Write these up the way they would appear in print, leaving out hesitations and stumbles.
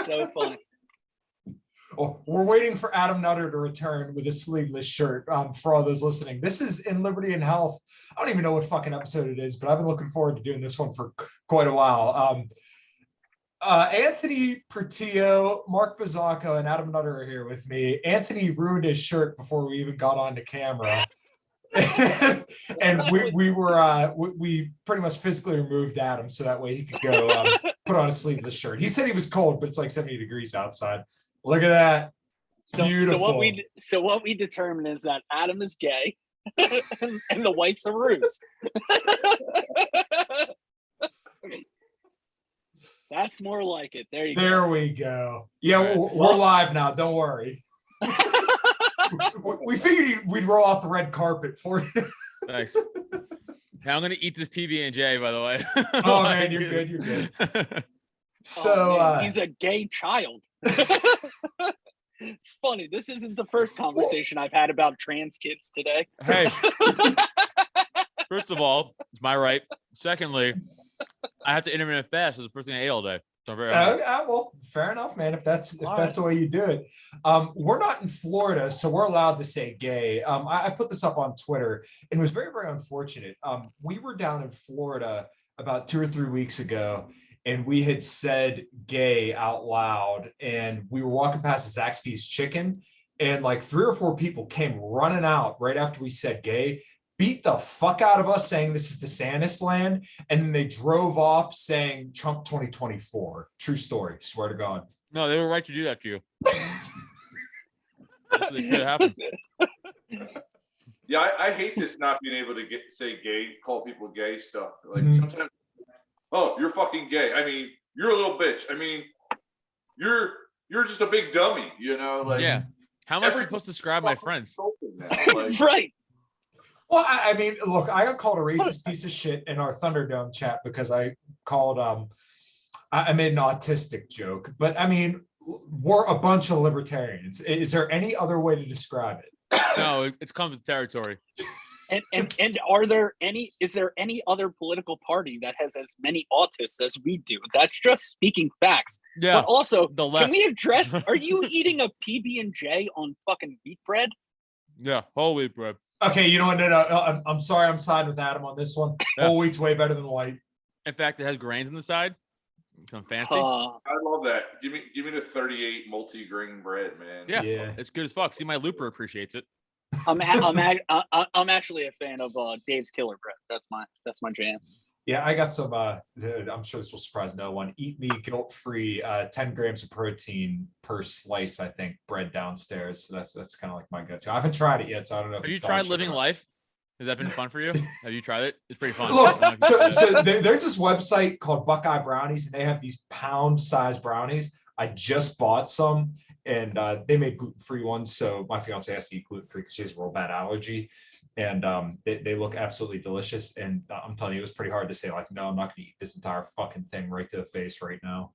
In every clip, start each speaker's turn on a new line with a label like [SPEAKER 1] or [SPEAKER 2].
[SPEAKER 1] So funny.
[SPEAKER 2] Oh, we're waiting for Adam Nutter to return with a sleeveless shirt. For all those listening, this is In Liberty and Health. I don't even know what fucking episode it is, but I've been looking forward to doing this one for quite a while. Anthony Portillo, Marc Bozzaco, and Adam Nutter are here with me. Anthony ruined his shirt before we even got on the camera. And we pretty much physically removed Adam so that way he could go put on a sleeveless shirt. He said he was cold, but it's like 70 degrees outside. Look at that. Beautiful.
[SPEAKER 1] So what we determined is that Adam is gay and the wife's a ruse. That's more like it. There you go.
[SPEAKER 2] There we go. Yeah, we're live now. Don't worry. We figured we'd roll off the red carpet for you.
[SPEAKER 3] Nice. Now I'm gonna eat this PB&J, by the way.
[SPEAKER 2] Oh man, you're good. You're good. So
[SPEAKER 1] he's a gay child. It's funny. This isn't the first conversation I've had about trans kids today.
[SPEAKER 3] Hey, first of all, it's my right. Secondly, I have to intermittent fast. It's the first thing I ate all day. So I'm very
[SPEAKER 2] well, fair enough, man. If that's the way you do it. We're not in Florida, so we're allowed to say gay. I put this up on Twitter, and it was very, very unfortunate. We were down in Florida about 2 or 3 weeks ago, and we had said gay out loud, and we were walking past a Zaxby's Chicken, and like 3 or 4 people came running out right after we said gay, beat the fuck out of us saying this is DeSantis land, and then they drove off saying Trump 2024. True story, swear to God.
[SPEAKER 3] No, they were right to do that to you. That's what they should have happened.
[SPEAKER 4] Yeah, I hate this not being able to say gay, call people gay stuff. Like sometimes, oh, you're fucking gay. I mean, you're a little bitch. I mean, you're just a big dummy, you know? Like,
[SPEAKER 3] yeah. How am I supposed to describe my friends?
[SPEAKER 1] Like, right.
[SPEAKER 2] Well, I mean, look, I got called a racist piece of shit in our Thunderdome chat because I called I made an autistic joke, but I mean, we're a bunch of libertarians. Is there any other way to describe it?
[SPEAKER 3] No, it's comes with territory.
[SPEAKER 1] And is there any other political party that has as many autists as we do? That's just speaking facts.
[SPEAKER 3] Yeah.
[SPEAKER 1] But also,
[SPEAKER 3] the left.
[SPEAKER 1] Can we address, are you eating a PB&J on fucking wheat bread?
[SPEAKER 3] Yeah, whole wheat bread.
[SPEAKER 2] Okay, you know what? No, I'm sorry. I'm siding with Adam on this one.
[SPEAKER 3] Yeah.
[SPEAKER 2] Whole wheat's way better than white.
[SPEAKER 3] In fact, it has grains on the side. Some fancy.
[SPEAKER 4] I love that. Give me the 38 multi-grain bread, man.
[SPEAKER 3] Yeah, it's good as fuck. See, my looper appreciates it.
[SPEAKER 1] I'm actually a fan of Dave's Killer Bread. That's my jam.
[SPEAKER 2] Yeah, I got some. I'm sure this will surprise no one. Eat me guilt-free. 10 grams of protein per slice. I think bread downstairs. So that's kind of like my go-to. I haven't tried it yet, so I don't know.
[SPEAKER 3] Have you tried Living Life? Has that been fun for you? Have you tried it? It's pretty fun.
[SPEAKER 2] Look, so there's this website called Buckeye Brownies, and they have these pound-sized brownies. I just bought some, and they made gluten-free ones. So my fiance has to eat gluten-free because she has a real bad allergy. And they look absolutely delicious. And I'm telling you, it was pretty hard to say, like, no, I'm not going to eat this entire fucking thing right to the face right now.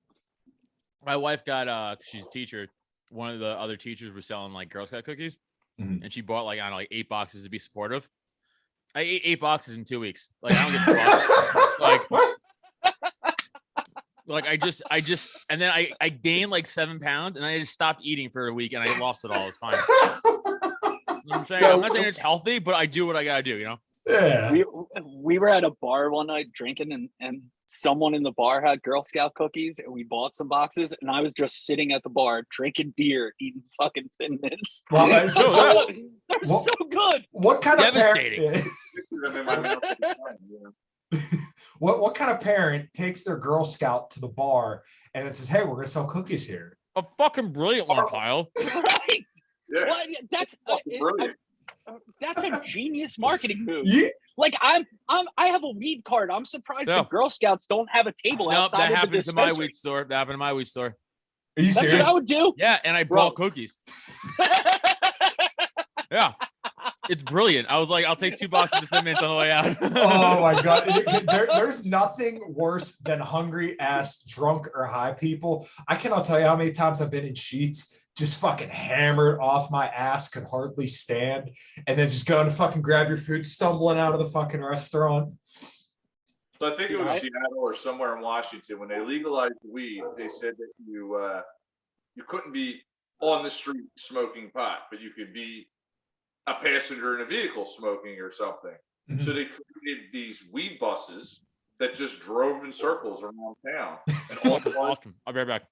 [SPEAKER 3] My wife got, she's a teacher. One of the other teachers was selling like Girl Scout cookies. Mm-hmm. And she bought like, I don't know, like 8 boxes to be supportive. I ate 8 boxes in 2 weeks. Like, I don't get like I just, and then I gained like 7 pounds and I just stopped eating for a week and I lost it all. It's fine. You know what I'm saying? I'm not saying it's healthy, but I do what I gotta do, you know?
[SPEAKER 2] Yeah.
[SPEAKER 1] We were at a bar one night drinking and someone in the bar had Girl Scout cookies and we bought some boxes and I was just sitting at the bar drinking beer, eating fucking Thin Mints.
[SPEAKER 2] Well,
[SPEAKER 1] they're so good.
[SPEAKER 2] What kind
[SPEAKER 3] devastating.
[SPEAKER 2] of what kind of parent takes their Girl Scout to the bar and it says, hey, we're gonna sell cookies here?
[SPEAKER 3] A fucking brilliant one, Kyle.
[SPEAKER 1] Right.
[SPEAKER 4] Yeah.
[SPEAKER 1] Well, that's a genius marketing move.
[SPEAKER 2] Yeah.
[SPEAKER 1] Like I have a weed card. I'm surprised the Girl Scouts don't have a table outside
[SPEAKER 3] that
[SPEAKER 1] of
[SPEAKER 3] happened
[SPEAKER 1] the
[SPEAKER 3] to my
[SPEAKER 1] dispensary.
[SPEAKER 3] weed store. That happened to my weed store.
[SPEAKER 2] Are you serious?
[SPEAKER 1] That's what I would do.
[SPEAKER 3] Yeah, and I brought cookies. Yeah. It's brilliant. I was like, I'll take 2 boxes of Thin Mints on the way out.
[SPEAKER 2] Oh my God. There's nothing worse than hungry ass drunk or high people. I cannot tell you how many times I've been in Sheets, just fucking hammered off my ass, could hardly stand, and then just going to fucking grab your food, stumbling out of the fucking restaurant.
[SPEAKER 4] So I think it was Seattle or somewhere in Washington when they legalized weed. They said that you couldn't be on the street smoking pot, but you could be a passenger in a vehicle smoking or something. Mm-hmm. So they created these weed buses that just drove in circles around town. And all
[SPEAKER 3] awesome. I'll be right back.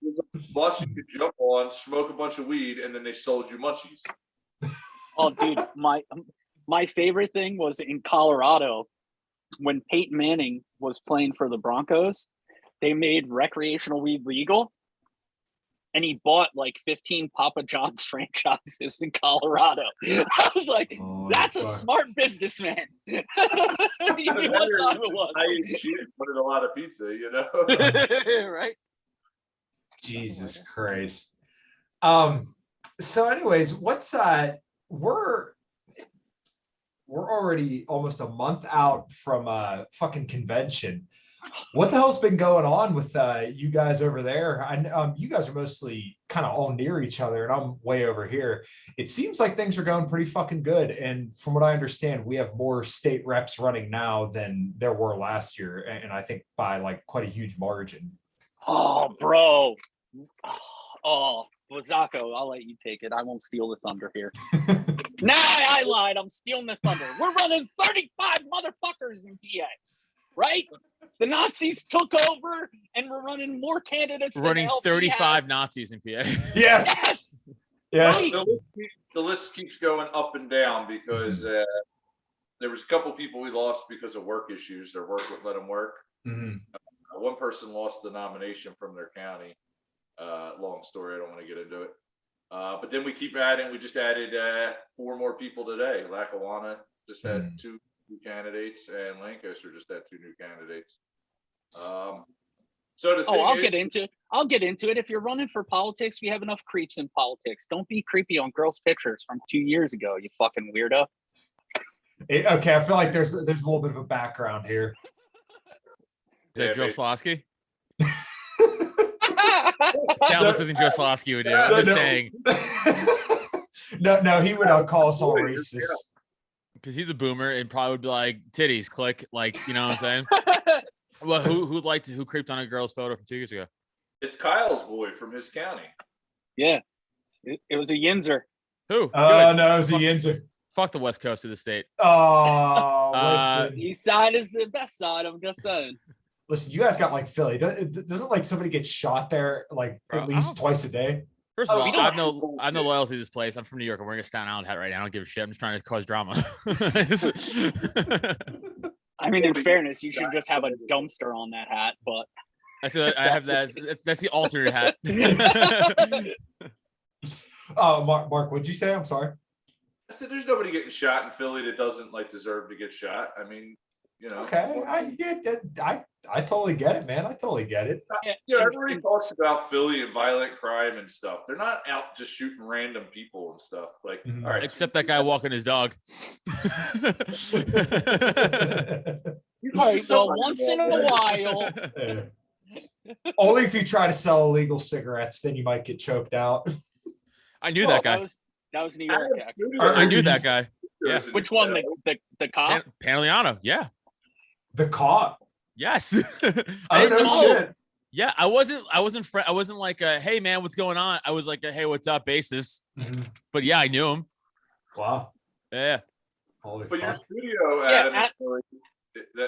[SPEAKER 4] Bus you could jump on, smoke a bunch of weed, and then they sold you munchies.
[SPEAKER 1] Oh, dude, my favorite thing was in Colorado when Peyton Manning was playing for the Broncos. They made recreational weed legal, and he bought like 15 Papa John's franchises in Colorado. I was like, that's a smart businessman. You knew what time it was.
[SPEAKER 4] I ate shit, wanted a lot of pizza, you know?
[SPEAKER 1] Right?
[SPEAKER 2] Jesus Christ. So anyways, what's we're already almost a month out from a fucking convention. What the hell's been going on with you guys over there? You guys are mostly kind of all near each other, and I'm way over here. It seems like things are going pretty fucking good. And from what I understand, we have more state reps running now than there were last year, and I think by like quite a huge margin.
[SPEAKER 1] Oh, bro. Oh, Bozzaco, I'll let you take it. I won't steal the thunder here. Nah, I lied. I'm stealing the thunder. We're running 35 motherfuckers in PA, right? The Nazis took over, and we're running more candidates.
[SPEAKER 3] We're running 35 Nazis in PA.
[SPEAKER 2] Yes. Yes.
[SPEAKER 4] Right. The list keeps going up and down because there was a couple people we lost because of work issues. Their work wouldn't let them work. Mm-hmm. One person lost the nomination from their county. Long story. I don't want to get into it. But then we keep adding. We just added 4 more people today. Lackawanna just had 2 new candidates, and Lancaster just had 2 new candidates. So the thing
[SPEAKER 1] I'll get into it. If you're running for politics, we have enough creeps in politics. Don't be creepy on girls' pictures from 2 years ago, you fucking weirdo.
[SPEAKER 2] Okay, I feel like there's a little bit of a background here.
[SPEAKER 3] Is that Joe Slosky? Sounds like something Joe Slosky would do. I'm just saying.
[SPEAKER 2] No, he would call us all racist.
[SPEAKER 3] Because he's a boomer and probably would be like, titties, click, like, you know what I'm saying? Well, who creeped on a girl's photo from 2 years ago?
[SPEAKER 4] It's Kyle's boy from his county.
[SPEAKER 1] Yeah, it was a Yinzer.
[SPEAKER 3] Who?
[SPEAKER 2] Oh no, it was a Yinzer.
[SPEAKER 3] Fuck the west coast of the state.
[SPEAKER 2] Oh, listen.
[SPEAKER 1] East side is the best side. I'm just saying.
[SPEAKER 2] Listen, you guys got like Philly. Doesn't like somebody get shot there like at least twice a day?
[SPEAKER 3] First of all, I have no loyalty to this place. I'm from New York. I'm wearing a Staten Island hat right now. I don't give a shit. I'm just trying to cause drama.
[SPEAKER 1] I mean, in fairness, you should just have a dumpster on that hat, but
[SPEAKER 3] I have that. That's the alternate hat.
[SPEAKER 2] Mark, what'd you say? I'm sorry.
[SPEAKER 4] I said there's nobody getting shot in Philly that doesn't like deserve to get shot. I mean, you know.
[SPEAKER 2] Okay, I totally get it, man. I totally get it.
[SPEAKER 4] You know, everybody talks about Philly and violent crime and stuff. They're not out just shooting random people and stuff. Like, all right,
[SPEAKER 3] except that guy walking his dog.
[SPEAKER 1] All right, so once in a while.
[SPEAKER 2] Yeah. Only if you try to sell illegal cigarettes, then you might get choked out.
[SPEAKER 3] I knew that guy.
[SPEAKER 1] That was New York.
[SPEAKER 3] I knew that guy. Yeah.
[SPEAKER 1] Which one? The cop?
[SPEAKER 3] Pantoliano. Yeah.
[SPEAKER 2] The cop.
[SPEAKER 3] Yes.
[SPEAKER 2] I didn't know shit.
[SPEAKER 3] Yeah, I wasn't like hey man, what's going on? I was like hey, what's up, basis. Mm-hmm. But yeah, I knew him.
[SPEAKER 2] Wow.
[SPEAKER 3] Yeah.
[SPEAKER 4] Holy fuck. Your studio, Adam,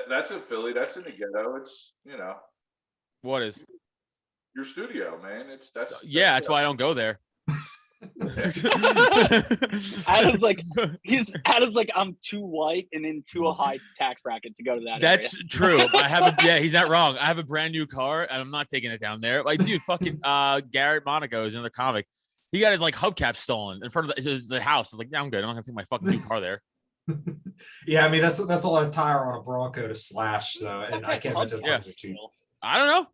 [SPEAKER 4] that's in Philly. That's in the ghetto. It's, you know.
[SPEAKER 3] What is?
[SPEAKER 4] Your studio, man.
[SPEAKER 3] That's why I don't go there.
[SPEAKER 1] Adam's like I'm too white and in too high tax bracket to go to that.
[SPEAKER 3] That's true. He's not wrong. I have a brand new car and I'm not taking it down there. Like, dude, fucking Garrett Monaco is in the comic. He got his like hubcap stolen in front of the house. I was like, yeah, I'm good. I'm not gonna take my fucking new car there.
[SPEAKER 2] Yeah, I mean that's a lot of tire on a Bronco to slash. So, and I can't imagine those are cheap.
[SPEAKER 3] I don't know.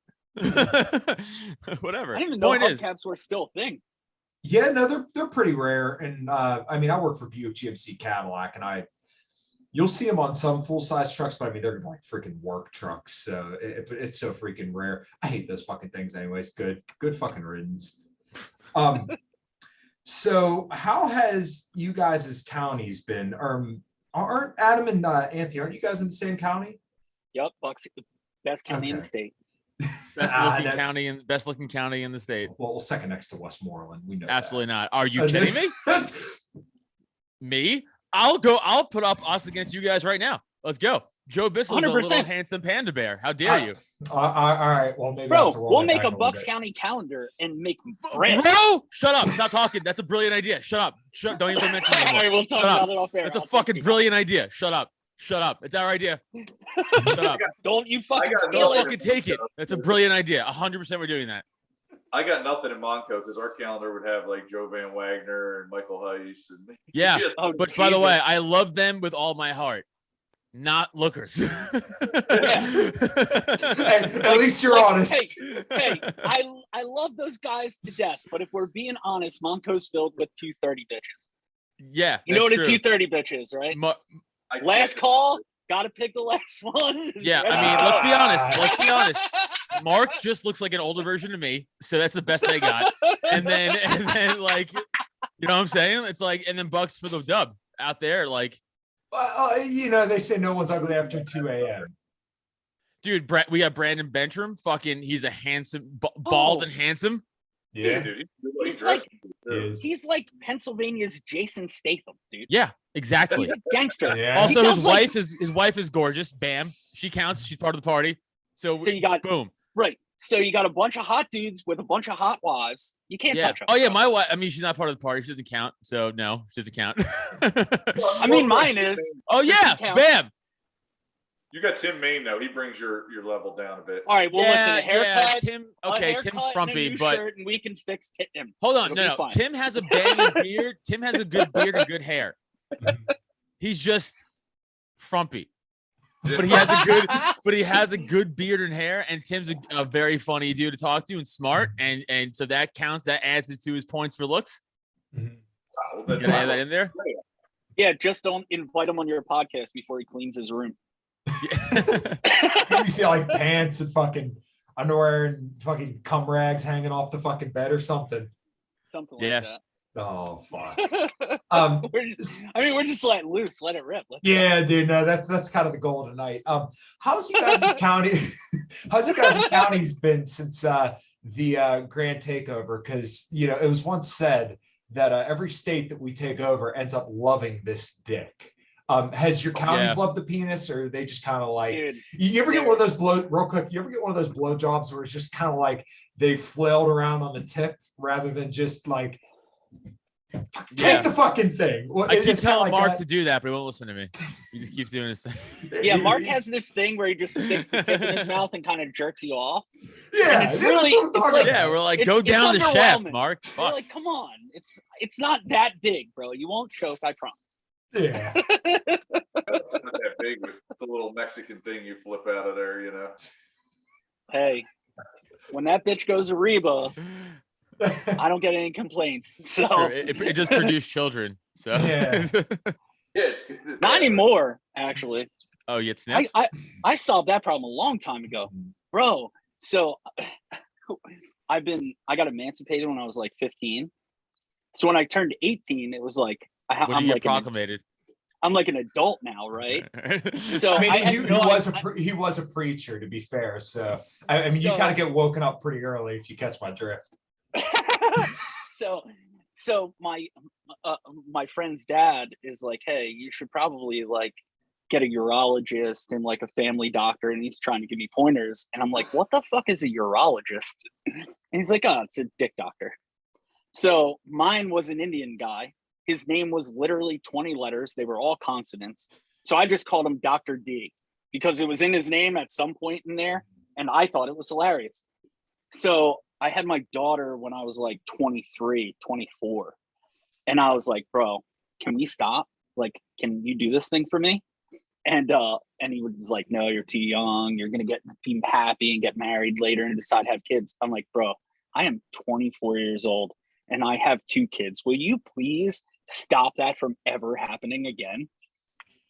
[SPEAKER 3] Whatever.
[SPEAKER 1] I didn't even know hubcaps were still a thing.
[SPEAKER 2] Yeah, no, they're pretty rare. And I mean, I work for Buick GMC Cadillac, and you'll see them on some full-size trucks, but I mean, they're like freaking work trucks. So it's so freaking rare. I hate those fucking things anyways. Good fucking riddance. So how has you guys' counties been? Aren't Adam and Anthony, aren't you guys in the same county?
[SPEAKER 1] Yep, Best county in the
[SPEAKER 2] Okay.
[SPEAKER 1] state.
[SPEAKER 3] Best looking county in the state.
[SPEAKER 2] Well, second next to Westmoreland. We know.
[SPEAKER 3] Absolutely not. Are you kidding me? Me? I'll put up us against you guys right now. Let's go. Joe Bissell's a little
[SPEAKER 1] 100%.
[SPEAKER 3] handsome panda bear. How dare you?
[SPEAKER 2] All right. Well, maybe I have to
[SPEAKER 1] Bro,
[SPEAKER 2] roll
[SPEAKER 1] we'll
[SPEAKER 2] that
[SPEAKER 1] make
[SPEAKER 2] back
[SPEAKER 1] a
[SPEAKER 2] little
[SPEAKER 1] Bucks
[SPEAKER 2] bit.
[SPEAKER 1] County calendar and make bread.
[SPEAKER 3] Bro, shut up. Stop talking. That's a brilliant idea. Shut up. Don't even mention it
[SPEAKER 1] All
[SPEAKER 3] anymore.
[SPEAKER 1] right, we'll talk
[SPEAKER 3] Shut up.
[SPEAKER 1] about it off air.
[SPEAKER 3] That's a
[SPEAKER 1] I'll
[SPEAKER 3] fucking
[SPEAKER 1] text you.
[SPEAKER 3] brilliant idea. Shut up. Shut up. It's our idea. Shut up.
[SPEAKER 1] Don't you fucking
[SPEAKER 4] got
[SPEAKER 1] steal
[SPEAKER 3] Don't
[SPEAKER 1] it.
[SPEAKER 3] fucking take it. That's a brilliant idea. 100% we're doing that.
[SPEAKER 4] I got nothing in Monco because our calendar would have like Joe Van Wagner and Michael Heiss and
[SPEAKER 3] Yeah.
[SPEAKER 1] Oh,
[SPEAKER 3] But by the way,
[SPEAKER 1] Jesus.
[SPEAKER 3] I love them with all my heart. Not lookers.
[SPEAKER 2] Hey, at least you're honest.
[SPEAKER 1] Hey, I love those guys to death, but if we're being honest, Monco's filled with 230 bitches.
[SPEAKER 3] Yeah.
[SPEAKER 1] You know what a
[SPEAKER 3] that's true.
[SPEAKER 1] 230 bitch is, right?
[SPEAKER 4] I
[SPEAKER 1] Last
[SPEAKER 4] can't-
[SPEAKER 1] call, gotta pick the last one.
[SPEAKER 3] Yeah, I mean, let's be honest. Let's be honest. Mark just looks like an older version of me, so that's the best they got. And then like, you know what I'm saying? It's like, and then Bucks for the dub out there, like,
[SPEAKER 2] They say no one's ugly after 2 a.m.
[SPEAKER 3] dude. We got Brandon Bentram. Fucking, he's a handsome, bald and handsome.
[SPEAKER 2] Yeah,
[SPEAKER 4] Dude,
[SPEAKER 1] He's
[SPEAKER 4] dressed.
[SPEAKER 1] He's like Pennsylvania's Jason Statham, dude.
[SPEAKER 3] Yeah, exactly.
[SPEAKER 1] He's a gangster.
[SPEAKER 2] Yeah.
[SPEAKER 3] Also,
[SPEAKER 1] He
[SPEAKER 3] his
[SPEAKER 1] sounds like-
[SPEAKER 3] wife is gorgeous. Bam, she counts. She's part of the party. So
[SPEAKER 1] So you got
[SPEAKER 3] boom.
[SPEAKER 1] right. So you got a bunch of hot dudes with a bunch of hot wives. You can't
[SPEAKER 3] Yeah.
[SPEAKER 1] touch them.
[SPEAKER 3] Oh yeah, my wife. I mean, she's not part of the party. She doesn't count. So no, she doesn't count.
[SPEAKER 1] I mean, mine is.
[SPEAKER 3] Oh yeah,
[SPEAKER 1] count.
[SPEAKER 3] bam.
[SPEAKER 4] You got Tim Maine though. He brings your level down a bit.
[SPEAKER 1] All right. Well, listen. A haircut.
[SPEAKER 3] Tim.
[SPEAKER 1] a
[SPEAKER 3] Okay,
[SPEAKER 1] haircut
[SPEAKER 3] Tim's
[SPEAKER 1] and a
[SPEAKER 3] frumpy,
[SPEAKER 1] new
[SPEAKER 3] but
[SPEAKER 1] shirt, and we can fix him.
[SPEAKER 3] hold on.
[SPEAKER 1] It'll
[SPEAKER 3] No,
[SPEAKER 1] be
[SPEAKER 3] no.
[SPEAKER 1] fine.
[SPEAKER 3] Tim has a banging beard. Tim has a good beard and good hair. He's just frumpy, but he has a good beard and hair. And Tim's a very funny dude to talk to and smart, and so that counts. That adds it to his points for looks.
[SPEAKER 4] Wow,
[SPEAKER 3] You gotta add that in there.
[SPEAKER 1] Yeah, just don't invite him on your podcast before he cleans his room.
[SPEAKER 2] You see like pants and fucking underwear and fucking cum rags hanging off the fucking bed or something.
[SPEAKER 1] Something
[SPEAKER 3] Yeah.
[SPEAKER 1] like
[SPEAKER 2] Oh fuck.
[SPEAKER 1] that. We're just letting loose. Let it rip. Let's go.
[SPEAKER 2] Yeah, dude. No, that's kind of the goal tonight. How's you guys' county? How's you guys' county's been since the grand takeover? Because it was once said that every state that we take over ends up loving this dick. Has your counties loved the penis, or are they just kind of like?
[SPEAKER 1] Dude,
[SPEAKER 2] You ever get one of those real quick? You ever get one of those blow jobs where it's just kind of like they flailed around on the tip rather than just like take the fucking thing? Well,
[SPEAKER 3] I keep
[SPEAKER 2] it's kinda
[SPEAKER 3] telling
[SPEAKER 2] like
[SPEAKER 3] Mark
[SPEAKER 2] that.
[SPEAKER 3] to do that, but he won't listen to me. He just keeps doing his thing.
[SPEAKER 1] yeah, Mark has this thing where he just sticks the tip in his mouth and kind of jerks you off.
[SPEAKER 2] Yeah,
[SPEAKER 1] it's
[SPEAKER 2] that's
[SPEAKER 1] really-
[SPEAKER 2] what I'm
[SPEAKER 1] it's
[SPEAKER 2] talking
[SPEAKER 1] like-
[SPEAKER 2] about.
[SPEAKER 3] Yeah, we're like,
[SPEAKER 1] It's-
[SPEAKER 3] go
[SPEAKER 1] it's
[SPEAKER 3] down the shaft,
[SPEAKER 1] underwhelming.
[SPEAKER 3] Mark.
[SPEAKER 1] You're
[SPEAKER 3] Fuck.
[SPEAKER 1] like, come on, it's not that big, bro. You won't choke, I promise.
[SPEAKER 2] Yeah.
[SPEAKER 4] It's not that big with the little Mexican thing you flip out of there,
[SPEAKER 1] Hey, when that bitch goes Ariba, I don't get any complaints. So
[SPEAKER 3] True. It just produced children. So
[SPEAKER 2] Yeah.
[SPEAKER 4] Yeah, it's good.
[SPEAKER 1] not anymore, actually.
[SPEAKER 3] Oh, you get snapped?
[SPEAKER 1] I solved that problem a long time ago, bro. So I got emancipated when I was like 15. So when I turned 18, it was like
[SPEAKER 3] When
[SPEAKER 1] I'm
[SPEAKER 3] did you get
[SPEAKER 1] like
[SPEAKER 3] proclamated?
[SPEAKER 1] I'm like an adult now, right? So
[SPEAKER 2] I mean,
[SPEAKER 1] had
[SPEAKER 2] he
[SPEAKER 1] no
[SPEAKER 2] was
[SPEAKER 1] idea-
[SPEAKER 2] he was a preacher, to be fair. So I mean, you
[SPEAKER 1] So-
[SPEAKER 2] kind of get woken up pretty early if you catch my drift.
[SPEAKER 1] so my friend's dad is like, hey, you should probably like get a urologist and like a family doctor, and he's trying to give me pointers, and I'm like, what the fuck is a urologist? And he's like, oh, it's a dick doctor. So mine was an Indian guy. His name was literally 20 letters. They were all consonants. So I just called him Dr. D because it was in his name at some point in there, and I thought it was hilarious. So I had my daughter when I was like 23, 24. And I was like, bro, can we stop? Like, can you do this thing for me? And he was like, no, you're too young. You're going to be happy and get married later and decide to have kids. I'm like, bro, I am 24 years old and I have 2 kids. Will you please stop that from ever happening again?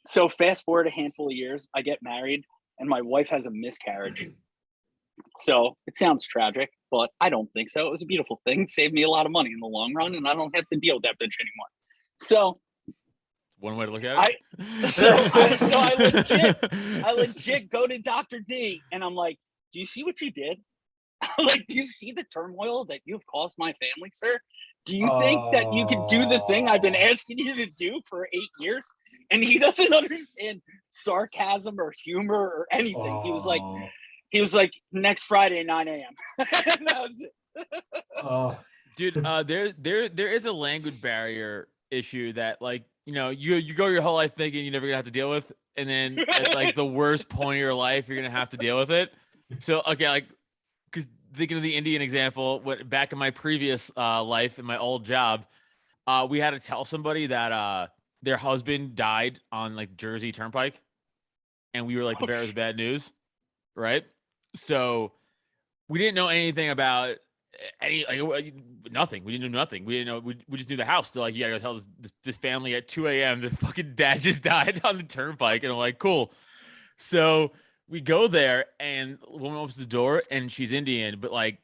[SPEAKER 1] So fast forward a handful of years, I get married and my wife has a miscarriage. So it sounds tragic, but I don't think so. It was a beautiful thing. It saved me a lot of money in the long run, and I don't have to deal with that bitch anymore. So
[SPEAKER 3] One way to look at it.
[SPEAKER 1] I legit go to Dr. D and I'm like, do you see what you did? Like, do you see the turmoil that you've caused my family, sir? Do you think that you can do the thing I've been asking you to do for 8 years? And he doesn't understand sarcasm or humor or anything. He was like, next Friday, 9 a.m. And that was it.
[SPEAKER 3] Dude, there is a language barrier issue that, like, you know, you go your whole life thinking you're never gonna have to deal with, and then at like the worst point of your life, you're gonna have to deal with it. So okay, like, because thinking of the Indian example, back in my previous life in my old job, we had to tell somebody that their husband died on like Jersey Turnpike, and we were like the bearers of bad news, right? So we didn't know anything about nothing. We didn't know nothing. We didn't know. We just knew the house. They're like, you gotta go tell this family at 2 a.m. the fucking dad just died on the turnpike, and I'm like, cool. So we go there, and the woman opens the door, and she's Indian, but like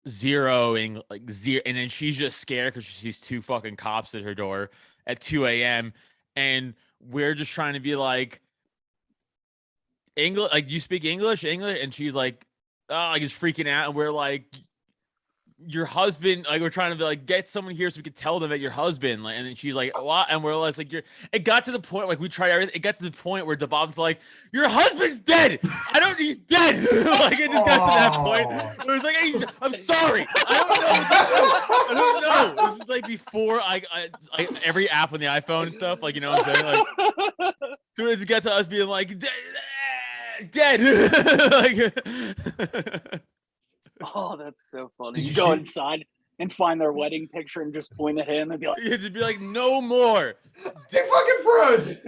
[SPEAKER 3] zero, and then she's just scared because she sees 2 fucking cops at her door at 2 a.m. And we're just trying to be like, English, like, you speak English, and she's like, oh, like, just freaking out, and we're like, your husband, like, we're trying to be like, get someone here so we could tell them that your husband, like, and then she's like, what? And we're like, it got to the point, like, we tried everything. It got to the point where Devon's like, your husband's dead. He's dead. Like, it just got to that point. It was like, I'm sorry. I don't know. This is like before I every app on the iPhone and stuff, like, you know what I'm saying? Like, so it got to us being like, dead. Like,
[SPEAKER 1] oh, that's so funny. You go inside and find their wedding picture and just point at him and be like,
[SPEAKER 3] you have to be like, no more.
[SPEAKER 2] They fucking froze.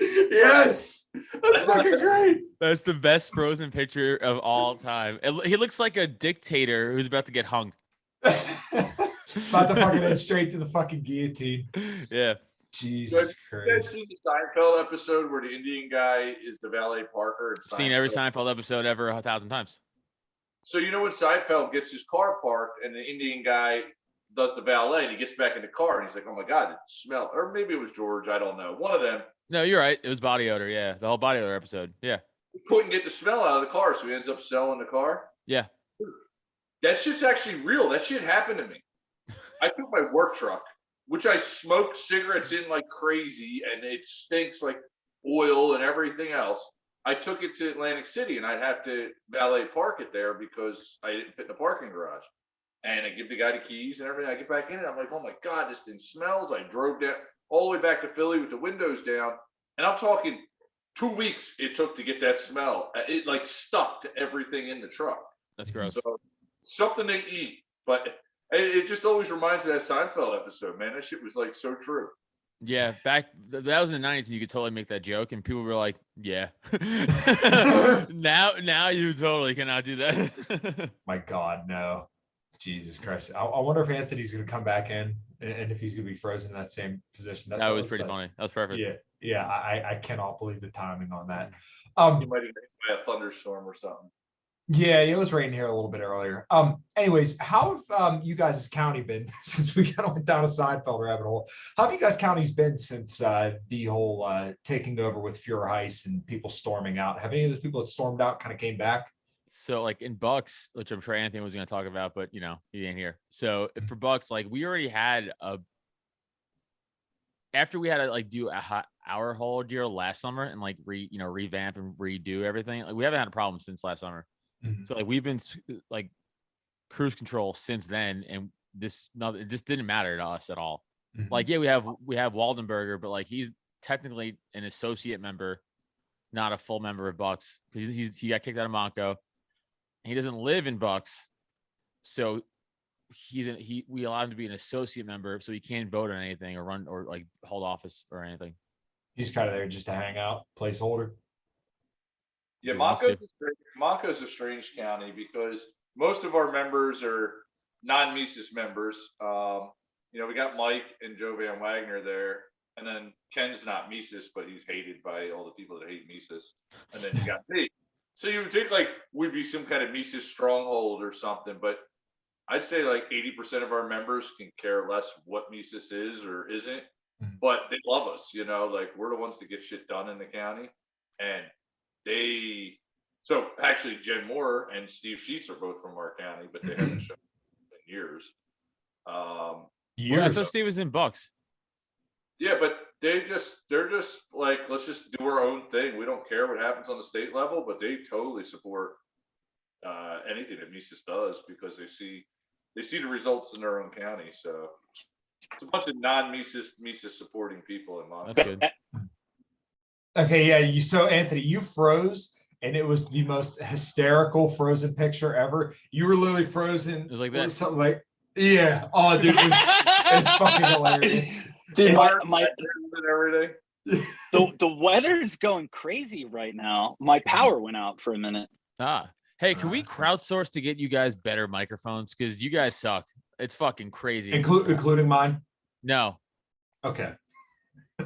[SPEAKER 2] Yes, that's fucking great.
[SPEAKER 3] That's the best frozen picture of all time. He looks like a dictator who's about to get hung.
[SPEAKER 2] About to fucking head straight to the fucking guillotine.
[SPEAKER 3] Yeah.
[SPEAKER 2] Jesus Christ.
[SPEAKER 4] You guys seen the Seinfeld episode where the Indian guy is the valet parker?
[SPEAKER 3] Seen every Seinfeld episode ever 1,000 times.
[SPEAKER 4] So you know when Seinfeld gets his car parked and the Indian guy does the valet and he gets back in the car and he's like, oh my God, it smells. Or maybe it was George. I don't know. One of them.
[SPEAKER 3] No, you're right. It was body odor. Yeah. The whole body odor episode. Yeah.
[SPEAKER 4] He couldn't get the smell out of the car, so he ends up selling the car.
[SPEAKER 3] Yeah.
[SPEAKER 4] That shit's actually real. That shit happened to me. I took my work truck, which I smoked cigarettes in like crazy, and it stinks like oil and everything else. I took it to Atlantic City, and I'd have to valet park it there because I didn't fit in the parking garage. And I give the guy the keys and everything. I get back in, and I'm like, oh my God, this thing smells. I drove down all the way back to Philly with the windows down, and I'm talking 2 weeks it took to get that smell. It like stuck to everything in the truck.
[SPEAKER 3] That's gross.
[SPEAKER 4] So, something they eat, but it just always reminds me of that Seinfeld episode, man. That shit was like so true.
[SPEAKER 3] Yeah, that was in the 90s, and you could totally make that joke, and people were like, yeah. now you totally cannot do that.
[SPEAKER 2] My God, no. Jesus Christ. I wonder if Anthony's going to come back in and if he's going to be frozen in that same position.
[SPEAKER 3] That was pretty funny. That was perfect.
[SPEAKER 2] Yeah. I cannot believe the timing on that.
[SPEAKER 4] You might have been by a thunderstorm or something.
[SPEAKER 2] Yeah, it was raining here a little bit earlier. Anyways, how have you guys' county been since we kind of went down a Seinfeld rabbit hole? How have you guys' counties been since the whole taking over with Fuhrer Heist and people storming out? Have any of those people that stormed out kind of came back?
[SPEAKER 3] So, like, in Bucks, which I'm sure Anthony was going to talk about, but, you know, he ain't here. So for Bucks, like, we already had after we had to like do our whole deal last summer and like revamp and redo everything. Like, we haven't had a problem since last summer. Mm-hmm. So like we've been like cruise control since then, and it just didn't matter to us at all. Mm-hmm. Like, yeah, we have Waldenberger, but like he's technically an associate member, not a full member of Bucks, because he got kicked out of Monco. He doesn't live in Bucks, so we allow him to be an associate member, so he can't vote on anything or run or like hold office or anything. He's
[SPEAKER 2] kind of there just to hang out, placeholder.
[SPEAKER 4] Yeah, Monco's a strange county because most of our members are non-Mises members. We got Mike and Joe Van Wagner there, and then Ken's not Mises, but he's hated by all the people that hate Mises. And then you got me. So you would think like we'd be some kind of Mises stronghold or something, but I'd say like 80% of our members can care less what Mises is or isn't, but they love us, you know, like we're the ones that get shit done in the county. And so actually Jen Moore and Steve Sheets are both from our county, but they haven't shown up in years.
[SPEAKER 3] Well, I thought Steve was in Bucks.
[SPEAKER 4] Yeah, but they're just like, let's just do our own thing. We don't care what happens on the state level, but they totally support anything that Mises does because they see the results in their own county. So it's a bunch of non-Mises supporting people in Montana.
[SPEAKER 3] That's good.
[SPEAKER 2] Okay, yeah. So Anthony, you froze, and it was the most hysterical frozen picture ever. You were literally frozen.
[SPEAKER 3] It was like this.
[SPEAKER 2] Something like, yeah. Oh, dude, it's fucking hilarious.
[SPEAKER 1] Dude,
[SPEAKER 4] every day.
[SPEAKER 1] the weather's going crazy right now. My power went out for a minute.
[SPEAKER 3] Hey, can we crowdsource to get you guys better microphones? Because you guys suck. It's fucking crazy.
[SPEAKER 2] Including mine?
[SPEAKER 3] No.
[SPEAKER 2] Okay.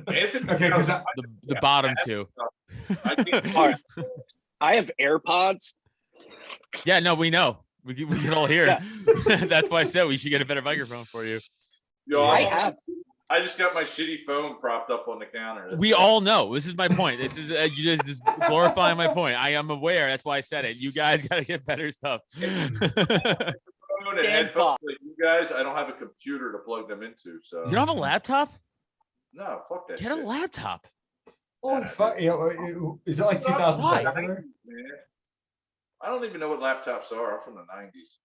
[SPEAKER 4] Okay,
[SPEAKER 2] because
[SPEAKER 3] the bottom two.
[SPEAKER 1] All right. I have AirPods.
[SPEAKER 3] Yeah, no, we know. We can all hear.
[SPEAKER 1] Yeah.
[SPEAKER 3] That's why I said we should get a better microphone for you.
[SPEAKER 4] Yo,
[SPEAKER 1] I
[SPEAKER 4] just got my shitty phone propped up on the counter.
[SPEAKER 3] We all know. This is my point. This is you just glorifying my point. I am aware. That's why I said it. You guys got to get better stuff.
[SPEAKER 4] Phone and headphones, like you guys, I don't have a computer to plug them into. So
[SPEAKER 3] You don't have a laptop?
[SPEAKER 4] No, fuck that.
[SPEAKER 3] Get a
[SPEAKER 4] shit.
[SPEAKER 3] laptop.
[SPEAKER 2] Oh, fuck. Is it like 2010?
[SPEAKER 4] I don't even know what laptops are. I'm from the 90s.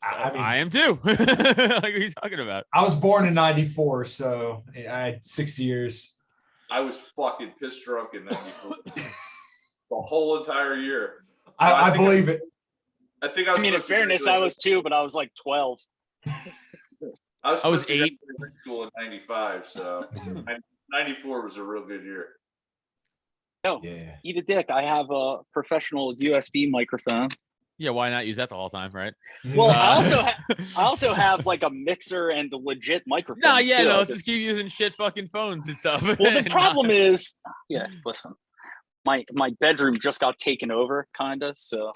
[SPEAKER 3] I am too. Like, what are you talking about?
[SPEAKER 2] I was born in 94, so I had 6 years.
[SPEAKER 4] I was fucking piss drunk in 94. The whole entire year.
[SPEAKER 2] I believe it.
[SPEAKER 4] I
[SPEAKER 1] mean, in fairness, I was too, but I was like 12.
[SPEAKER 4] I was
[SPEAKER 3] 8.
[SPEAKER 4] School in 95, so 94 was a real good year.
[SPEAKER 1] No,
[SPEAKER 2] Yeah.
[SPEAKER 1] Eat a dick. I have a professional USB microphone.
[SPEAKER 3] Yeah, why not use that the whole time, right?
[SPEAKER 1] Well, I also have like a mixer and a legit microphone.
[SPEAKER 3] No, yeah,
[SPEAKER 1] too.
[SPEAKER 3] no, just keep using shit fucking phones and stuff.
[SPEAKER 1] Well, the problem is, listen, my bedroom just got taken over, kind of. So,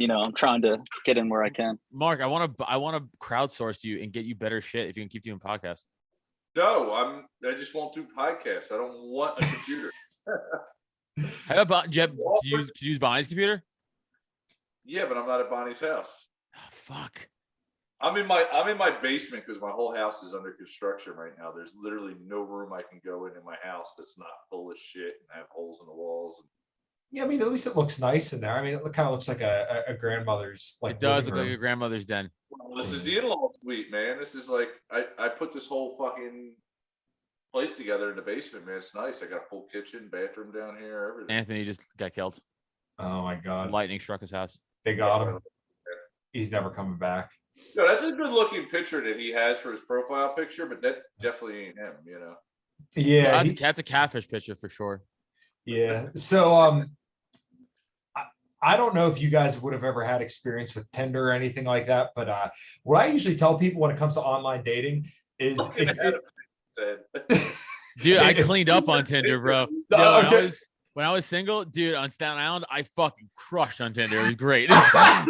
[SPEAKER 1] I'm trying to get in where I can.
[SPEAKER 3] Mark, I want to crowdsource you and get you better shit if you can keep doing podcasts.
[SPEAKER 4] No, I just won't do podcasts. I don't want a computer.
[SPEAKER 3] How about Jeb? Did you use Bonnie's computer?
[SPEAKER 4] Yeah, but I'm not at Bonnie's house.
[SPEAKER 3] Oh, fuck.
[SPEAKER 4] I'm in my basement because my whole house is under construction right now. There's literally no room I can go in my house that's not full of shit and have holes in the walls.
[SPEAKER 2] Yeah, I mean, at least it looks nice in there. I mean, it kind of looks like a grandmother's like.
[SPEAKER 3] It does look
[SPEAKER 2] room.
[SPEAKER 3] like a grandmother's den.
[SPEAKER 4] Well, this is the in-law suite, man. This is like I put this whole fucking place together in the basement, man. It's nice. I got a full kitchen, bathroom down here, everything.
[SPEAKER 3] Anthony just got killed.
[SPEAKER 2] Oh my god!
[SPEAKER 3] Lightning struck his house.
[SPEAKER 2] They got him. He's never coming back.
[SPEAKER 4] No, that's a good looking picture that he has for his profile picture, but that definitely ain't him,
[SPEAKER 2] Yeah,
[SPEAKER 3] Well, that's a catfish picture for sure.
[SPEAKER 2] Yeah. So I don't know if you guys would have ever had experience with Tinder or anything like that, but what I usually tell people when it comes to online dating is
[SPEAKER 3] Dude, I cleaned up on Tinder, bro. Yo, when I was single, dude, on Staten Island, I fucking crushed on Tinder. It was great.
[SPEAKER 2] I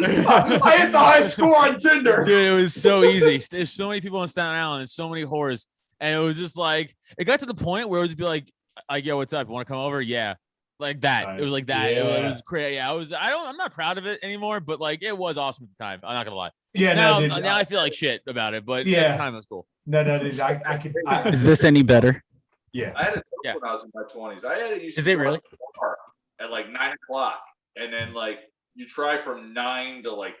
[SPEAKER 2] hit the high score on Tinder.
[SPEAKER 3] Dude, it was so easy. There's so many people on Staten Island and so many whores. And it was just like, it got to the point where it would be like, yo, what's up? You want to come over? Yeah. Like that. It was like that.
[SPEAKER 2] Yeah.
[SPEAKER 3] It was crazy. I'm not proud of it anymore, but like it was awesome at the time. I'm not gonna lie.
[SPEAKER 2] Yeah.
[SPEAKER 3] Now I feel like shit about it, but at the time it was cool.
[SPEAKER 2] No, dude, I could.
[SPEAKER 1] Is this any better?
[SPEAKER 2] Yeah.
[SPEAKER 4] I had a when I was in my 20s. I had it.
[SPEAKER 1] Is it really?
[SPEAKER 4] At like 9:00, and then like you try from 9 to like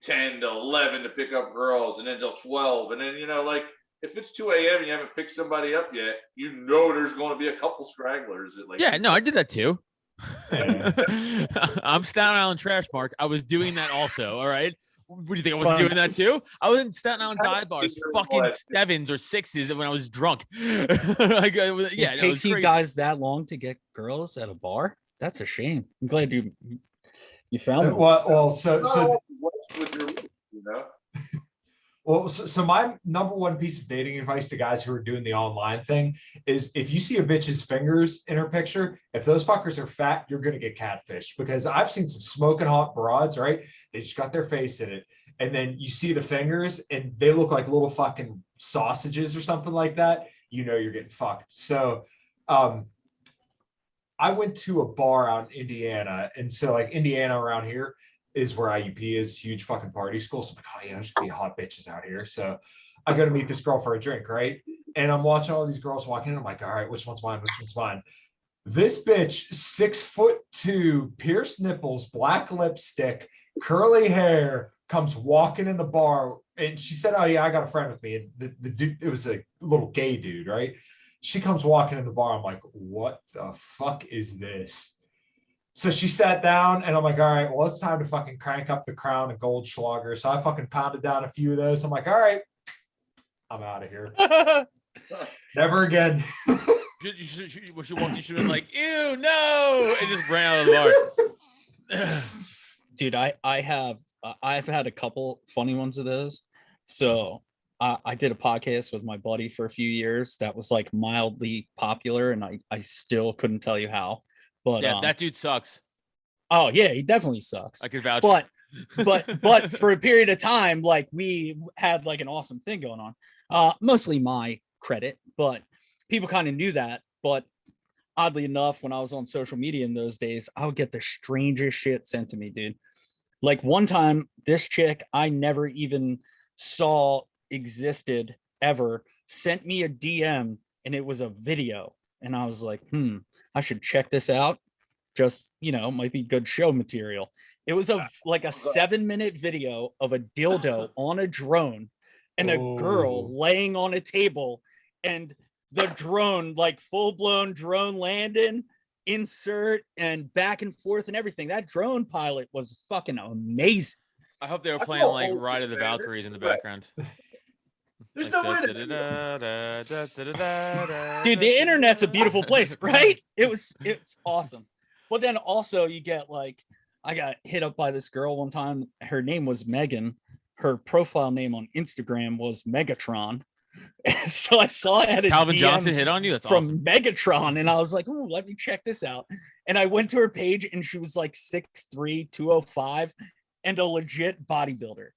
[SPEAKER 4] 10 to 11 to pick up girls, and then till 12, and then like if it's 2 a.m. and you haven't picked somebody up yet, there's going to be a couple stragglers.
[SPEAKER 3] I did that too. I'm Staten Island trash, Mark. I was doing that also. All right. What do you think? I was doing that too? I was in Staten Island dive bars, fucking 7s or 6s when I was drunk.
[SPEAKER 5] It takes you guys that long to get girls at a bar? That's a shame. I'm glad you found one.
[SPEAKER 2] Well, so
[SPEAKER 4] Well,
[SPEAKER 2] so my number one piece of dating advice to guys who are doing the online thing is if you see a bitch's fingers in her picture, if those fuckers are fat, you're going to get catfished, because I've seen some smoking hot broads, right? They just got their face in it. and then you see the fingers and they look like little fucking sausages or something like that, you know you're getting fucked. So I went to a bar out in Indiana, and so like Indiana around here is where IUP is, huge fucking party school. So I'm like, oh yeah, there's gonna be hot bitches out here. So I go to meet this girl for a drink, right? And I'm watching all these girls walk in. I'm like, all right, which one's mine? Which one's mine? This bitch, 6'2", pierced nipples, black lipstick, curly hair, comes walking in the bar. And she said, oh yeah, I got a friend with me. And the dude, it was a little gay dude, right? She comes walking in the bar. I'm like, what the fuck is this? So she sat down and I'm like, all right, well, it's time to fucking crank up the Crown and Goldschlager. So I fucking pounded down a few of those. I'm like, all right, I'm out of here. Never again.
[SPEAKER 3] You should have been like, ew, no, and just ran out of the bar.
[SPEAKER 5] Dude, I've had a couple funny ones of those. So I did a podcast with my buddy for a few years that was like mildly popular, and I still couldn't tell you how. But
[SPEAKER 3] yeah, that dude sucks.
[SPEAKER 5] Oh yeah, he definitely sucks.
[SPEAKER 3] I could vouch.
[SPEAKER 5] But for a period of time, like we had like an awesome thing going on. Mostly my credit, but people kind of knew that. But oddly enough, when I was on social media in those days, I would get the strangest shit sent to me, dude. Like one time, this chick I never even saw existed ever sent me a DM, and it was a video. And I was like, I should check this out. Just, might be good show material. It was like a 7-minute video of a dildo on a drone and a girl laying on a table, and the drone, like full-blown drone landing, insert, and back and forth and everything. That drone pilot was fucking amazing.
[SPEAKER 3] I hope they were playing like Ride of the Valkyries in the background.
[SPEAKER 4] There's no way to
[SPEAKER 5] Dude, the internet's a beautiful place, right? It's awesome. But then also you get like, I got hit up by this girl one time. Her name was Megan. Her profile name on Instagram was Megatron. So I saw it had a
[SPEAKER 3] Calvin
[SPEAKER 5] DM
[SPEAKER 3] Johnson hit on you. That's
[SPEAKER 5] from
[SPEAKER 3] awesome.
[SPEAKER 5] Megatron, and I was like, "Ooh, let me check this out." And I went to her page, and she was like 6'3", 205, and a legit bodybuilder.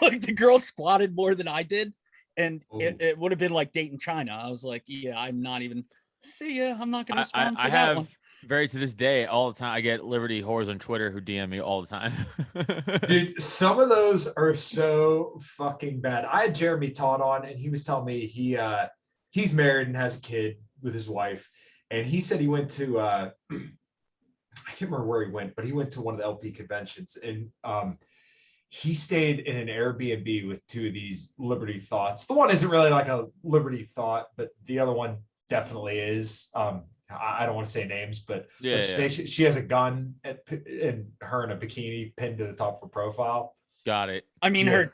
[SPEAKER 5] Like the girl squatted more than I did, and it would have been like dating China. I was like, "Yeah, I'm not even." See ya. I'm not gonna respond to that one.
[SPEAKER 3] Very to this day, all the time, I get Liberty whores on Twitter who DM me all the time.
[SPEAKER 2] Dude, some of those are so fucking bad. I had Jeremy Todd on, and he was telling me he's married and has a kid with his wife, and he said he went to I can't remember where he went, but he went to one of the LP conventions, and he stayed in an Airbnb with two of these Liberty Thoughts. The one isn't really like a Liberty Thought, but the other one definitely is. I don't want to say names, but say she has a gun and her in a bikini pinned to the top of her profile.
[SPEAKER 3] Got it.
[SPEAKER 5] I mean, her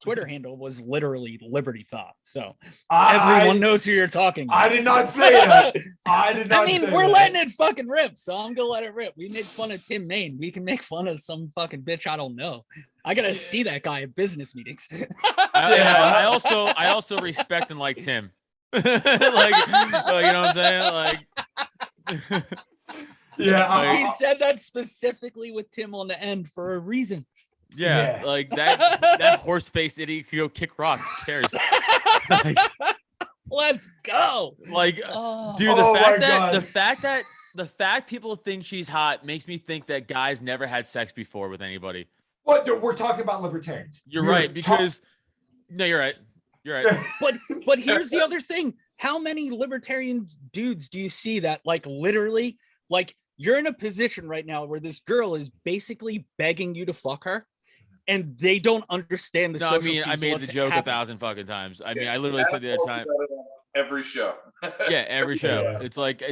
[SPEAKER 5] Twitter handle was literally Liberty Thought. So everyone knows who you're talking about.
[SPEAKER 2] I did not say that. I did not.
[SPEAKER 5] I mean, we're letting it fucking rip, so I'm gonna let it rip. We made fun of Tim Maine. We can make fun of some fucking bitch I don't know. I gotta see that guy at business meetings.
[SPEAKER 3] I also respect and like Tim. Like, you know what I'm saying? Like,
[SPEAKER 5] he said that specifically with Tim on the end for a reason.
[SPEAKER 3] Yeah. Like that horse-faced idiot could go kick rocks. Who cares? Like,
[SPEAKER 5] let's go.
[SPEAKER 3] Like, dude, the fact people think she's hot makes me think that guys never had sex before with anybody.
[SPEAKER 2] What? We're talking about libertarians.
[SPEAKER 3] You're right, because no, you're right. You're right.
[SPEAKER 5] But here's the other thing. How many libertarian dudes do you see that like literally like you're in a position right now where this girl is basically begging you to fuck her and they don't understand the social cues.
[SPEAKER 3] I made the joke 1,000 fucking times. I mean, I literally said the other time.
[SPEAKER 4] Every show.
[SPEAKER 3] Yeah, every show. Yeah. It's like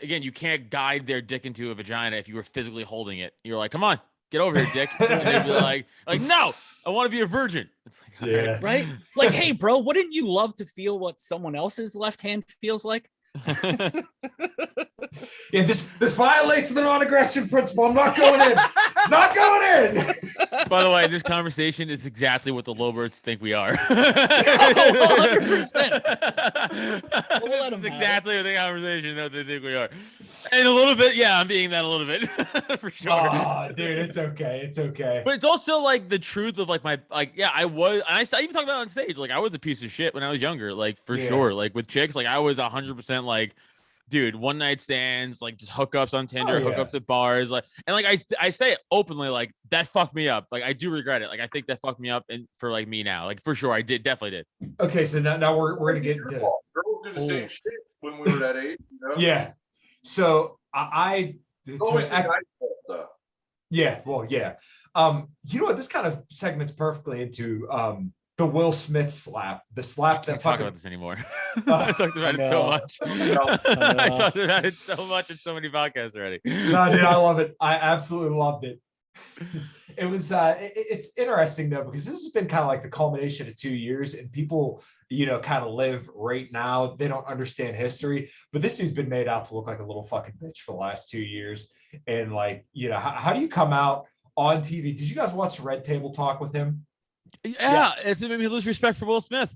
[SPEAKER 3] again, you can't guide their dick into a vagina if you were physically holding it. You're like, come on, get over here, dick. And they'd be like, no, I want to be a virgin. It's like,
[SPEAKER 2] yeah,
[SPEAKER 5] right? Like, hey, bro, wouldn't you love to feel what someone else's left hand feels like?
[SPEAKER 2] Yeah, this violates the non-aggression principle. I'm not going in. Not going in.
[SPEAKER 3] By the way, this conversation is exactly what the Lowbirds think we are.
[SPEAKER 5] 100%. We'll let
[SPEAKER 3] This is
[SPEAKER 5] 'em have
[SPEAKER 3] exactly what the conversation that they think we are. And a little bit, yeah, I'm being that a little bit for sure.
[SPEAKER 2] Oh, dude, it's okay. It's okay.
[SPEAKER 3] But it's also like the truth of like my yeah, I was I even talked about it on stage. Like I was a piece of shit when I was younger, like for sure. Like with chicks, like I was 100% like, dude, one night stands, like just hookups on Tinder, hookups at bars, like, and like I say it openly, like that fucked me up. Like I do regret it. Like I think that fucked me up, and for like me now, like for sure, I definitely did.
[SPEAKER 2] Okay, so now we're gonna get into
[SPEAKER 4] Girls do the same shit when we were that age. You know?
[SPEAKER 2] yeah. So
[SPEAKER 4] It's always the guy's fault, though.
[SPEAKER 2] Yeah, well, yeah. You know what? This kind of segments perfectly into the Will Smith slap, the slap
[SPEAKER 3] I can't
[SPEAKER 2] that
[SPEAKER 3] talk
[SPEAKER 2] fucking.
[SPEAKER 3] about this anymore. I talked about it so much. I talked about it so much in so many podcasts already.
[SPEAKER 2] No, dude, I love it. I absolutely loved it. It was it's interesting though, because this has been kind of like the culmination of 2 years, and people, you know, kind of live right now. They don't understand history, but this dude's been made out to look like a little fucking bitch for the last 2 years. And like, you know, how do you come out on TV? Did you guys watch Red Table Talk with him?
[SPEAKER 3] Yeah, it's made me lose respect for Will Smith.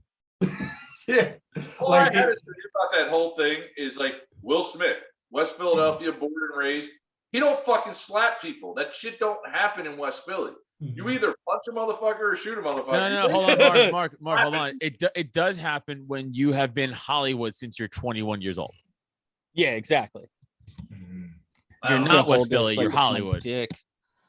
[SPEAKER 2] Yeah.
[SPEAKER 4] All
[SPEAKER 2] Like,
[SPEAKER 4] I had to say about that whole thing is like Will Smith, West Philadelphia, born and raised. He don't fucking slap people. That shit don't happen in West Philly. You either punch a motherfucker or shoot a motherfucker.
[SPEAKER 3] No, hold on, Mark, hold on. It does happen when you have been Hollywood since you're 21 years old.
[SPEAKER 5] Yeah, exactly.
[SPEAKER 3] You're not West Philly, you're
[SPEAKER 5] Like, it's my
[SPEAKER 3] Hollywood.
[SPEAKER 5] Dick.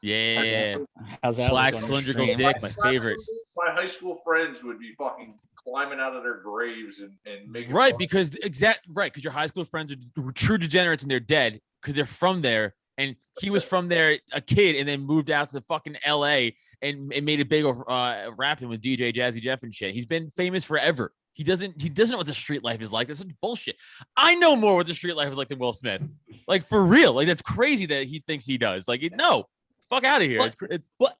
[SPEAKER 3] Yeah,
[SPEAKER 5] How's that?
[SPEAKER 3] black
[SPEAKER 5] look on your
[SPEAKER 3] cylindrical
[SPEAKER 5] stream?
[SPEAKER 3] dick, my favorite.
[SPEAKER 4] My high school friends would be fucking climbing out of their graves and making
[SPEAKER 3] Right,
[SPEAKER 4] fun.
[SPEAKER 3] because because your high school friends are true degenerates and they're dead because they're from there. And he was from there, a kid, and then moved out to fucking LA and made it big over rapping with DJ Jazzy Jeff and shit. He's been famous forever. He doesn't know what the street life is like. That's such bullshit. I know more what the street life is like than Will Smith. Like for real. Like that's crazy that he thinks he does. Like no, fuck out of here.
[SPEAKER 5] But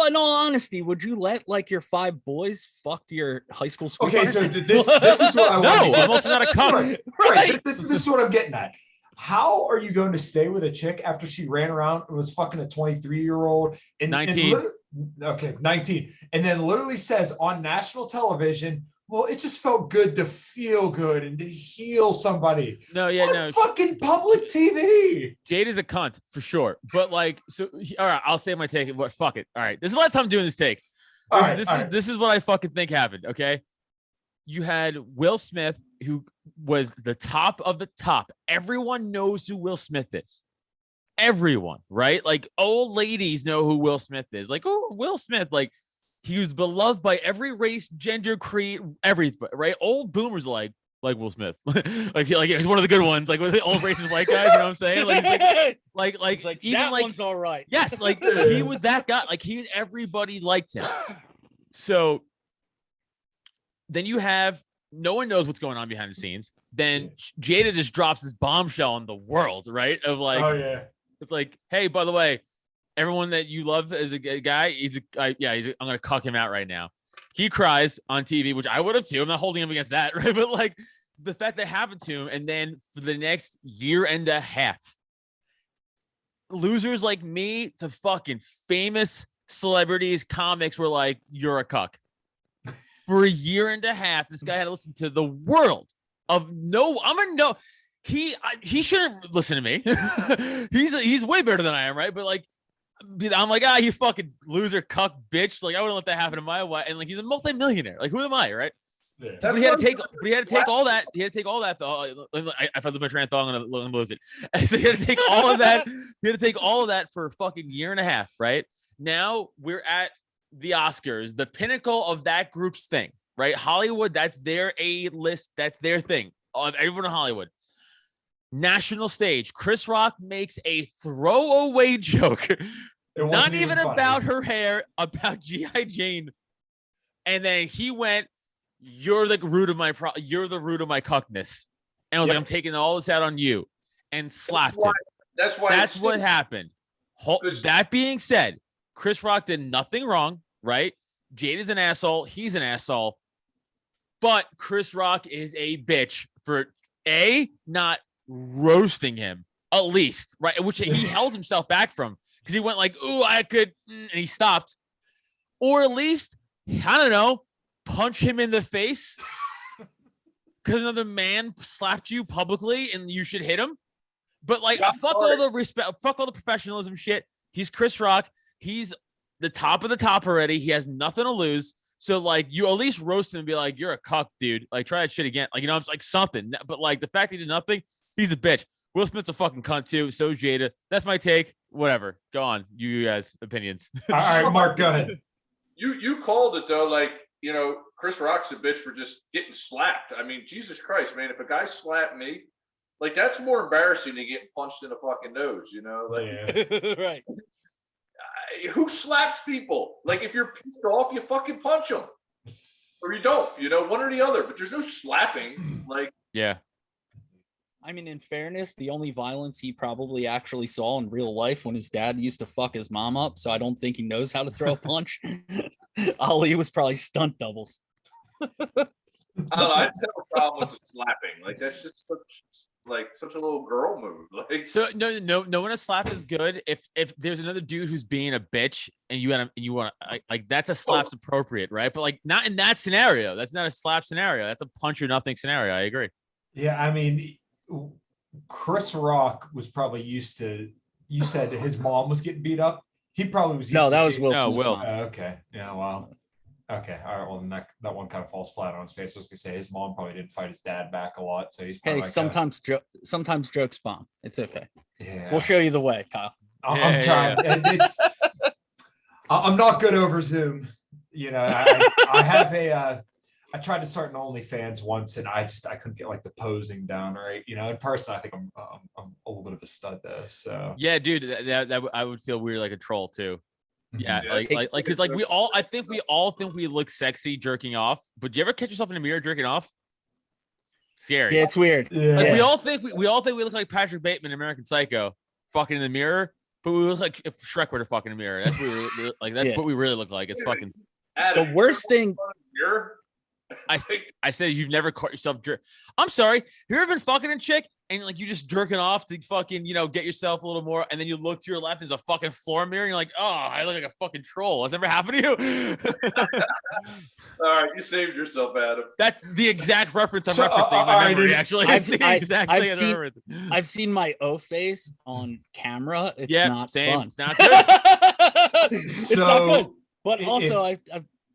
[SPEAKER 5] in all honesty, would you let like your 5 boys fuck your high school
[SPEAKER 2] okay,
[SPEAKER 5] sweetheart?
[SPEAKER 2] so this is what I want.
[SPEAKER 3] No, I'm also not a cunt.
[SPEAKER 2] Right. This is what I'm getting at. How are you going to stay with a chick after she ran around and was fucking a 23-year-old and
[SPEAKER 3] 19?
[SPEAKER 2] Okay, 19, and then literally says on national television, well, it just felt good to feel good and to heal somebody.
[SPEAKER 3] No, yeah,
[SPEAKER 2] on
[SPEAKER 3] no.
[SPEAKER 2] fucking public TV.
[SPEAKER 3] Jade is a cunt for sure. But like, so all right, I'll say my take. But fuck it. All right, this is the last time I'm doing this take. This is what I fucking think happened. Okay, you had Will Smith, who was the top of the top. Everyone knows who Will Smith is. Everyone, right? Like old ladies know who Will Smith is. Like, oh, Will Smith, like he was beloved by every race, gender, creed, everything, right? Old boomers like Will Smith. like he's one of the good ones, like with the old racist white guys, you know what I'm saying? Like he's like even
[SPEAKER 5] that
[SPEAKER 3] like
[SPEAKER 5] one's all right.
[SPEAKER 3] yes, like he was that guy. Like everybody liked him. So then you have no one knows what's going on behind the scenes. Then Jada just drops this bombshell on the world, right? Of like,
[SPEAKER 2] Oh yeah,
[SPEAKER 3] it's like, hey, by the way, everyone that you love as a guy, I'm gonna cuck him out right now. He cries on TV, which I would have too. I'm not holding him against that, right? But like the fact that happened to him, and then for the next year and a half, losers like me to fucking famous celebrities, comics were like, you're a cuck. For a year and a half, this guy had to listen to the world of no. He shouldn't listen to me. he's way better than I am, right? But like, I'm like, you fucking loser, cuck, bitch. Like, I wouldn't let that happen to my wife. And like, he's a multimillionaire. Like, who am I, right?
[SPEAKER 2] yeah.
[SPEAKER 3] But he had to take all that. He had to take all that. Though. If I lose my train of thought, I'm gonna lose it. And so he had to take all of that. He had to take all of that for a fucking year and a half, right? Now we're at the Oscars, the pinnacle of that group's thing, right? Hollywood, that's their A-list, that's their thing. Everyone in Hollywood. National stage, Chris Rock makes a throwaway joke, not even about her hair, about G.I. Jane. And then he went, you're the root of my cuckness. And I was like, I'm taking all this out on you, and slapped him. That's what happened. That being said, Chris Rock did nothing wrong, right? Jade is an asshole. He's an asshole. But Chris Rock is a bitch for not roasting him, at least, right? Which he held himself back from, because he went like, ooh, I could, and he stopped. or at least, I don't know, punch him in the face because another man slapped you publicly and you should hit him. But like, fuck all the respect, fuck all the professionalism shit. He's Chris Rock. He's the top of the top already. He has nothing to lose. So like, you at least roast him and be like, "You're a cuck, dude. Like, try that shit again." Like, I'm like something. But like, the fact he did nothing, he's a bitch. Will Smith's a fucking cunt too. So is Jada. That's my take. Whatever. Go on. You guys' opinions.
[SPEAKER 2] All right, Mark, go ahead.
[SPEAKER 4] You called it though. Like, Chris Rock's a bitch for just getting slapped. I mean, Jesus Christ, man! If a guy slapped me, like, that's more embarrassing than getting punched in the fucking nose. Like,
[SPEAKER 3] Right.
[SPEAKER 4] Who slaps people? Like, if you're pissed off, you fucking punch them, or you don't. One or the other. But there's no slapping. Like,
[SPEAKER 3] yeah.
[SPEAKER 5] I mean, in fairness, the only violence he probably actually saw in real life when his dad used to fuck his mom up. So I don't think he knows how to throw a punch. Ali was probably stunt doubles.
[SPEAKER 4] I don't know. I just have a problem with the slapping. Like, that's just such a little girl move. Like,
[SPEAKER 3] So no one a slap is good. If there's another dude who's being a bitch and you want like that's a slap's appropriate, right? But like, not in that scenario. That's not a slap scenario. That's a punch or nothing scenario. I agree.
[SPEAKER 2] Yeah, I mean, Chris Rock was probably used to. You said that his mom was getting beat up. He probably was.
[SPEAKER 5] No, that was Will
[SPEAKER 3] No,
[SPEAKER 5] Smith's
[SPEAKER 3] Will.
[SPEAKER 5] mom.
[SPEAKER 2] Okay. Yeah. Wow. Okay. All right. Well, then that one kind of falls flat on his face. I was gonna say his mom probably didn't fight his dad back a lot, so he's probably
[SPEAKER 5] Hey,
[SPEAKER 2] like
[SPEAKER 5] sometimes jokes bomb. It's okay.
[SPEAKER 2] yeah.
[SPEAKER 5] We'll show you the way, Kyle.
[SPEAKER 2] I'm trying. And it's. I'm not good over Zoom. I have I tried to start an OnlyFans once, and I couldn't get like the posing down right. In person, I think I'm a little bit of a stud though. So
[SPEAKER 3] Yeah, dude, that I would feel weird like a troll too. Yeah,
[SPEAKER 4] Yeah.
[SPEAKER 3] like because like I think we all think we look sexy jerking off. But do you ever catch yourself in the mirror jerking off? Scary.
[SPEAKER 5] Yeah, it's weird.
[SPEAKER 2] Yeah.
[SPEAKER 3] Like we all think we look like Patrick Bateman in American Psycho, fucking in the mirror. But we look like if Shrek were to fuck in the mirror. That's what we like. That's
[SPEAKER 5] Yeah.
[SPEAKER 3] what we really look like. It's fucking.
[SPEAKER 5] The worst thing.
[SPEAKER 3] I said you've never caught yourself I'm sorry. Have you ever been fucking a chick and like you just jerking off to fucking get yourself a little more, and then you look to your left, there's a fucking floor mirror, and you're like, oh, I look like a fucking troll. Has that ever happened to you?
[SPEAKER 4] all right, you saved yourself, Adam.
[SPEAKER 3] That's the exact reference I'm
[SPEAKER 2] So,
[SPEAKER 3] referencing in my memory. Actually,
[SPEAKER 5] I've-
[SPEAKER 3] It's the
[SPEAKER 5] I-
[SPEAKER 3] exact
[SPEAKER 5] I've
[SPEAKER 3] thing I'm
[SPEAKER 5] seen-
[SPEAKER 3] referencing.
[SPEAKER 5] I've seen my O face on camera. It's
[SPEAKER 3] Yeah,
[SPEAKER 5] not
[SPEAKER 3] same.
[SPEAKER 5] fun.
[SPEAKER 3] It's not good.
[SPEAKER 5] It's not good. But
[SPEAKER 2] if-
[SPEAKER 5] also, I've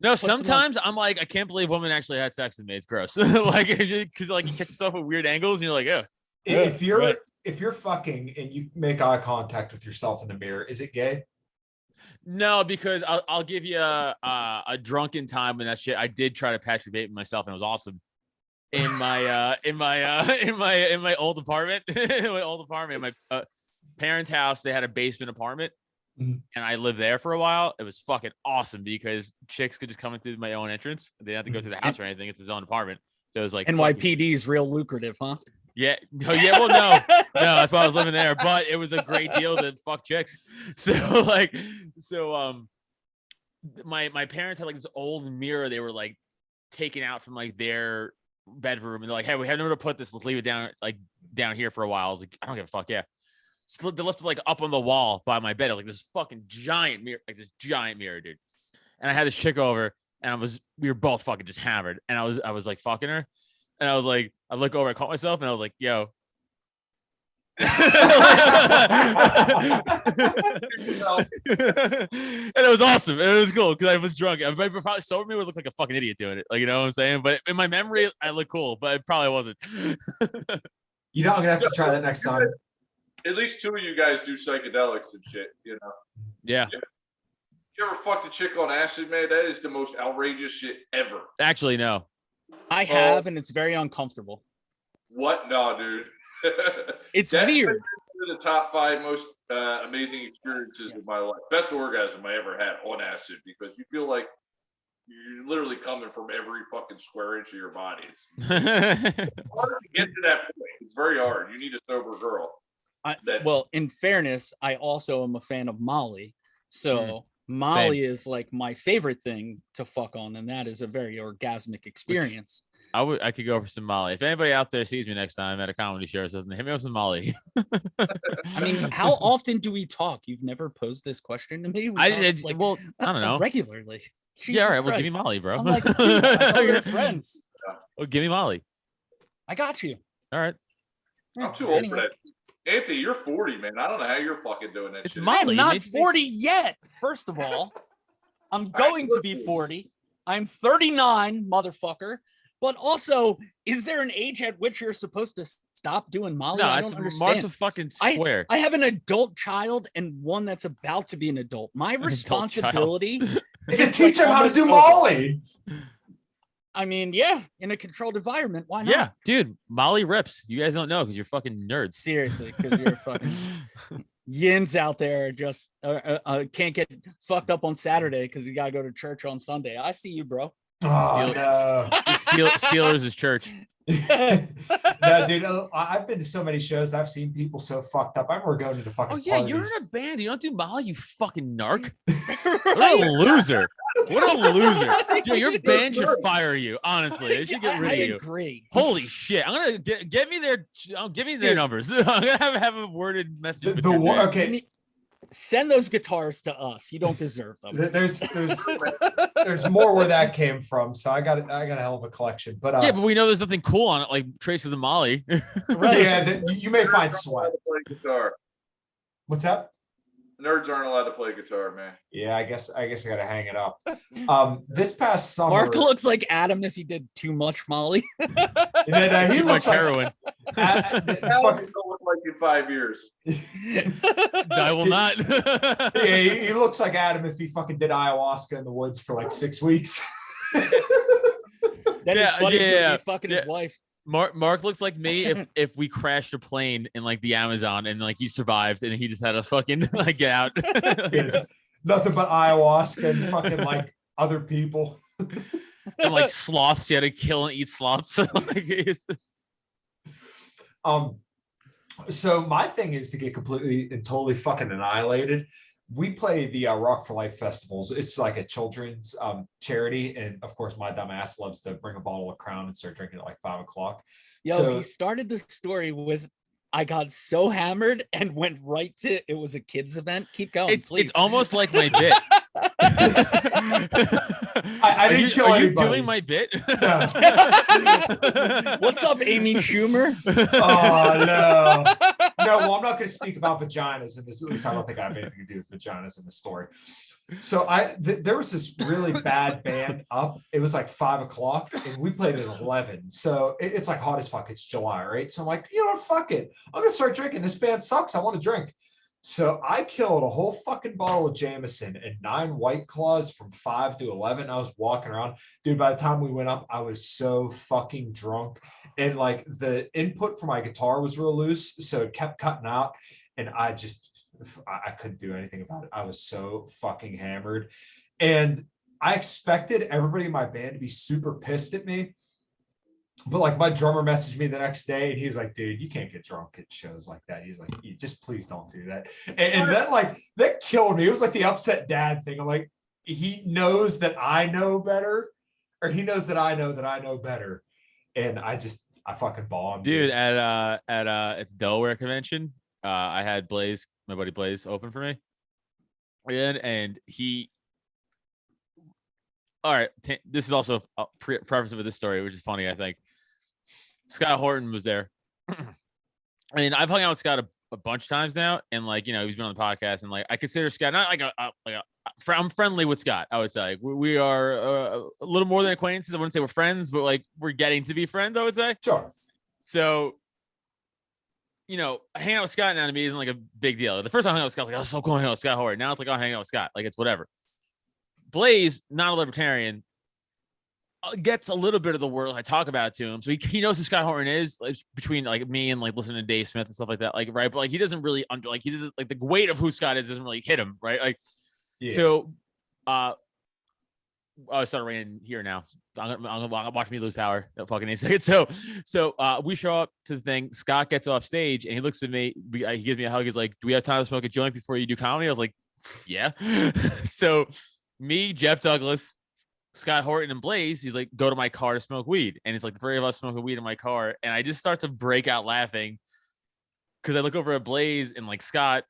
[SPEAKER 3] No,
[SPEAKER 5] Put some on-
[SPEAKER 3] sometimes I'm like, I can't believe women actually had sex with me. It's gross. Like, because like you catch yourself at weird angles, and you're like, oh.
[SPEAKER 2] if you're
[SPEAKER 5] right.
[SPEAKER 2] if you're fucking and you make eye contact with yourself in the mirror, is it gay?
[SPEAKER 3] No, because I'll give you a drunken time when that shit. I did try to Patrick Bateman myself, and it was awesome. In my in my old apartment, in my parents' house, they had a basement apartment,
[SPEAKER 2] Mhm.
[SPEAKER 3] and I lived there for a while. It was fucking awesome because chicks could just come in through my own entrance. They didn't have to go through the house or anything. It's his own apartment, so it was like fucking-
[SPEAKER 5] NYPD is real lucrative, huh?
[SPEAKER 3] Yeah. Oh, yeah. Well, no, that's why I was living there, but it was a great deal to fuck chicks. So my parents had like this old mirror they were like taking out from like their bedroom, and they're like, hey, we have nowhere to put this. Let's leave it down here for a while. I was like, I don't give a fuck. Yeah. So they left it like up on the wall by my bed. I was like, this fucking giant mirror, dude. And I had this chick over, and we were both fucking just hammered. And I was like fucking her. And I was like, I look over, I caught myself, and I was like, yo. And it was awesome. It was cool because I was drunk. I probably sober me would look like a fucking idiot doing it. Like, you know what I'm saying? But in my memory, I look cool, but it probably wasn't.
[SPEAKER 2] You know, I'm gonna have to try that next time.
[SPEAKER 4] At least two of you guys do psychedelics and shit,
[SPEAKER 3] Yeah.
[SPEAKER 4] You ever fucked a chick on acid, man? That is the most outrageous shit ever.
[SPEAKER 3] Actually, no.
[SPEAKER 5] I have, and it's very uncomfortable.
[SPEAKER 4] What? No, dude.
[SPEAKER 5] It's
[SPEAKER 4] That's
[SPEAKER 5] weird.
[SPEAKER 4] one of the top 5 most amazing experiences of my life. Best orgasm I ever had on acid, because you feel like you're literally coming from every fucking square inch of your body. It's hard to get to that point. It's very hard. You need a sober girl.
[SPEAKER 5] Well, in fairness, I also am a fan of Molly. So Molly is like my favorite thing to fuck on, and that is a very orgasmic experience.
[SPEAKER 3] I could go for some Molly. If anybody out there sees me next time at a comedy show, says, hit me up some Molly.
[SPEAKER 5] I mean, how often do we talk? You've never posed this question to me.
[SPEAKER 3] I don't know.
[SPEAKER 5] Regularly.
[SPEAKER 3] Yeah, all right.
[SPEAKER 5] Jesus
[SPEAKER 3] Well, give me
[SPEAKER 5] Christ.
[SPEAKER 3] Molly, bro.
[SPEAKER 5] I'm like, dude, I thought we were friends.
[SPEAKER 3] Well, give me Molly.
[SPEAKER 5] I got you.
[SPEAKER 3] All right.
[SPEAKER 4] I'm too old for that. Anthony, you're 40, man. I don't know how you're fucking doing that
[SPEAKER 3] It's
[SPEAKER 4] shit.
[SPEAKER 3] Molly.
[SPEAKER 5] I'm
[SPEAKER 3] It
[SPEAKER 5] not
[SPEAKER 3] makes me-
[SPEAKER 5] 40 yet. First of all, I'm going to be 40. I'm 39, motherfucker. But also, is there an age at which you're supposed to stop doing Molly?
[SPEAKER 3] No,
[SPEAKER 5] I
[SPEAKER 3] it's
[SPEAKER 5] don't
[SPEAKER 3] Mark's
[SPEAKER 5] understand.
[SPEAKER 3] a fucking square.
[SPEAKER 5] I have an adult child and one that's about to be an adult. My
[SPEAKER 3] adult
[SPEAKER 5] responsibility
[SPEAKER 2] Is to
[SPEAKER 5] it's
[SPEAKER 2] teach
[SPEAKER 5] like
[SPEAKER 2] him how to
[SPEAKER 5] almost
[SPEAKER 2] do
[SPEAKER 5] over.
[SPEAKER 2] Molly.
[SPEAKER 5] I mean, yeah, in a controlled environment. Why not?
[SPEAKER 3] Yeah, dude, Molly rips. You guys don't know because you're fucking nerds.
[SPEAKER 5] Seriously, because you're fucking yins out there just can't get fucked up on Saturday because you gotta go to church on Sunday. I see you, bro.
[SPEAKER 2] Oh, no.
[SPEAKER 3] Steelers is church.
[SPEAKER 2] No, dude, I've been to so many shows. I've seen people so fucked up. I remember going to the fucking
[SPEAKER 3] Oh yeah, you're in
[SPEAKER 2] parties.
[SPEAKER 3] a band. You don't do Molly, you fucking narc. What a loser. What a loser. Dude, your band should fire you. Honestly, they should get rid of
[SPEAKER 5] I
[SPEAKER 3] you.
[SPEAKER 5] agree.
[SPEAKER 3] Holy shit! I'm gonna give me their
[SPEAKER 5] Dude.
[SPEAKER 3] numbers. I'm gonna have a worded message. with
[SPEAKER 2] The
[SPEAKER 3] your
[SPEAKER 2] war-
[SPEAKER 3] band.
[SPEAKER 2] okay,
[SPEAKER 5] Send those guitars to us. You don't deserve them.
[SPEAKER 2] there's more where that came from. So I got a hell of a collection. But
[SPEAKER 3] Yeah, but we know there's nothing cool on it, like traces of Molly.
[SPEAKER 5] Right.
[SPEAKER 2] yeah, you may find sweat.
[SPEAKER 4] Play guitar.
[SPEAKER 2] What's that?
[SPEAKER 4] Nerds aren't allowed to play guitar, man.
[SPEAKER 2] Yeah, I guess I gotta hang it up. This past summer,
[SPEAKER 5] Mark looks like Adam if he did too much Molly.
[SPEAKER 2] and then, he
[SPEAKER 3] Too much
[SPEAKER 2] looks like
[SPEAKER 3] heroin.
[SPEAKER 4] How
[SPEAKER 2] fuck-
[SPEAKER 4] is it look like in 5 years?
[SPEAKER 3] I will not.
[SPEAKER 2] yeah, he looks like Adam if he fucking did ayahuasca in the woods for like 6 weeks.
[SPEAKER 5] Then
[SPEAKER 3] Yeah,
[SPEAKER 5] his buddies would
[SPEAKER 3] yeah,
[SPEAKER 5] be fucking
[SPEAKER 3] yeah.
[SPEAKER 5] his wife.
[SPEAKER 3] Mark looks like me if we crashed a plane in like the Amazon and like he survived and he just had to fucking like get out.
[SPEAKER 2] It's nothing but ayahuasca and fucking like other people.
[SPEAKER 3] And like sloths, he had to kill and eat sloths. Like,
[SPEAKER 2] So my thing is to get completely and totally fucking annihilated. We play the Rock for Life festivals. It's like a children's charity, and of course, my dumb ass loves to bring a bottle of Crown and start drinking at like 5 o'clock.
[SPEAKER 5] Yo,
[SPEAKER 2] So-
[SPEAKER 5] he started the story with I got so hammered and went right to it was a kids event. Keep going,
[SPEAKER 3] it's
[SPEAKER 5] please.
[SPEAKER 3] almost like my bit.
[SPEAKER 2] I didn't kill
[SPEAKER 3] Are you
[SPEAKER 2] anybody.
[SPEAKER 3] doing my bit?
[SPEAKER 5] What's up, Amy Schumer?
[SPEAKER 2] Oh no. No, well, I'm not going to speak about vaginas in this. At least I don't think I have anything to do with vaginas in the story. So there was this really bad band up. It was like 5 o'clock and we played at 11. So it's like hot as fuck. It's July, right? So I'm like, you know what? Fuck it. I'm going to start drinking. This band sucks. I want to drink. So I killed a whole fucking bottle of Jameson and 9 White Claws from 5 to 11. I was walking around. Dude, by the time we went up, I was so fucking drunk. And like the input for my guitar was real loose. So it kept cutting out. And I couldn't do anything about it. I was so fucking hammered. And I expected everybody in my band to be super pissed at me. But like my drummer messaged me the next day and he was like, dude, you can't get drunk at shows like that. He's like, you just please don't do that. And then like that killed me. It was like the upset dad thing. I'm like, he knows that I know better, or he knows that I know better. And I fucking bombed.
[SPEAKER 3] Dude, at the Delaware convention, I had Blaze, my buddy Blaze, open for me. And he all right, this is also a preface of this story, which is funny, I think. Scott Horton was there. I mean, I've hung out with Scott a bunch of times now, and like, you know, he's been on the podcast, and like, I consider Scott not like I'm friendly with Scott. I would say we are a little more than acquaintances. I wouldn't say we're friends, but like we're getting to be friends, I would say.
[SPEAKER 2] Sure.
[SPEAKER 3] So, you know, hanging out with Scott now to me isn't like a big deal. The first time I hung out with Scott, I was like, oh, so cool hanging out with Scott Horton. Now it's like, oh, hanging out with Scott, like it's whatever. Blaze, not a libertarian, gets a little bit of the world. I talk about it to him, so he knows who Scott Horton is, like, between like me and like listening to Dave Smith and stuff like that, like, right? But like he doesn't really he doesn't, like, the weight of who Scott is doesn't really hit him, right? Like, yeah. So oh, it started raining here now. I'm gonna watch me lose power. No fucking 8 seconds. So we show up to the thing. Scott gets off stage and he looks at me. He gives me a hug. He's like, "Do we have time to smoke a joint before you do comedy?" I was like, "Yeah." So me, Jeff Douglas, Scott Horton and Blaze, he's like, go to my car to smoke weed. And it's like the three of us smoking weed in my car. And I just start to break out laughing because I look over at Blaze and like Scott.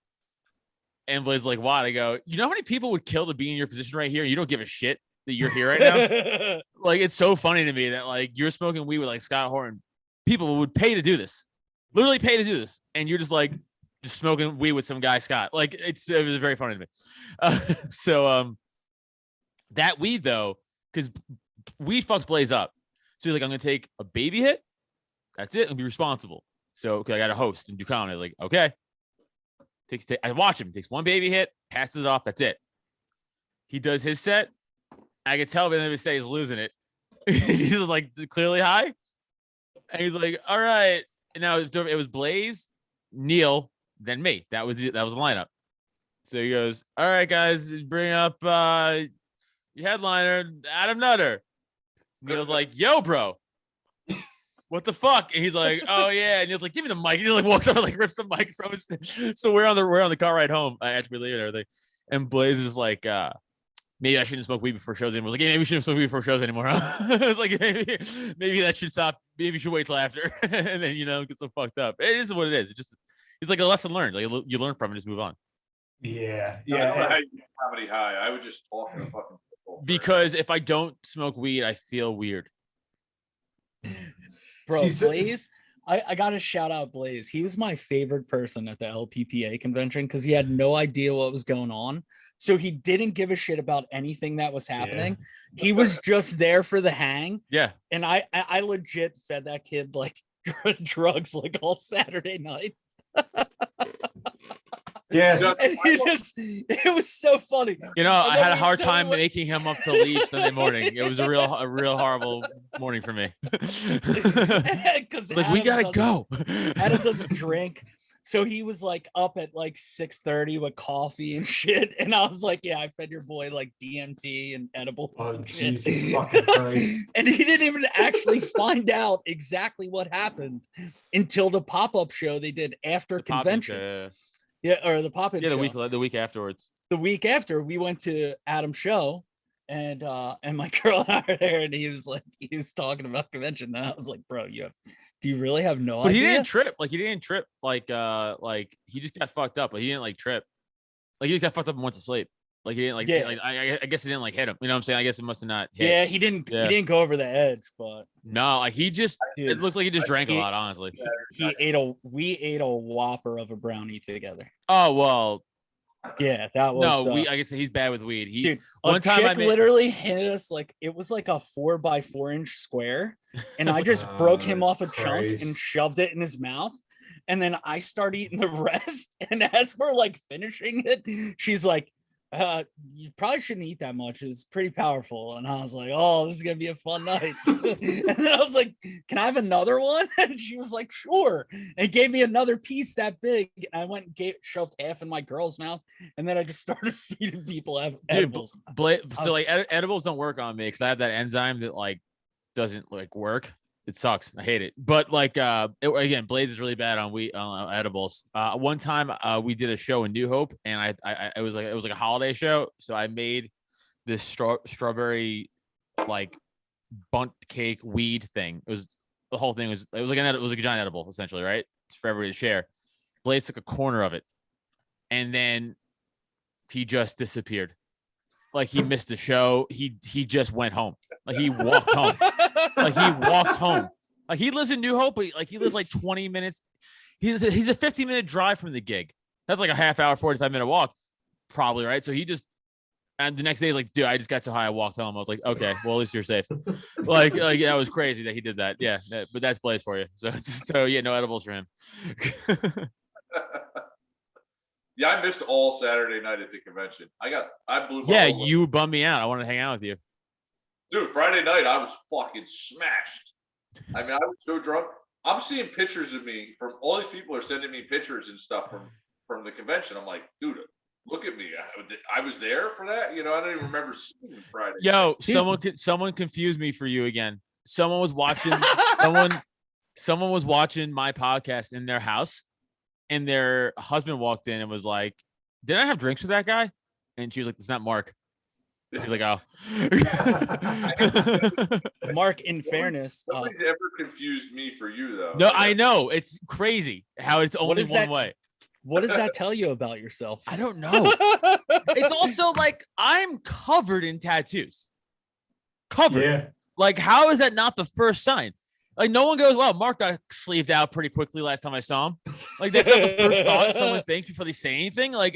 [SPEAKER 3] And Blaze is like, what? I go, you know how many people would kill to be in your position right here? You don't give a shit that you're here right now. Like, it's so funny to me that like you're smoking weed with like Scott Horton. People would pay to do this, literally pay to do this. And you're just like, just smoking weed with some guy, Scott. Like, it was very funny to me. So that weed though, because weed fucks Blaze up. So he's like, I'm gonna take a baby hit. That's it. I'm gonna be responsible. So okay, I got to host and do comedy. Like, okay. I watch him. Takes one baby hit, passes it off. That's it. He does his set. I can tell by the end of his set he's losing it. He's like clearly high. And he's like, all right. And now it was Blaze, Neil, then me. That was the lineup. So he goes, all right, guys, bring up your headliner, Adam Nutter. Neil's like, yo, bro. What the fuck? And he's like, oh yeah. And he's like, give me the mic. He just like walks up and like rips the mic from us. So we're on the car ride home after we leave and everything. And Blaze is like, maybe I shouldn't smoke weed before shows anymore. I was like, yeah, maybe we shouldn't smoke weed before shows anymore. Huh? I was like, maybe that should stop. Maybe you should wait till after. And then get so fucked up. It is what it is. It's like a lesson learned. Like you learn from it, just move on.
[SPEAKER 2] Yeah.
[SPEAKER 4] I don't know how you get comedy high. I would just talk to fucking people.
[SPEAKER 3] Because if I don't smoke weed, I feel weird.
[SPEAKER 5] Bro, Blaze, I got to shout out Blaze. He was my favorite person at the LPPA convention because he had no idea what was going on. So he didn't give a shit about anything that was happening. Yeah. He was just there for the hang.
[SPEAKER 3] Yeah.
[SPEAKER 5] And I legit fed that kid like drugs like all Saturday night.
[SPEAKER 2] Yes.
[SPEAKER 5] And it was so funny.
[SPEAKER 3] I had a hard time making him up to leave Sunday morning. It was a real horrible morning for me.
[SPEAKER 5] Because
[SPEAKER 3] like, we gotta go.
[SPEAKER 5] Adam doesn't drink. So he was like up at like 6:30 with coffee and shit. And I was like, yeah, I fed your boy like DMT and edibles.
[SPEAKER 2] Oh,
[SPEAKER 5] and
[SPEAKER 2] Jesus fucking Christ.
[SPEAKER 5] And he didn't even actually find out exactly what happened until the pop-up show they did after convention. Yeah, or the pop-in show.
[SPEAKER 3] The week afterwards.
[SPEAKER 5] The week after, we went to Adam's show, and my girl and I were there, and he was talking about convention, and I was like, bro, do you really have no idea?
[SPEAKER 3] But he didn't trip. Like, he didn't trip. Like he just got fucked up. Like, he didn't like trip. Like, he just got fucked up and went to sleep. Like, he didn't like. Yeah. Like, I guess it didn't like hit him. You know what I'm saying? I guess it must have not hit.
[SPEAKER 5] Yeah, he didn't. Yeah. He didn't go over the edge, but
[SPEAKER 3] no, like he just. Dude, it looked like he just drank a lot. Honestly,
[SPEAKER 5] we ate a Whopper of a brownie together.
[SPEAKER 3] Oh well.
[SPEAKER 5] Yeah, that was
[SPEAKER 3] I guess he's bad with weed.
[SPEAKER 5] Dude, one time I literally handed us like it was like a 4x4 inch square, and I just broke him off a chunk and shoved it in his mouth. And then I start eating the rest. And as we're like finishing it, she's like, you probably shouldn't eat that much. It's pretty powerful. And I was like, oh, this is gonna be a fun night. And then I was like, can I have another one? And she was like, sure. And gave me another piece that big. And I went and shoved half in my girl's mouth. And then I just started feeding people edibles.
[SPEAKER 3] Edibles don't work on me because I have that enzyme that like doesn't like work. It sucks. I hate it. But like again, Blaze is really bad on edibles. One time we did a show in New Hope, and it was like a holiday show. So I made this strawberry like bundt cake weed thing. The whole thing was like a giant edible essentially, right? It's for everybody to share. Blaze took a corner of it, and then he just disappeared. Like he missed the show. He just went home. Like he walked home. Like he lives in New Hope, but like he lives like 20 minutes. He's a 15-minute drive from the gig. That's like a half hour, 45-minute walk, probably, right? So and the next day he's like, dude, I just got so high I walked home. I was like, okay, well at least you're safe. like that was crazy that he did that. Yeah, but that's Blaze for you. So yeah, no edibles for him.
[SPEAKER 4] Yeah, I missed all Saturday night at the convention. I blew.
[SPEAKER 3] You bummed me out. I wanted to hang out with you.
[SPEAKER 4] Dude, Friday night I was fucking smashed. I mean, I was so drunk. I'm seeing pictures of me from all these people are sending me pictures and stuff from the convention. I'm like, dude, look at me. I was there for that. I don't even remember seeing Friday.
[SPEAKER 3] Yo, someone confused me for you again. Someone was watching. someone was watching my podcast in their house, and their husband walked in and was like, "Did I have drinks with that guy?" And she was like, "It's not Mark." He's like, oh.
[SPEAKER 5] Mark, in fairness,
[SPEAKER 4] Nobody's ever confused me for you, though.
[SPEAKER 3] No, I know. It's crazy how it's only
[SPEAKER 5] is
[SPEAKER 3] one
[SPEAKER 5] that?
[SPEAKER 3] way.
[SPEAKER 5] What does that tell you about yourself?
[SPEAKER 3] I don't know. It's also like I'm covered in tattoos. Covered.
[SPEAKER 2] Yeah.
[SPEAKER 3] Like, how is that not the first sign? Like, no one goes, well, Mark got sleeved out pretty quickly last time I saw him. Like, that's not the first thought someone thinks before they say anything. Like,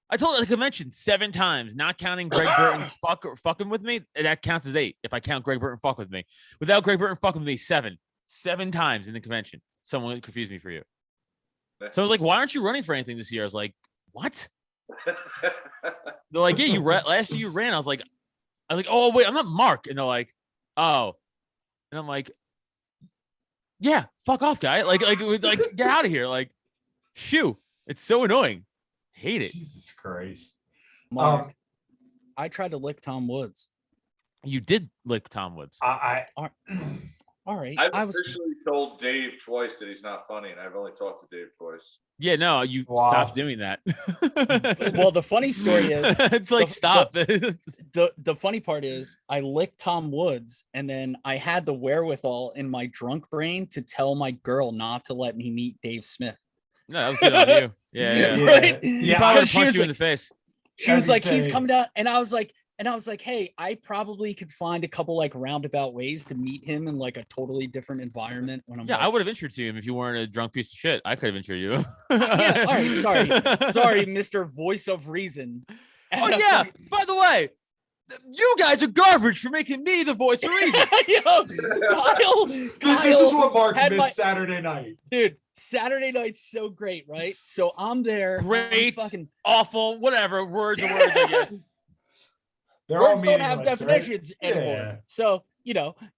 [SPEAKER 3] I told at the convention 7 times, not counting Greg Burton's fucking with me. That counts as 8 if I count Greg Burton fuck with me. Without Greg Burton fucking with me, 7 times in the convention. Someone confused me for you. So I was like, why aren't you running for anything this year? I was like, what? They're like, yeah, last year you ran. I was like, oh wait, I'm not Mark. And they're like, oh. And I'm like, yeah, fuck off, guy. Like get out of here. Like, shoo. It's so annoying. Hate it.
[SPEAKER 2] Jesus Christ.
[SPEAKER 5] Mark, I tried to lick Tom Woods.
[SPEAKER 3] You did lick Tom Woods.
[SPEAKER 5] All right.
[SPEAKER 4] I've officially told Dave twice that he's not funny, and I've only talked to Dave twice.
[SPEAKER 3] Yeah, no, you stopped doing that.
[SPEAKER 5] Well, the funny story is
[SPEAKER 3] it's like stop.
[SPEAKER 5] The funny part is I licked Tom Woods, and then I had the wherewithal in my drunk brain to tell my girl not to let me meet Dave Smith.
[SPEAKER 3] No, that was good on you. Yeah.
[SPEAKER 5] Right?
[SPEAKER 3] Yeah, I would punch you in the face.
[SPEAKER 5] She was like, he's coming down, and I was like, hey, I probably could find a couple like roundabout ways to meet him in like a totally different environment. When I'm
[SPEAKER 3] I would have introduced him if you weren't a drunk piece of shit. I could have introduced you.
[SPEAKER 5] Yeah, all right, sorry, Mr. Voice of Reason.
[SPEAKER 3] Oh yeah, by the way, you guys are garbage for making me the voice of reason.
[SPEAKER 5] Kyle,
[SPEAKER 2] this is what Mark missed Saturday night.
[SPEAKER 5] Dude, Saturday night's so great, right? So I'm there.
[SPEAKER 3] Great, awful, whatever. Words are words, I guess.
[SPEAKER 5] Words don't have definitions anymore.
[SPEAKER 2] Yeah.
[SPEAKER 5] So,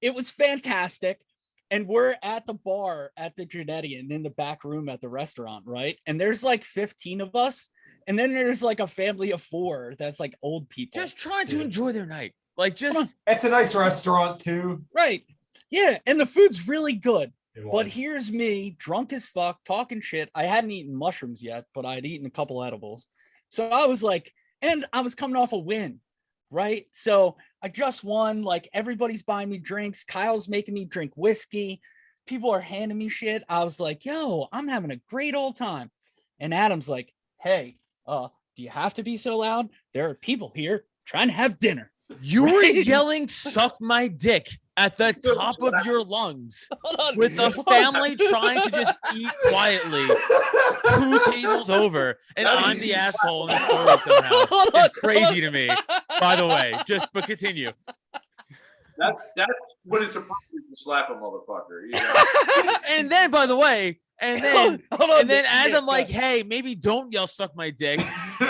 [SPEAKER 5] it was fantastic. And we're at the bar at the Janetian in the back room at the restaurant, right? And there's like 15 of us. And then there's like a family of 4 that's like old people.
[SPEAKER 3] Just trying to enjoy their night. Like,
[SPEAKER 2] it's a nice restaurant too.
[SPEAKER 5] Right. Yeah. And the food's really good. But here's me, drunk as fuck, talking shit. I hadn't eaten mushrooms yet, but I'd eaten a couple edibles. So I was like, and I was coming off a win. Right. So I just won. Like, everybody's buying me drinks. Kyle's making me drink whiskey. People are handing me shit. I was like, yo, I'm having a great old time. And Adam's like, hey, do you have to be so loud? There are people here trying to have dinner.
[SPEAKER 3] You were yelling, suck my dick at the top of your lungs with a family trying to just eat quietly 2 tables over, and I'm the asshole in the story somehow. It's crazy to me, by the way. But continue.
[SPEAKER 4] That's when it's appropriate to slap a motherfucker. You know?
[SPEAKER 3] And then, by the way, as I'm like, hey, maybe don't yell suck my dick,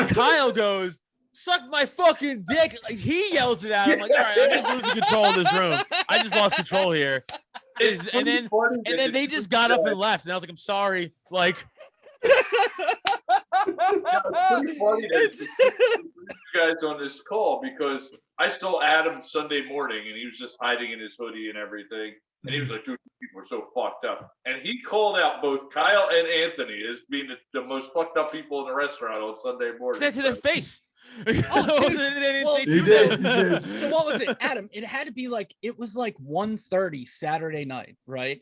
[SPEAKER 3] Kyle goes, suck my fucking dick. Like, he yells it out. I'm like, all right, I'm just losing control of this room. I just lost control here. And then they just got up and left. And I was like, I'm sorry. Like,
[SPEAKER 4] it's pretty funny that you guys on this call, because I saw Adam Sunday morning and he was just hiding in his hoodie and everything. And he was like, dude, people are so fucked up. And he called out both Kyle and Anthony as being the most fucked up people in the restaurant on Sunday morning.
[SPEAKER 3] Said to their face.
[SPEAKER 5] Oh, dude.
[SPEAKER 3] They didn't say
[SPEAKER 2] you did.
[SPEAKER 5] So what was it, Adam? It had to be like, it was like 1:30 Saturday night, right?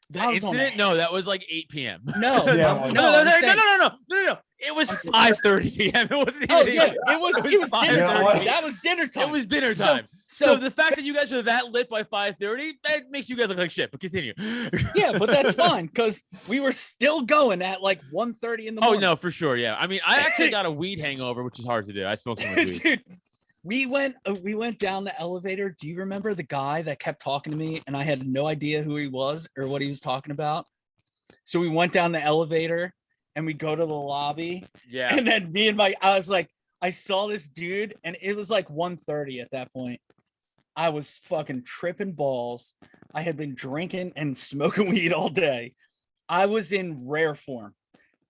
[SPEAKER 3] That incident? No, that was like 8 p.m.
[SPEAKER 5] No.
[SPEAKER 3] No. It was 5:30 p.m. It wasn't.
[SPEAKER 5] Oh yeah, it was dinner time. That was dinner time.
[SPEAKER 3] It was dinner time. So the fact that you guys are that lit by 5:30, that makes you guys look like shit. But continue.
[SPEAKER 5] Yeah, but that's fine because we were still going at like 1:30 in the morning.
[SPEAKER 3] Oh no, for sure. Yeah, I mean, I actually got a weed hangover, which is hard to do. I smoked so much weed.
[SPEAKER 5] Dude, we went down the elevator. Do you remember the guy that kept talking to me and I had no idea who he was or what he was talking about? So we went down the elevator and we go to the lobby.
[SPEAKER 3] Yeah.
[SPEAKER 5] And then I was like, I saw this dude and it was like 1:30 at that point. I was fucking tripping balls. I had been drinking and smoking weed all day. I was in rare form,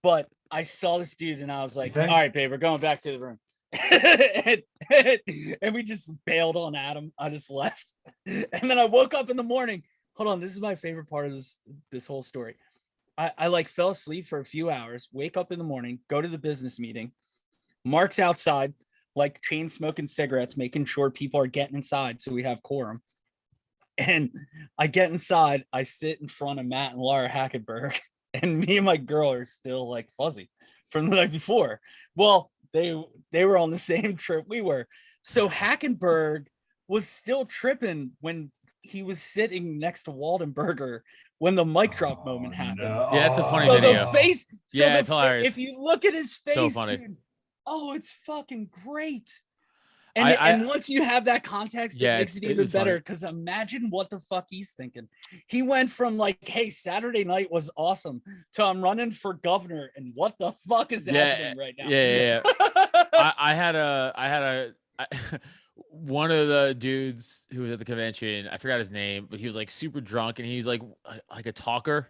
[SPEAKER 5] but I saw this dude and I was like, all right, babe, we're going back to the room. and we just bailed on Adam. I just left. And then I woke up in the morning. Hold on. This is my favorite part of this whole story. I like fell asleep for a few hours, wake up in the morning, go to the business meeting. Mark's outside. like chain smoking cigarettes, making sure people are getting inside so we have quorum. And I get inside, I sit in front of Matt and Laura Hackenberg, and me and my girl are still like fuzzy from the night before. Well, they were on the same trip we were. So Hackenberg was still tripping when he was sitting next to Waldenberger when the mic drop moment happened.
[SPEAKER 2] No.
[SPEAKER 3] Yeah, it's a funny
[SPEAKER 5] So
[SPEAKER 3] video.
[SPEAKER 5] the face,
[SPEAKER 3] Yeah, it's hilarious.
[SPEAKER 5] If you look at his face,
[SPEAKER 3] So funny.
[SPEAKER 5] dude, oh, it's fucking great.
[SPEAKER 3] I-
[SPEAKER 5] And once you have that context,
[SPEAKER 3] Yeah,
[SPEAKER 5] it makes it
[SPEAKER 3] it's
[SPEAKER 5] even better.
[SPEAKER 3] funny.
[SPEAKER 5] Because imagine what the fuck he's thinking. He went from like, "Hey, Saturday night was awesome," to "I'm running for governor," and what the fuck is happening right now?
[SPEAKER 3] Yeah. I had a one of the dudes who was at the convention. I forgot his name, but he was like super drunk, and he's like a talker.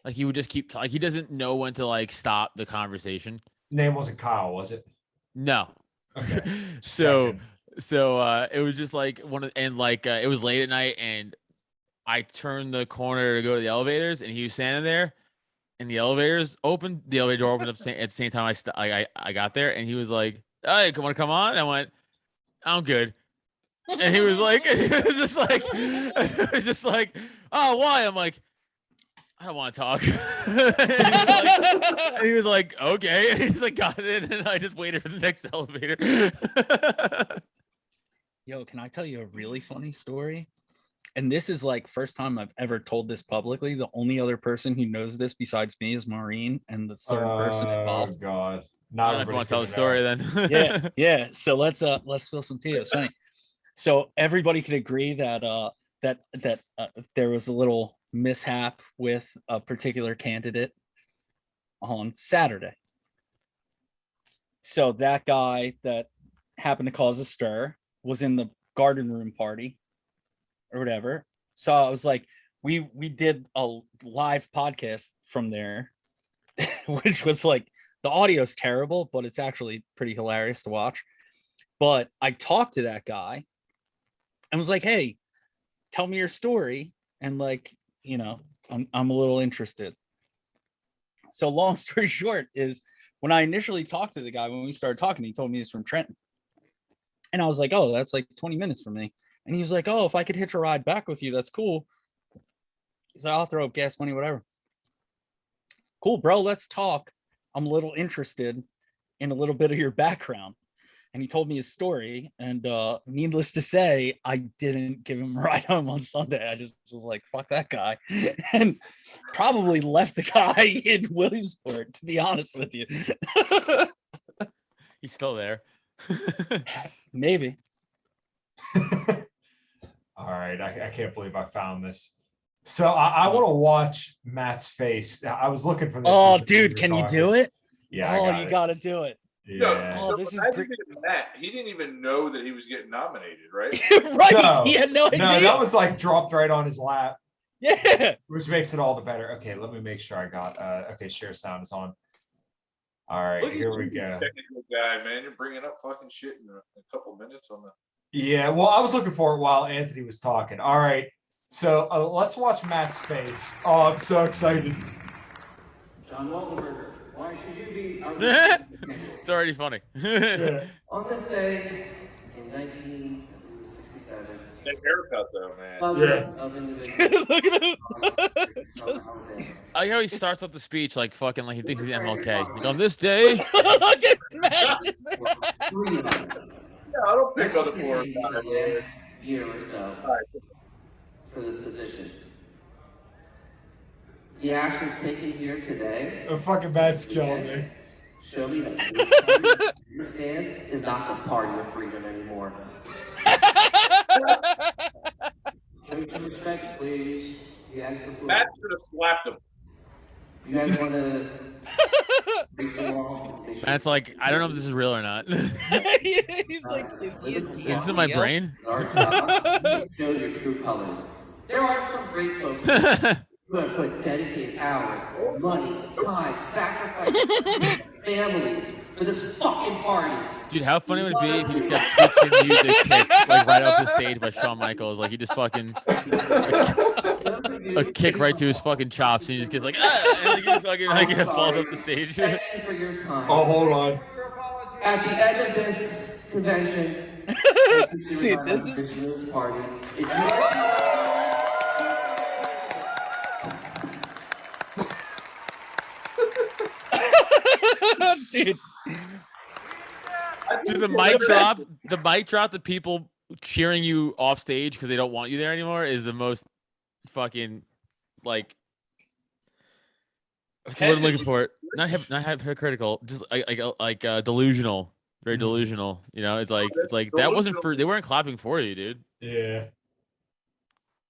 [SPEAKER 3] Like he would just keep talking. He doesn't know when to like stop the conversation.
[SPEAKER 2] Name wasn't Kyle, was it?
[SPEAKER 3] No.
[SPEAKER 2] Okay.
[SPEAKER 3] So
[SPEAKER 2] Second.
[SPEAKER 3] it was just like it was late at night, and I turned the corner to go to the elevators, and he was standing there, and the elevator door opened up at the same time I got there, and he was like, "Hey, want to come on?" I went, "I'm good," and he was like, it was just like, "Oh, why?" I'm like, "I don't want to talk." And he was like, "Okay," and he's like, got in, and I just waited for the next elevator.
[SPEAKER 5] Yo, can I tell you a really funny story? And this is like first time I've ever told this publicly. The only other person who knows this besides me is Maureen, and the third person involved.
[SPEAKER 2] Oh God.
[SPEAKER 3] I
[SPEAKER 2] Not
[SPEAKER 3] don't know if you want to tell the story then.
[SPEAKER 5] Yeah. So let's spill some tea. It's funny. So everybody can agree that there was a little mishap with a particular candidate on Saturday. So that guy that happened to cause a stir was in the garden room party or whatever. So I was like, we did a live podcast from there, which was like, the audio's terrible, but it's actually pretty hilarious to watch. But I talked to that guy and was like, "Hey, tell me your story." And like, I'm a little interested. So long story short is when I initially talked to the guy, when we started talking, he told me he's from Trenton. And I was like, "Oh, that's like 20 minutes from me." And he was like, "Oh, if I could hitch a ride back with you, that's cool." He's like, "I'll throw up gas money, whatever." Cool, bro, let's talk. I'm a little interested in a little bit of your background. And he told me his story. And needless to say, I didn't give him a ride home on Sunday. I just was like, fuck that guy. And probably left the guy in Williamsport, to be honest with you.
[SPEAKER 3] He's still there.
[SPEAKER 5] Maybe.
[SPEAKER 2] All right. I can't believe I found this. So I want to watch Matt's face. I was looking for this.
[SPEAKER 5] Oh, dude, can you do it?
[SPEAKER 2] Yeah.
[SPEAKER 5] Oh, you got to do it.
[SPEAKER 2] Yeah.
[SPEAKER 5] Oh, this is great.
[SPEAKER 4] Matt, he didn't even know that he was getting nominated, right?
[SPEAKER 5] Right.
[SPEAKER 2] No.
[SPEAKER 5] He had no idea.
[SPEAKER 2] No, that was like dropped right on his lap,
[SPEAKER 5] Yeah.
[SPEAKER 2] which makes it all the better. Okay, let me make sure I got. Okay, share sound is on. All right,
[SPEAKER 4] Look at
[SPEAKER 2] here we
[SPEAKER 4] you,
[SPEAKER 2] go.
[SPEAKER 4] Technical guy, man. You're bringing up fucking shit in a couple minutes on the.
[SPEAKER 2] Yeah, well, I was looking for it while Anthony was talking. All right, so let's watch Matt's face. Oh, I'm so excited.
[SPEAKER 6] John Waldenberger, why should you be our
[SPEAKER 3] It's already funny.
[SPEAKER 2] Yeah.
[SPEAKER 6] on this day in 1967?
[SPEAKER 4] That haircut, though, man.
[SPEAKER 6] Dozens of individuals.
[SPEAKER 5] Look at him.
[SPEAKER 3] I like how he starts off the speech like fucking like he thinks he's MLK. Like on this day,
[SPEAKER 5] Look at Matt.
[SPEAKER 4] Yeah, I don't pick other four.
[SPEAKER 6] Year or so for this position. The actions taken here today
[SPEAKER 2] The fucking Matt's killing me.
[SPEAKER 6] show me that the stands is not the party of freedom anymore. Show some respect, please. Yes, before.
[SPEAKER 4] Matt should have slapped him.
[SPEAKER 6] You guys want to?
[SPEAKER 3] Matt's like, I don't know if this is real or not.
[SPEAKER 5] He's like, is he a
[SPEAKER 3] Is this in my
[SPEAKER 5] DSTL?
[SPEAKER 3] brain?
[SPEAKER 6] Show your true colors. There are some great folks who have put dedicated hours, money, time, sacrifice, families for this fucking party.
[SPEAKER 3] Dude, how funny would it be if he just got switched in music kicked like right off the stage by Shawn Michaels? Like he just fucking a kick right to his fucking chops, and he just gets like, ah, and he just fucking like falls off the stage.
[SPEAKER 6] Thank you for your time.
[SPEAKER 2] Oh, hold on.
[SPEAKER 6] At the end of this convention.
[SPEAKER 5] Dude, this is
[SPEAKER 6] Party. If you like
[SPEAKER 5] dude.
[SPEAKER 3] Dude, the mic drop, the people cheering you off stage because they don't want you there anymore is the most fucking like. What's the word I'm looking for? Not hypocritical, just like delusional, very delusional. You know, it's like that wasn't for. They weren't clapping for you, dude.
[SPEAKER 2] Yeah.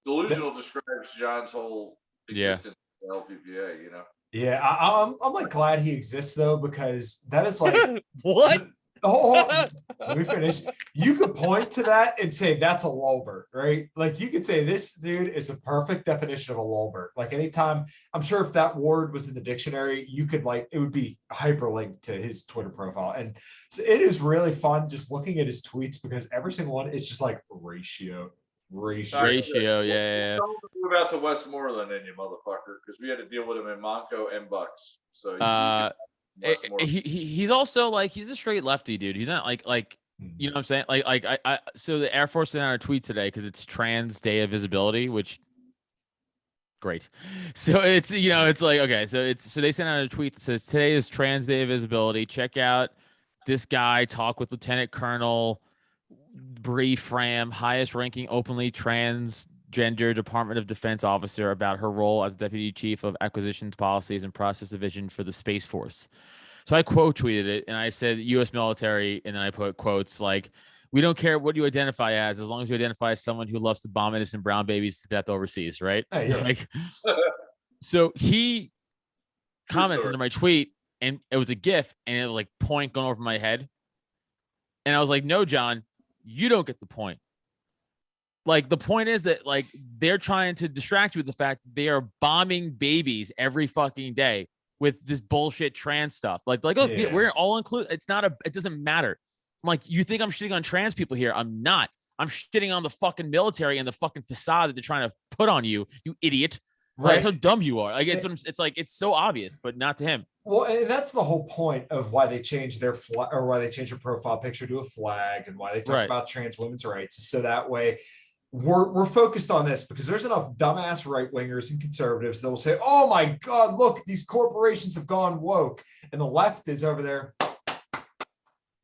[SPEAKER 4] Delusional describes John's whole existence in LPPA, you know.
[SPEAKER 2] Yeah, I'm like glad he exists though, because that is like
[SPEAKER 5] What?
[SPEAKER 2] Let me finish. You could point to that and say that's a lulbert, right? Like you could say this dude is a perfect definition of a lulbert. Like anytime, I'm sure if that word was in the dictionary, you could like it would be hyperlinked to his Twitter profile. And so it is really fun just looking at his tweets because every single one is just like ratio.
[SPEAKER 3] Yeah.
[SPEAKER 4] Don't move out to Westmoreland, then you motherfucker, because we had to deal with him in Monco and Bucks. So
[SPEAKER 3] he's also like he's a straight lefty, dude. He's not like you know what I'm saying? I so the Air Force sent out a tweet today because it's Trans Day of Visibility, which great. So it's it's like okay, so they sent out a tweet that says today is Trans Day of Visibility. Check out this guy talk with Lieutenant Colonel Bree Fram, highest ranking openly transgender Department of Defense officer, about her role as Deputy Chief of Acquisitions Policies and Process Division for the Space Force. So I quote tweeted it and I said U.S. military, and then I put quotes like, we don't care what you identify as long as you identify as someone who loves to bomb innocent brown babies to death overseas, right?
[SPEAKER 2] Hey, yeah.
[SPEAKER 3] Like, so he comments under my tweet and it was a GIF and it was like point going over my head. And I was like, no, John, you don't get the point. Like the point is that like they're trying to distract you with the fact that they are bombing babies every fucking day with this bullshit trans stuff. Like oh, yeah, we're all included. It doesn't matter. I'm like, you think I'm shitting on trans people here? I'm not. I'm shitting on the fucking military and the fucking facade that they're trying to put on you, you idiot. Right. That's how dumb you are. Like it's like it's so obvious, but not to him.
[SPEAKER 2] Well, and that's the whole point of why they changed their flag, or why they changed their profile picture to a flag, and why they talk about trans women's rights. So that way we're focused on this, because there's enough dumbass right wingers and conservatives that will say, oh my God, look, these corporations have gone woke. And the left is over there.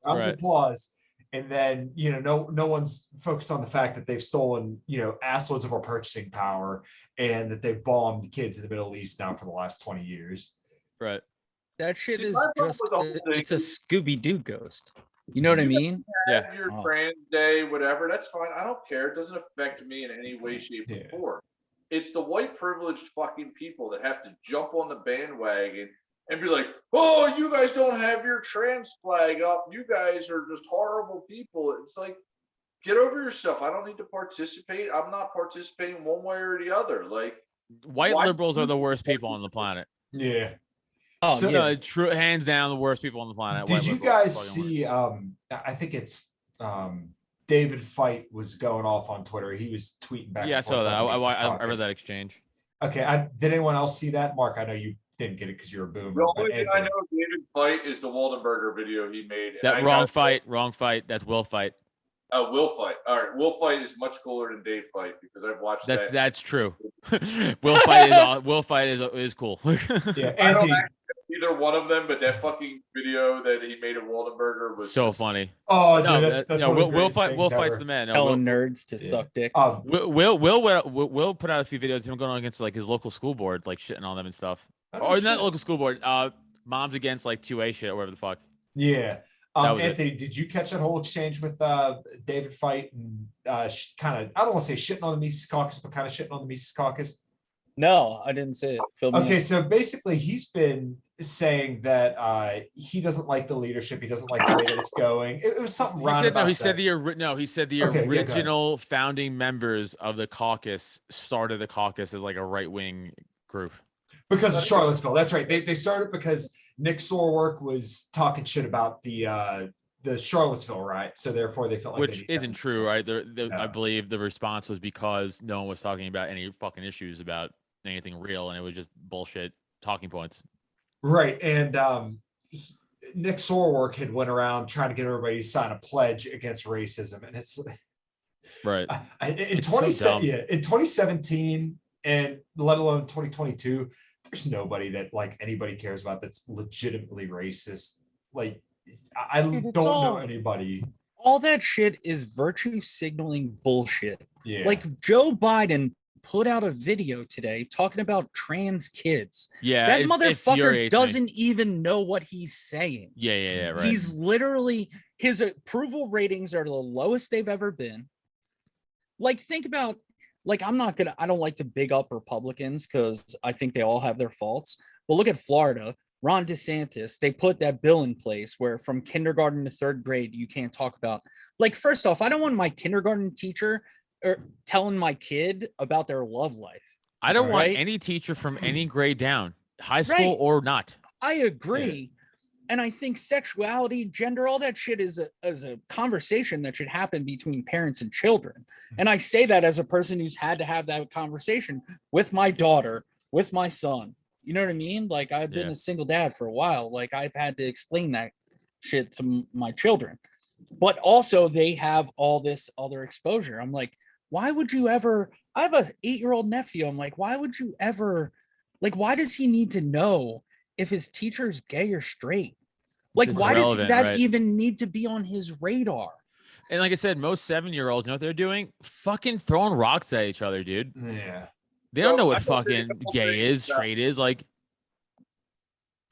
[SPEAKER 2] Round of applause. And then, no one's focused on the fact that they've stolen, assloads of our purchasing power, and that they've bombed kids in the Middle East now for the last 20 years.
[SPEAKER 3] Right.
[SPEAKER 5] That shit is just, it's a Scooby-Doo ghost. You know what I mean?
[SPEAKER 4] Yeah. Your trans day, whatever, that's fine. I don't care. It doesn't affect me in any way, shape, or form. It's the white privileged fucking people that have to jump on the bandwagon and be like, oh, you guys don't have your trans flag up. You guys are just horrible people. It's like, get over yourself. I don't need to participate. I'm not participating one way or the other. Like,
[SPEAKER 3] white liberals are the worst people on the planet.
[SPEAKER 2] Yeah.
[SPEAKER 3] Oh, so, yeah. True, hands down, the worst people on the planet.
[SPEAKER 2] Did you guys see? I think it's David Fight was going off on Twitter. He was tweeting back.
[SPEAKER 3] Yeah, I saw that. I read that exchange.
[SPEAKER 2] Okay, did anyone else see that? Mark, I know you didn't get it because you're a boomer.
[SPEAKER 4] The only thing I know of David Fight is the Waldenberger video he made.
[SPEAKER 3] That wrong fight. That's Will Fight.
[SPEAKER 4] Will Fight. All right, Will Fight is much cooler than Dave Fight because I've watched that.
[SPEAKER 3] That's true. Will Fight is cool.
[SPEAKER 2] Yeah,
[SPEAKER 4] I don't either one of them, but that fucking video that he made of Waldenberger was
[SPEAKER 3] so funny.
[SPEAKER 2] Oh, dude, that's
[SPEAKER 3] Will Fight's the man.
[SPEAKER 5] Telling nerds to suck dicks.
[SPEAKER 3] Will put out a few videos of him going against like his local school board, like shitting on them and stuff. Or not local school board. Moms against like 2A shit or whatever the fuck.
[SPEAKER 2] Yeah. Anthony, did you catch that whole exchange with David Fight and kind of, I don't want to say shitting on the Mises Caucus, but kind of shitting on the Mises Caucus?
[SPEAKER 5] No, I didn't see it.
[SPEAKER 2] Okay, so basically he's been saying that he doesn't like the leadership. He doesn't like the way that it's going. It was something
[SPEAKER 3] He said the original founding members of the caucus started the caucus as like a right-wing group.
[SPEAKER 2] Because of Charlottesville. That's right. They started because Nick Sorwork was talking shit about the Charlottesville riot, so therefore they felt like
[SPEAKER 3] which isn't true, right? I believe the response was because no one was talking about any fucking issues about anything real, and it was just bullshit talking points.
[SPEAKER 2] Right, and Nick Sorwork had went around trying to get everybody to sign a pledge against racism, and it's
[SPEAKER 3] Right.
[SPEAKER 2] In 2017 and let alone 2022, there's nobody that like anybody cares about that's legitimately racist. Like I
[SPEAKER 5] Dude,
[SPEAKER 2] don't know anybody.
[SPEAKER 5] All that shit is virtue signaling bullshit.
[SPEAKER 2] Yeah.
[SPEAKER 5] Like Joe Biden put out a video today talking about trans kids.
[SPEAKER 3] Yeah,
[SPEAKER 5] that
[SPEAKER 3] it
[SPEAKER 5] motherfucker
[SPEAKER 3] infuriates me.
[SPEAKER 5] doesn't even know what he's saying.
[SPEAKER 3] Yeah, right.
[SPEAKER 5] He's literally, his approval ratings are the lowest they've ever been. Like, think about, like, I don't like to big up Republicans because I think they all have their faults. But look at Florida. Ron DeSantis, they put that bill in place where from kindergarten to third grade, you can't talk about, like, first off, I don't want my kindergarten teacher telling my kid about their love life.
[SPEAKER 3] I don't want any teacher from any grade down, high school or not.
[SPEAKER 5] I agree. And I think sexuality, gender, all that shit is a conversation that should happen between parents and children. And I say that as a person who's had to have that conversation with my daughter, with my son. You know what I mean? Like, I've been a single dad for a while. Like, I've had to explain that shit to my children. But also, they have all this other exposure. I'm like, why would you ever? I have a 8-year-old nephew. I'm like, why would you ever? Like, why does he need to know if his teacher's gay or straight? Like, why does that even need to be on his radar?
[SPEAKER 3] And like I said, most 7-year-olds, you know what they're doing? Fucking throwing rocks at each other, dude.
[SPEAKER 2] Yeah.
[SPEAKER 3] They don't know what fucking gay is, straight is. Like,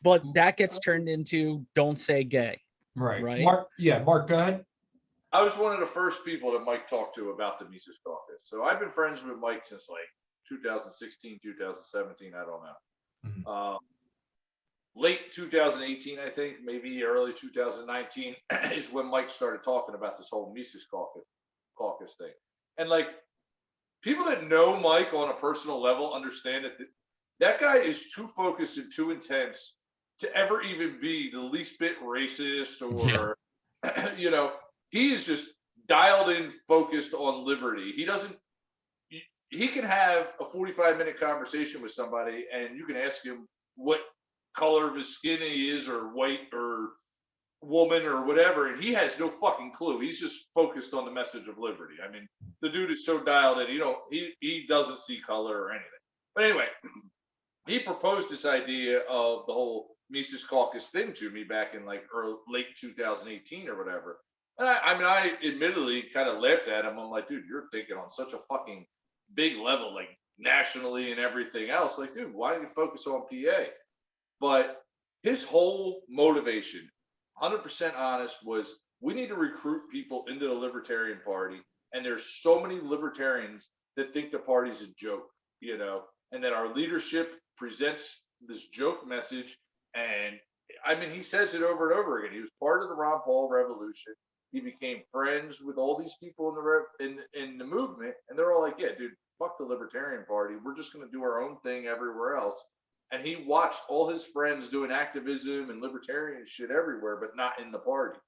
[SPEAKER 5] but that gets turned into don't say gay.
[SPEAKER 2] Right. Mark, Mark, go ahead.
[SPEAKER 4] I was one of the first people that Mike talked to about the Mises Caucus. So I've been friends with Mike since like 2016, 2017. I don't know.
[SPEAKER 2] Mm-hmm.
[SPEAKER 4] Late 2018, I think, maybe early 2019 is when Mike started talking about this whole Mises Caucus thing. And like, people that know Mike on a personal level understand that that guy is too focused and too intense to ever even be the least bit racist or, you know, he is just dialed in, focused on liberty. He can have a 45-minute conversation with somebody and you can ask him what color of his skin he is, or white or woman or whatever, and he has no fucking clue. He's just focused on the message of liberty. I mean, the dude is so dialed in, he doesn't see color or anything. But anyway, he proposed this idea of the whole Mises Caucus thing to me back in like late 2018 or whatever. And I admittedly kind of laughed at him. I'm like, dude, you're thinking on such a fucking big level, like nationally and everything else. Like, dude, why don't you focus on PA? But his whole motivation, 100% honest, was we need to recruit people into the Libertarian Party. And there's so many libertarians that think the party's a joke, you know, and that our leadership presents this joke message. And I mean, he says it over and over again. He was part of the Ron Paul revolution. He became friends with all these people in the movement. And they're all like, yeah, dude, fuck the Libertarian Party. We're just going to do our own thing everywhere else. And he watched all his friends doing activism and libertarian shit everywhere, but not in the party.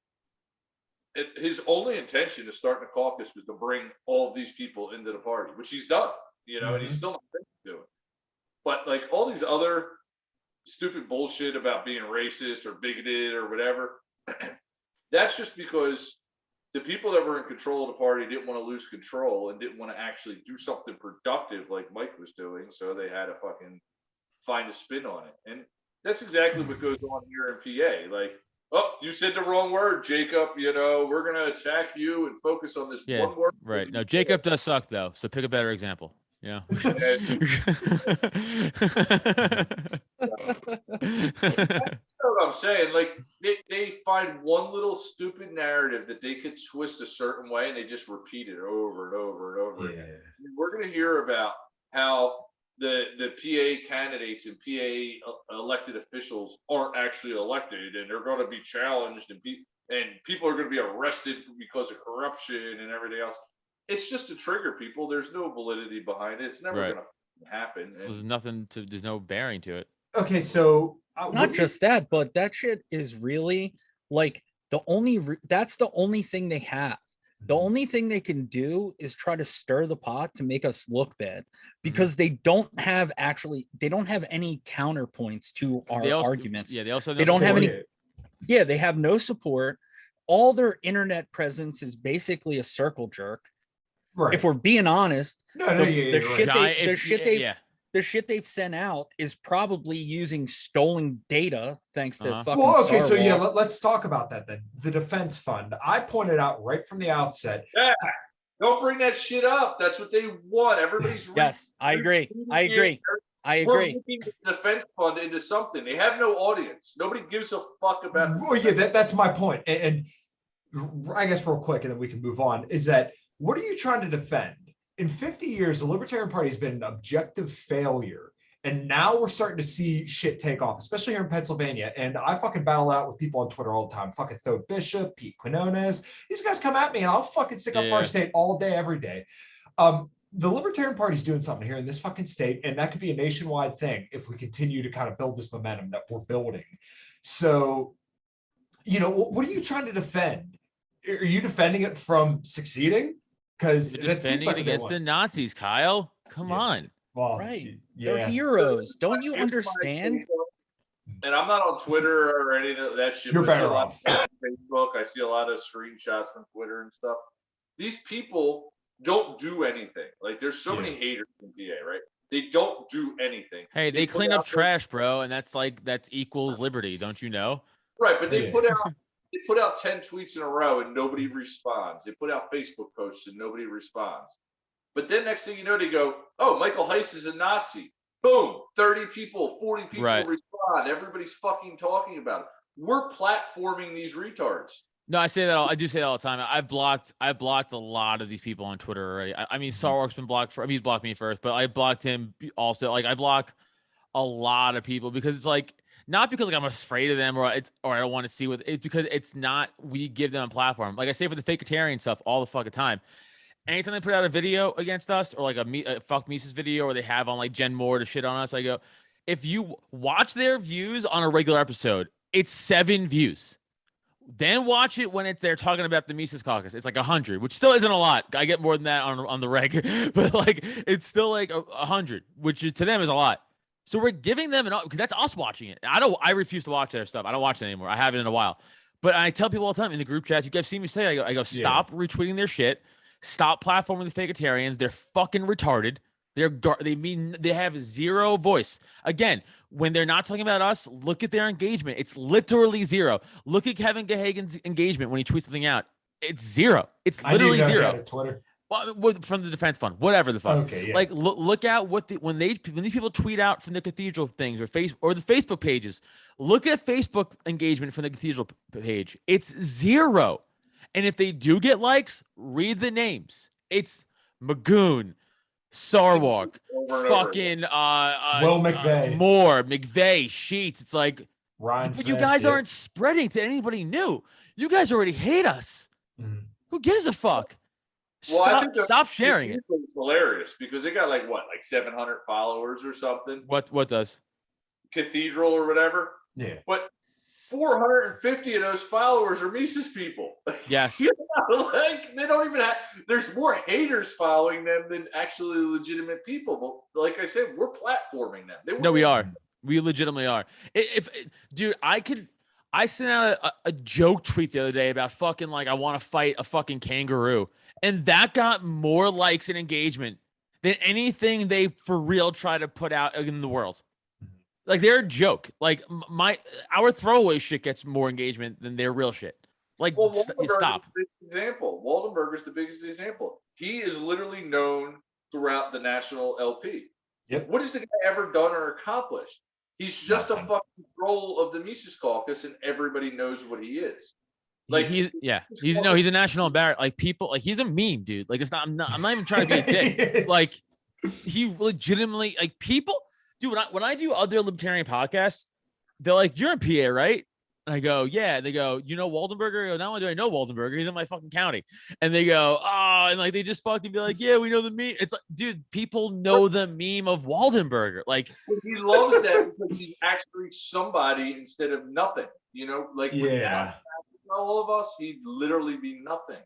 [SPEAKER 4] His only intention to start the caucus was to bring all of these people into the party, which he's done, you know, and he's still not doing. But like all these other stupid bullshit about being racist or bigoted or whatever, that's just because the people that were in control of the party didn't want to lose control and didn't want to actually do something productive like Mike was doing. So they had to fucking find a spin on it. And that's exactly what goes on here in PA. Like, oh, you said the wrong word, Jacob. You know, we're going to attack you and focus on this one word.
[SPEAKER 3] Right. No, Jacob does suck, though. So pick a better example. Yeah.
[SPEAKER 4] That's what I'm saying. Like, they find one little stupid narrative that they could twist a certain way and they just repeat it over and over and over again. We're going to hear about how the PA candidates and PA elected officials aren't actually elected and they're going to be challenged and people are going to be arrested because of corruption and everything else. It's just to trigger people. There's no validity behind it. It's never going to happen.
[SPEAKER 3] There's no bearing to it.
[SPEAKER 2] Okay, so
[SPEAKER 5] not just that, but that shit is really like that's the only thing they have. The only thing they can do is try to stir the pot to make us look bad because they don't have any counterpoints to our arguments.
[SPEAKER 3] Yeah, they
[SPEAKER 5] don't have any. Yeah, they have no support. All their internet presence is basically a circle jerk.
[SPEAKER 2] Right.
[SPEAKER 5] If we're being honest, the shit they've sent out is probably using stolen data thanks to fucking
[SPEAKER 2] well, okay, so yeah,
[SPEAKER 5] Sarwalk.
[SPEAKER 2] let's talk about that then. The defense fund. I pointed out right from the outset.
[SPEAKER 4] Yeah, don't bring that shit up. That's what they want. Everybody's
[SPEAKER 5] yes, I agree. I agree. I
[SPEAKER 4] We're
[SPEAKER 5] agree.
[SPEAKER 4] making the defense fund into something. They have no audience. Nobody gives a fuck about it.
[SPEAKER 2] Well, yeah, that's my point. And I guess real quick, and then we can move on, is that what are you trying to defend? In 50 years, the Libertarian Party has been an objective failure. And now we're starting to see shit take off, especially here in Pennsylvania. And I fucking battle out with people on Twitter all the time. Fucking Thoth Bishop, Pete Quinones. These guys come at me and I'll fucking stick up for our state all day, every day. The Libertarian Party is doing something here in this fucking state. And that could be a nationwide thing if we continue to kind of build this momentum that we're building. So, you know, what are you trying to defend? Are you defending it from succeeding? Because
[SPEAKER 3] defending it against the Nazis, Kyle. Come on.
[SPEAKER 2] Well,
[SPEAKER 5] right. They're heroes. Don't you understand?
[SPEAKER 4] And I'm not on Twitter or any of that shit.
[SPEAKER 2] You're better off.
[SPEAKER 4] Facebook. I see a lot of screenshots from Twitter and stuff. These people don't do anything. Like, there's so many haters in PA, right? They don't do anything.
[SPEAKER 3] Hey, they clean up trash, bro, and that's equals liberty, don't you know?
[SPEAKER 4] Right, but they put out 10 tweets in a row and nobody responds. They put out Facebook posts and nobody responds. But then next thing you know, they go, "Oh, Michael Heiss is a Nazi." Boom, 30 people, 40 people respond. Everybody's fucking talking about it. We're platforming these retards.
[SPEAKER 3] No, I say that. I do say that all the time. I've blocked a lot of these people on Twitter already. I mean, Sarwark's been blocked he's blocked me first, but I blocked him also. Like, I block a lot of people because it's like, not because like I'm afraid of them or I don't want to see what it's because it's not, we give them a platform. Like I say for the Faketarian stuff all the fucking time. Anytime they put out a video against us or like a fuck Mises video or they have on like Jen Moore to shit on us, I go, if you watch their views on a regular episode, it's 7 views. Then watch it when they're talking about the Mises Caucus. It's like 100, which still isn't a lot. I get more than that on the reg, but like it's still like 100, which to them is a lot. So we're giving them because that's us watching it. I refuse to watch their stuff. I don't watch it anymore. I haven't in a while. But I tell people all the time in the group chats, you guys see me say, I go, stop retweeting their shit. Stop platforming the Faketarians. They're fucking retarded. They have zero voice. Again, when they're not talking about us, look at their engagement. It's literally zero. Look at Kevin Gahagan's engagement when he tweets something out. It's zero. It's literally zero.
[SPEAKER 2] Twitter.
[SPEAKER 3] Well, from the defense fund, whatever the fuck.
[SPEAKER 2] Okay, yeah.
[SPEAKER 3] Like look at when these people tweet out from the cathedral things or the Facebook pages. Look at Facebook engagement from the cathedral page. It's zero. And if they do get likes, read the names. It's Magoon, Sarwark, fucking
[SPEAKER 2] Will McVeigh,
[SPEAKER 3] Moore, McVeigh, Sheets. It's like,
[SPEAKER 2] Ryan
[SPEAKER 3] but
[SPEAKER 2] Smith,
[SPEAKER 3] you guys aren't spreading to anybody new. You guys already hate us.
[SPEAKER 2] Mm-hmm.
[SPEAKER 3] Who gives a fuck?
[SPEAKER 4] Well,
[SPEAKER 3] Stop sharing it.
[SPEAKER 4] It's hilarious because they got like 700 followers or something.
[SPEAKER 3] What does?
[SPEAKER 4] Cathedral or whatever.
[SPEAKER 2] Yeah.
[SPEAKER 4] But 450 of those followers are Mises people.
[SPEAKER 3] Yes.
[SPEAKER 4] Like they don't even have. There's more haters following them than actually legitimate people. But like I said, we're platforming them.
[SPEAKER 3] No, we are. We legitimately are. Dude, I sent out a joke tweet the other day about fucking like I want to fight a fucking kangaroo, and that got more likes and engagement than anything they for real try to put out in the world. Like they're a joke. Like our throwaway shit gets more engagement than their real shit. Like stop.
[SPEAKER 4] Example. Waldenberg is the biggest example. He is literally known throughout the national LP.
[SPEAKER 2] Yep.
[SPEAKER 4] What has the guy ever done or accomplished? He's just a fucking troll of the Mises Caucus, and everybody knows what he is.
[SPEAKER 3] Like he's a national embarrassment. Like people, like he's a meme, dude. Like I'm not even trying to be a dick. Like he legitimately, like people, dude. When I do other libertarian podcasts, they're like, "You're in PA, right?" And I go, "Yeah." They go, "You know Waldenberger?" I go, "Not only do I know Waldenberger, he's in my fucking county." And they go, "Oh," and like they just fucking be like, "Yeah, we know the meme." It's like, dude, people know the meme of Waldenberger. Like
[SPEAKER 4] he loves that because he's actually somebody instead of nothing. You know, like all of us, he'd literally be nothing.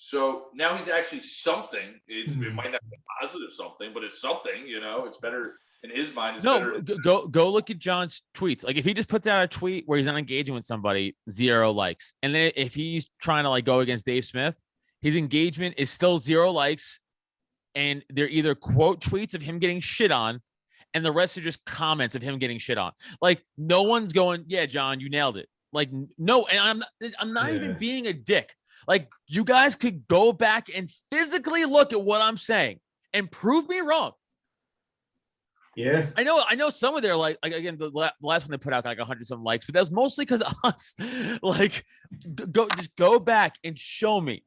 [SPEAKER 4] So now he's actually something. It might not be positive something, but it's something. It's better in his mind. It's better.
[SPEAKER 3] Go look at John's tweets. Like if he just puts out a tweet where he's not engaging with somebody, 0 likes. And then if he's trying to like go against Dave Smith, his engagement is still 0 likes. And they're either quote tweets of him getting shit on, and the rest are just comments of him getting shit on. Like no one's going, yeah, John, you nailed it. Like no, and I'm not even being a dick. Like you guys could go back and physically look at what I'm saying and prove me wrong.
[SPEAKER 2] Yeah,
[SPEAKER 3] I know some of their like again the last one they put out got like 100-some likes, but that was mostly because of us. Like just go back and show me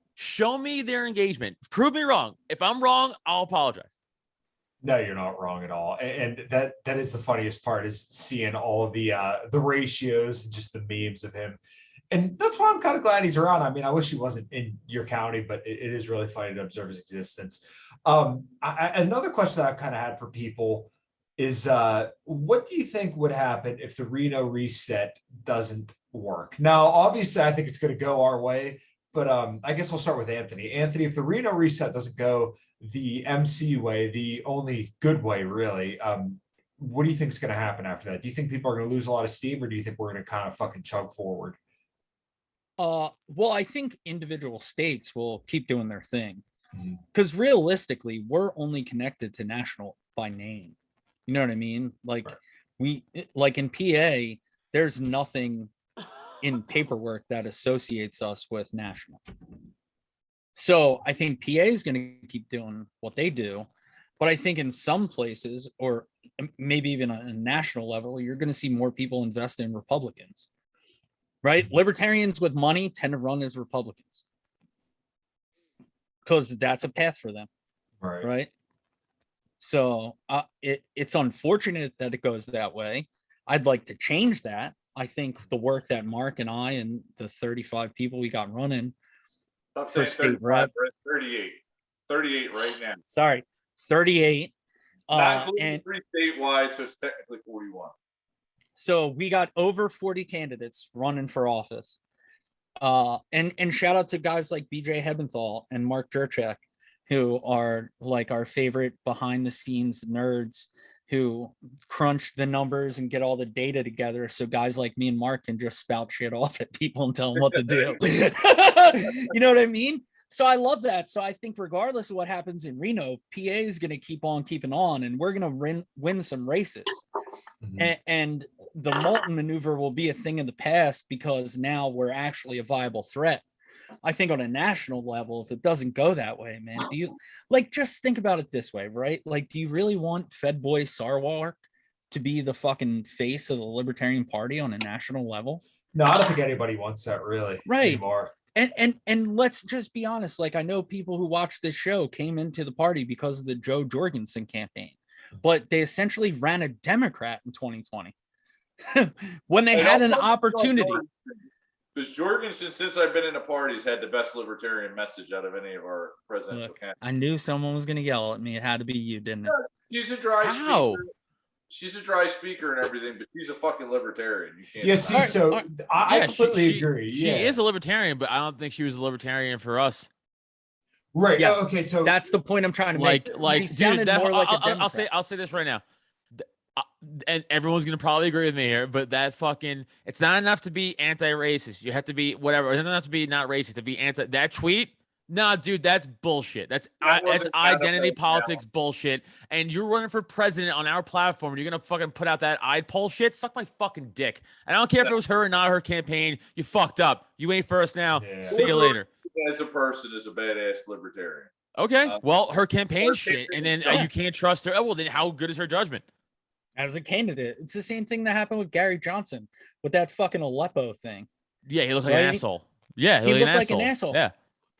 [SPEAKER 3] their engagement. Prove me wrong. If I'm wrong, I'll apologize.
[SPEAKER 2] No, you're not wrong at all. And that is the funniest part, is seeing all of the ratios and just the memes of him. And that's why I'm kind of glad he's around. I mean, I wish he wasn't in your county, but it is really funny to observe his existence. Another question that I've kind of had for people is, what do you think would happen if the Reno reset doesn't work? Now, obviously, I think it's going to go our way, but I guess I'll start with Anthony. Anthony, if the Reno reset doesn't go the MC way, the only good way, really, what do you think is going to happen after that? Do you think people are going to lose a lot of steam, or do you think we're going to kind of fucking chug forward?
[SPEAKER 5] Well, I think individual states will keep doing their thing, because realistically, we're only connected to national by name. You know what I mean? Like like in PA, there's nothing in paperwork that associates us with national. So I think PA is going to keep doing what they do, but I think in some places, or maybe even on a national level, you're going to see more people invest in Republicans. Right? Libertarians with money tend to run as Republicans because that's a path for them. Right. So it's unfortunate that it goes that way. I'd like to change that. I think the work that Mark and I and the 35 people we got running
[SPEAKER 4] for state rep, 38 right now.
[SPEAKER 5] Sorry, 38.
[SPEAKER 4] Not including 3 statewide, so it's technically 41.
[SPEAKER 5] So we got over 40 candidates running for office. And shout out to guys like BJ Hebenthal and Mark Jurchak, who are like our favorite behind the scenes nerds who crunch the numbers and get all the data together. So guys like me and Mark can just spout shit off at people and tell them what to do. You know what I mean? So I love that. So I think regardless of what happens in Reno, PA is going to keep on keeping on, and we're going to win some races. And the Moulton maneuver will be a thing in the past because now we're actually a viable threat. I think on a national level, if it doesn't go that way, man, do you just think about it this way, right? Like, do you really want Fed Boy Sarwark to be the fucking face of the Libertarian Party on a national level?
[SPEAKER 2] No, I don't think anybody wants that really anymore.
[SPEAKER 5] And let's just be honest. Like, I know people who watch this show came into the party because of the Joe Jorgensen campaign, but they essentially ran a Democrat in 2020 when they had an opportunity.
[SPEAKER 4] Because Jorgensen, since I've been in the parties, had the best libertarian message out of any of our presidential candidates.
[SPEAKER 5] I knew someone was going to yell at me. It had to be you, didn't it?
[SPEAKER 4] She's a dry speaker. She's a dry speaker and everything, but she's a fucking libertarian. You can't.
[SPEAKER 2] Yeah, see, so I completely agree.
[SPEAKER 3] She is a libertarian, but I don't think she was a libertarian for us.
[SPEAKER 2] Right.
[SPEAKER 5] Yes.
[SPEAKER 2] Okay. So
[SPEAKER 5] that's the point I'm trying to make.
[SPEAKER 3] Like,
[SPEAKER 5] she sounded
[SPEAKER 3] dude,
[SPEAKER 5] more like a Democrat.
[SPEAKER 3] I'll say this right now. And everyone's gonna probably agree with me here, but that fucking, it's not enough to be anti-racist. You have to be whatever. It's not enough to be not racist, to be anti. That tweet, nah, dude, that's bullshit. That's identity politics bullshit. And you're running for president on our platform, and you're gonna fucking put out that eye poll shit. Suck my fucking dick. I don't care if it was her or not her campaign. You fucked up. You ain't first now. Yeah. See you later.
[SPEAKER 4] As a person, is a badass libertarian.
[SPEAKER 3] Okay, well, her campaign shit, and then you can't trust her. Oh, well, then how good is her judgment?
[SPEAKER 5] As a candidate, it's the same thing that happened with Gary Johnson with that fucking Aleppo thing.
[SPEAKER 3] Yeah, he looked like an asshole. Yeah,
[SPEAKER 5] he looked like an asshole.
[SPEAKER 3] Yeah,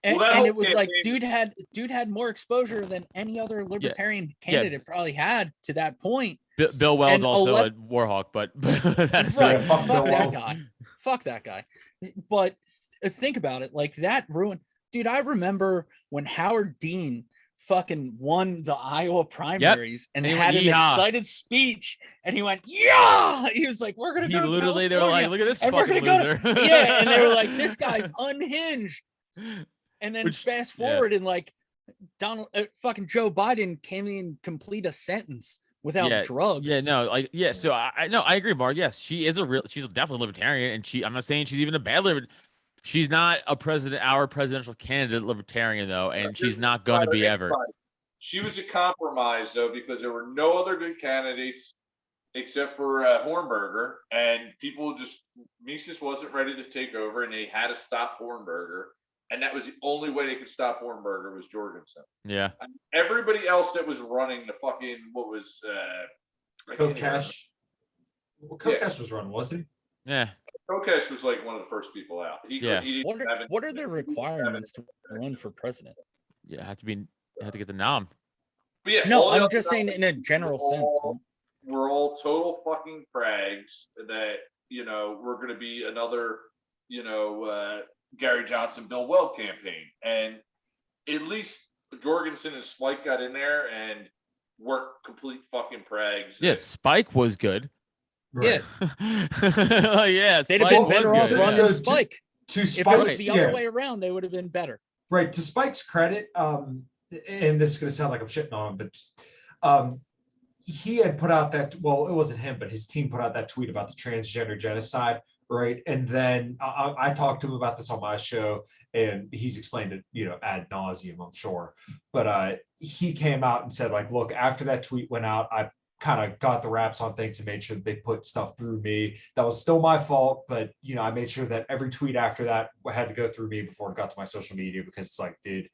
[SPEAKER 5] and it was like dude had more exposure than any other libertarian candidate probably had to that point.
[SPEAKER 3] Bill Weld also a Warhawk, but that's
[SPEAKER 5] right. Fuck that guy. But think about it, like that ruined. Dude, I remember when Howard Dean fucking won the Iowa primaries and he had an excited speech and he went, yeah, he was like, we're gonna go.
[SPEAKER 3] Literally, they were like, look at this
[SPEAKER 5] and
[SPEAKER 3] fucking loser.
[SPEAKER 5] Yeah, and they were like, this guy's unhinged. And then fast forward and like fucking Joe Biden can't even complete a sentence without drugs.
[SPEAKER 3] Yeah, no, like so I know I agree, Mark. Yes, she's definitely a libertarian, and I'm not saying she's even a bad libertarian. She's not our presidential candidate libertarian though, and she's not gonna be ever.
[SPEAKER 4] She was a compromise though, because there were no other good candidates except for Hornberger, and Mises wasn't ready to take over, and they had to stop Hornberger. And that was the only way they could stop Hornberger was Jorgensen.
[SPEAKER 3] Yeah.
[SPEAKER 4] And everybody else that was running the fucking
[SPEAKER 2] Kokesh. Well, Kokesh was running, wasn't
[SPEAKER 3] he? Yeah.
[SPEAKER 4] Kokesh was like one of the first people out.
[SPEAKER 5] What are the requirements to run for president?
[SPEAKER 3] Yeah, have to get the nom.
[SPEAKER 4] But yeah,
[SPEAKER 5] no, I'm just saying in a general sense.
[SPEAKER 4] We're all total fucking prags that, we're going to be another, Gary Johnson, Bill Weld campaign. And at least Jorgensen and Spike got in there and worked complete fucking prags.
[SPEAKER 3] Yeah, Spike was good.
[SPEAKER 5] Right.
[SPEAKER 3] Yeah. Yeah,
[SPEAKER 5] they'd have been better off running Spike.
[SPEAKER 2] If
[SPEAKER 5] it was the other way around, they would have been better.
[SPEAKER 2] Right. To Spike's credit, and this is going to sound like I'm shitting on him, but just, he had put out that, well, it wasn't him, but his team put out that tweet about the transgender genocide. Right. And then I talked to him about this on my show, and he's explained it, ad nauseum, I'm sure. But he came out and said, like, look, after that tweet went out, I kind of got the wraps on things and made sure that they put stuff through me. That was still my fault. But, I made sure that every tweet after that had to go through me before it got to my social media, because it's like, dude,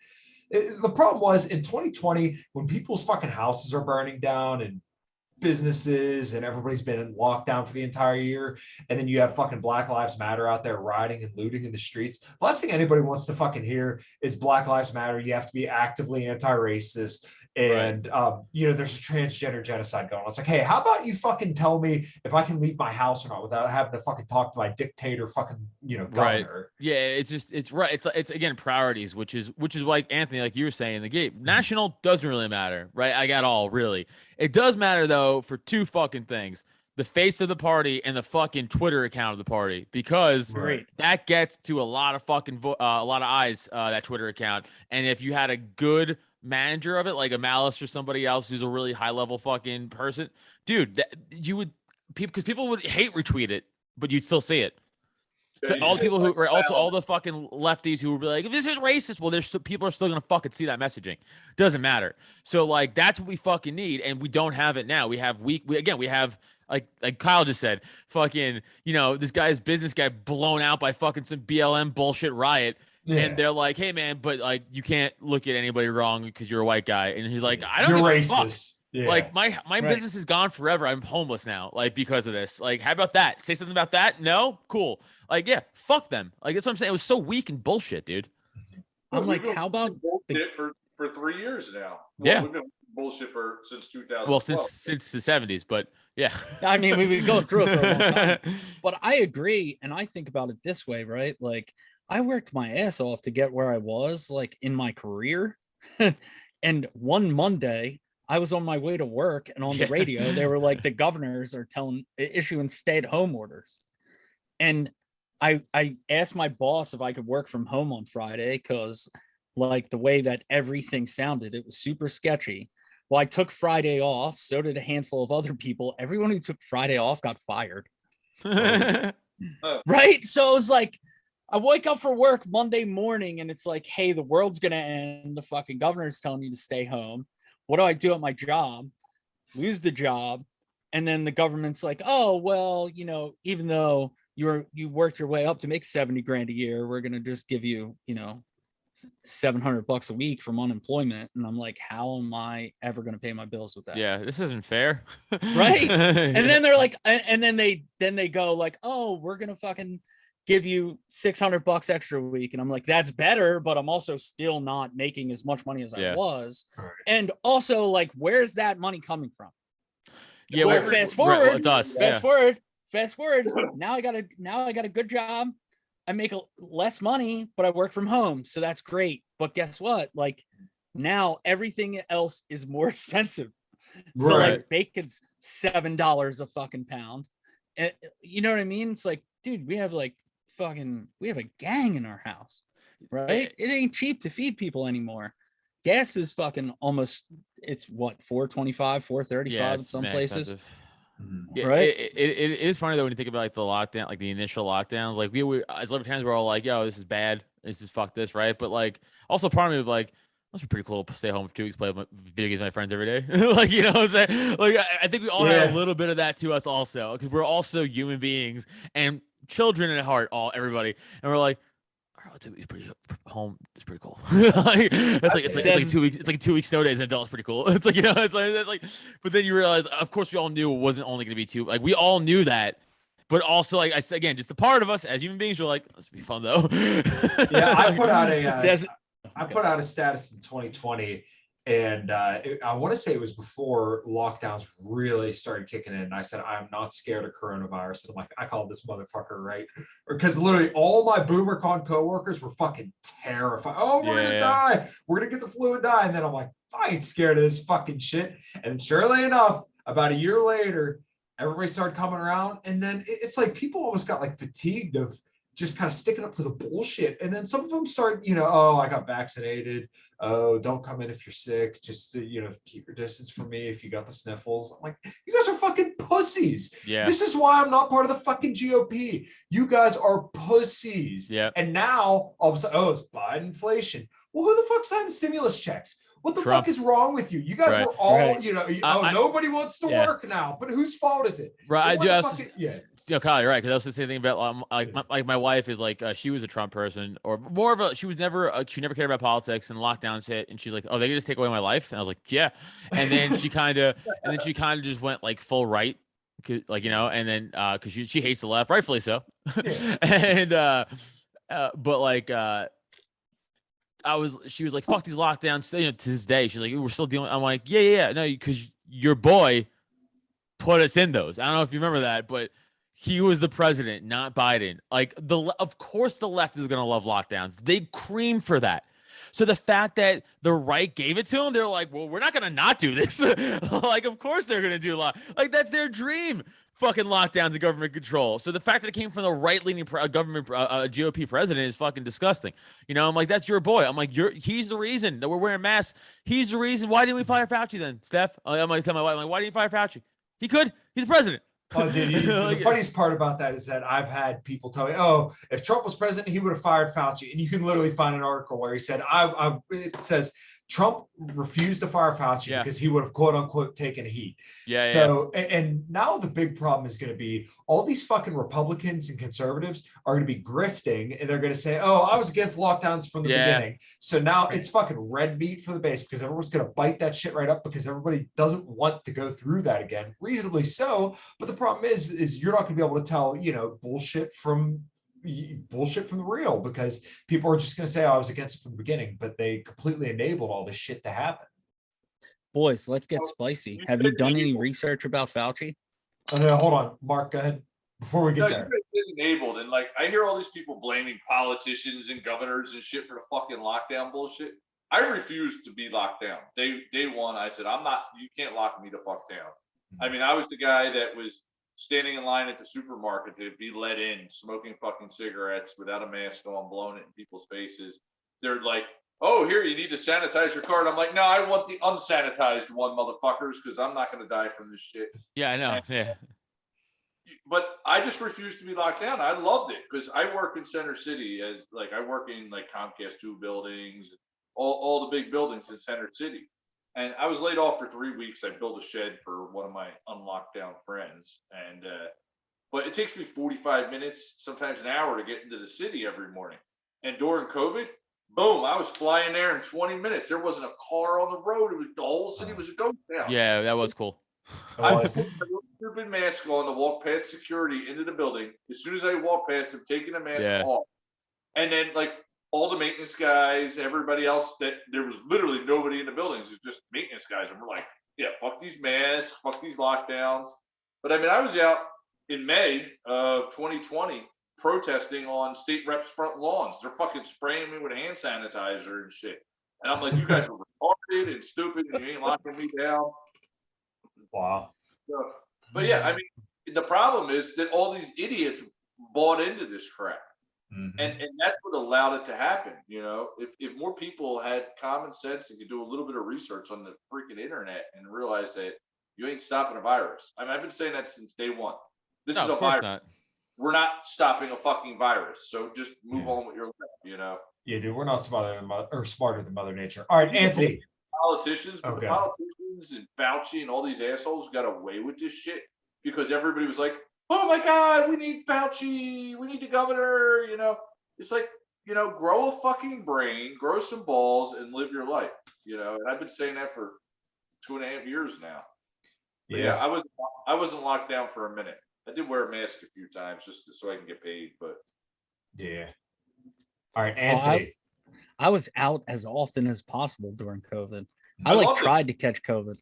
[SPEAKER 2] the problem was in 2020, when people's fucking houses are burning down and businesses and everybody's been in lockdown for the entire year, and then you have fucking Black Lives Matter out there rioting and looting in the streets. The last thing anybody wants to fucking hear is Black Lives Matter. You have to be actively anti-racist, and there's a transgender genocide going on. It's like, hey, how about you fucking tell me if I can leave my house or not without having to fucking talk to my dictator fucking governor.
[SPEAKER 3] Right. Yeah, it's right. It's again priorities, which is like Anthony, like you were saying, the game national doesn't really matter, right? I got all really. It does matter though for two fucking things: the face of the party and the fucking Twitter account of the party, because that gets to a lot of fucking a lot of eyes, that Twitter account. And if you had a good manager of it, like a Malice or somebody else who's a really high level fucking person, dude, because people would hate retweet it, but you'd still see it. So all the people who are also all the fucking lefties who will be like, if this is racist, well, people are still gonna fucking see that messaging. Doesn't matter. So like that's what we fucking need, and we don't have it now. We have we have like Kyle just said, fucking this guy's business guy blown out by fucking some BLM bullshit riot. Yeah. And they're like, hey man, but like you can't look at anybody wrong because you're a white guy. And he's like, I don't give a fuck. Yeah. Like my business is gone forever. I'm homeless now, like because of this. Like, how about that? Say something about that? No? Cool. Like, yeah, fuck them. Like that's what I'm saying. It was so weak and bullshit, dude.
[SPEAKER 5] I'm like, how about
[SPEAKER 4] bullshit for 3 years now?
[SPEAKER 3] Yeah.
[SPEAKER 4] We've been bullshit since 2012.
[SPEAKER 3] Well, since the 70s, but yeah.
[SPEAKER 5] I mean, we've been going through it for a long time. But I agree, and I think about it this way, right? Like, I worked my ass off to get where I was, like in my career. And one Monday, I was on my way to work, and on the radio, they were like, the governors are issuing stay-at-home orders. And I asked my boss if I could work from home on Friday, because like the way that everything sounded, it was super sketchy. Well, I took Friday off. So did a handful of other people. Everyone who took Friday off got fired. Right? So it was like, I wake up for work Monday morning and it's like, hey, the world's going to end. The fucking governor's telling you to stay home. What do I do at my job? Lose the job. And then the government's like, oh, well, even though you worked your way up to make 70 grand a year, we're going to just give you, $700 a week from unemployment. And I'm like, how am I ever going to pay my bills with that?
[SPEAKER 3] Yeah, this isn't fair.
[SPEAKER 5] Right. And then they're like, and then they go like, oh, we're going to fucking give you $600 extra a week. And I'm like, that's better, but I'm also still not making as much money as I was. Right. And also like, where's that money coming from?
[SPEAKER 3] Yeah.
[SPEAKER 5] Well, fast forward. Fast forward. Now I got a good job. I make less money, but I work from home. So that's great. But guess what? Like now everything else is more expensive. Right. So like bacon's $7 a fucking pound. And you know what I mean? It's like, dude, we have a gang in our house. right? It ain't cheap to feed people anymore. Gas is fucking almost. It's what, $4.25, $4.35
[SPEAKER 3] Yeah,
[SPEAKER 5] in
[SPEAKER 3] it's
[SPEAKER 5] some
[SPEAKER 3] mad
[SPEAKER 5] places.
[SPEAKER 3] expensive.
[SPEAKER 2] Mhm.
[SPEAKER 3] Yeah,
[SPEAKER 5] Right?
[SPEAKER 3] it is funny though when you think about like the lockdown, like the initial lockdowns. Like we as libertarians, we're all like, "Yo, this is bad. This is fuck this," right? But like, also part of me was like, "Must be pretty cool to stay home for 2 weeks, play video games with my friends every day." Like, you know what I'm saying? Like, I think we all had a little bit of that to us also, because we're also human beings and children at heart, everybody, and we're like, "Oh, 2 weeks pretty home. It's pretty cool." Like, it's like 2 weeks. It's like 2 weeks snow days. And adults pretty cool. It's like, you know, it's like. But then you realize, of course, we all knew it wasn't only going to be two. Like we all knew that, but also, like I said again, just a part of us as human beings, we're like, "This would be fun though."
[SPEAKER 2] Yeah, I put out a status in 2020, and I want to say it was before lockdowns really started kicking in. I said, I'm not scared of coronavirus. And I'm like, I called this motherfucker, right? Because literally all my BoomerCon coworkers were fucking terrified. Oh, we're gonna die. We're gonna get the flu and die. And then I'm like, I ain't scared of this fucking shit. And surely enough, about a year later, everybody started coming around. And then it's like people almost got like fatigued of just kind of sticking up to the bullshit. And then some of them start, oh, I got vaccinated. Oh, don't come in if you're sick. Just, keep your distance from me if you got the sniffles. I'm like, you guys are fucking pussies.
[SPEAKER 3] Yeah.
[SPEAKER 2] This is why I'm not part of the fucking GOP. You guys are pussies.
[SPEAKER 3] Yeah.
[SPEAKER 2] And now all of a sudden, it's Biden inflation. Well, who the fuck signed the stimulus checks? What the
[SPEAKER 3] Trump.
[SPEAKER 2] fuck is wrong with you? You guys were all, nobody wants to work now, but whose fault is it?
[SPEAKER 3] Right. I do. Kyle, you're right. Because I was the same thing about my wife is like she was a Trump person, or more of a she never cared about politics, and lockdowns hit, and she's like, oh, they can just take away my life, and I was like, yeah, and then she kind of just went like full right, like and then because she hates the left, rightfully so, and but like she was like, fuck these lockdowns, to this day she's like, we're still dealing. I'm like, yeah, no, because your boy put us in those. I don't know if you remember that, but he was the president, not Biden. Like of course the left is going to love lockdowns. They cream for that. So the fact that the right gave it to them, they're like, well, we're not going to not do this. Like, of course they're going to do like that's their dream. Fucking lockdowns and government control. So the fact that it came from the right-leaning government GOP president is fucking disgusting. I'm like, that's your boy. I'm like, he's the reason that we're wearing masks. He's the reason. Why didn't we fire Fauci then, Steph? I'm like, tell my wife, I'm like, why didn't you fire Fauci? He could. He's the president.
[SPEAKER 2] Oh, dude, the funniest part about that is that I've had people tell me, oh, if Trump was president, he would have fired Fauci. And you can literally find an article where he said, it says Trump refused to fire Fauci because he would have, quote unquote, taken a heat. And now the big problem is going to be all these fucking Republicans and conservatives are going to be grifting, and they're going to say, oh, I was against lockdowns from the beginning. So now it's fucking red meat for the base, because everyone's going to bite that shit right up, because everybody doesn't want to go through that again. Reasonably so. But the problem is you're not going to be able to tell, bullshit from the real, because people are just going to say, oh, I was against it from the beginning, but they completely enabled all this shit to happen.
[SPEAKER 5] Boys, let's get spicy. Have you done any research about Fauci?
[SPEAKER 2] Hold on, Mark, go ahead before we get there.
[SPEAKER 4] Enabled, and like I hear all these people blaming politicians and governors and shit for the fucking lockdown bullshit. I refuse to be locked down. Day one, I said, you can't lock me the fuck down. I mean, I was the guy that was standing in line at the supermarket to be let in, smoking fucking cigarettes without a mask on, blowing it in people's faces. They're like, oh, here, you need to sanitize your card. I'm like, no, I want the unsanitized one, motherfuckers, because I'm not going to die from this shit.
[SPEAKER 3] Yeah, I know.
[SPEAKER 4] But I just refused to be locked down. I loved it because I work in Center City I work in like Comcast 2 buildings, all the big buildings in Center City. And I was laid off for 3 weeks. I built a shed for one of my unlocked down friends. And, but it takes me 45 minutes, sometimes an hour to get into the city every morning. And during COVID, boom, I was flying there in 20 minutes. There wasn't a car on the road. The whole city was a ghost town.
[SPEAKER 3] Yeah, that was cool.
[SPEAKER 4] I put my stupid mask on to walk past security into the building. As soon as I walk past, I'm taking the mask off. And then like all the maintenance guys, everybody else, that there was literally nobody in the buildings. It's just maintenance guys. And we're like, yeah, fuck these masks, fuck these lockdowns. But I mean, I was out in May of 2020 protesting on state reps' front lawns. They're fucking spraying me with hand sanitizer and shit. And I'm like, you guys are retarded and stupid and you ain't locking me down.
[SPEAKER 2] Wow.
[SPEAKER 4] So, but yeah, I mean, the problem is that all these idiots bought into this crap. And that's what allowed it to happen. You know, if more people had common sense and could do a little bit of research on the freaking internet and realize that you ain't stopping a virus. I mean, I've been saying that since day one. This is a
[SPEAKER 3] of course
[SPEAKER 4] virus.
[SPEAKER 3] not.
[SPEAKER 4] We're not stopping a fucking virus. So just move on with your life, you know?
[SPEAKER 2] Yeah, dude, we're not smarter than Mother Nature. All right, Anthony.
[SPEAKER 4] Politicians, but the politicians and Fauci and all these assholes got away with this shit because everybody was like, oh my God, we need Fauci. We need the governor, you know? It's like, you know, grow a fucking brain, grow some balls, and live your life, you know? And I've been saying that for 2.5 years now. But yeah, I wasn't locked down for a minute. I did wear a mask a few times just so I can get paid, but
[SPEAKER 2] yeah. All right, Anthony.
[SPEAKER 5] I was out as often as possible during COVID.
[SPEAKER 4] I
[SPEAKER 5] I tried to catch COVID.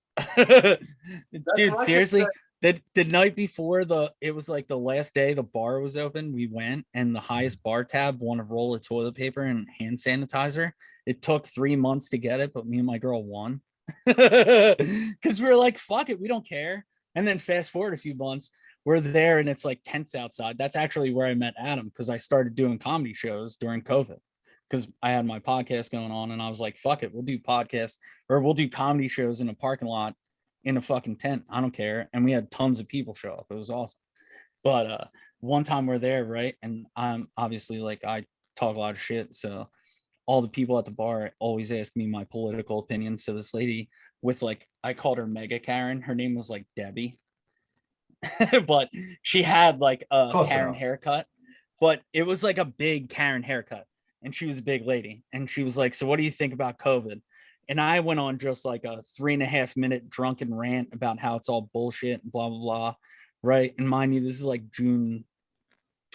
[SPEAKER 5] Dude, seriously, the night before it was like the last day the bar was open, we went and the highest bar tab won a roll of toilet paper and hand sanitizer. It took 3 months to get it, but me and my girl won. Because we were like, fuck it, we don't care. And then fast forward a few months, we're there and it's like tents outside. That's actually where I met Adam because I started doing comedy shows during COVID because I had my podcast going on and I was like, fuck it, we'll do podcasts or we'll do comedy shows in a parking lot in a fucking tent. I don't care. And we had tons of people show up. It was awesome. But one time we're there, right? And I'm obviously like, I talk a lot of shit. So all the people at the bar always ask me my political opinions. So this lady with like, I called her Mega Karen. Her name was like Debbie. But she had like a Karen haircut, but it was like a big Karen haircut and she was a big lady and she was like, so what do you think about COVID? And I went on just like a 3.5 minute drunken rant about how it's all bullshit and blah blah blah, right? And mind you, this is like June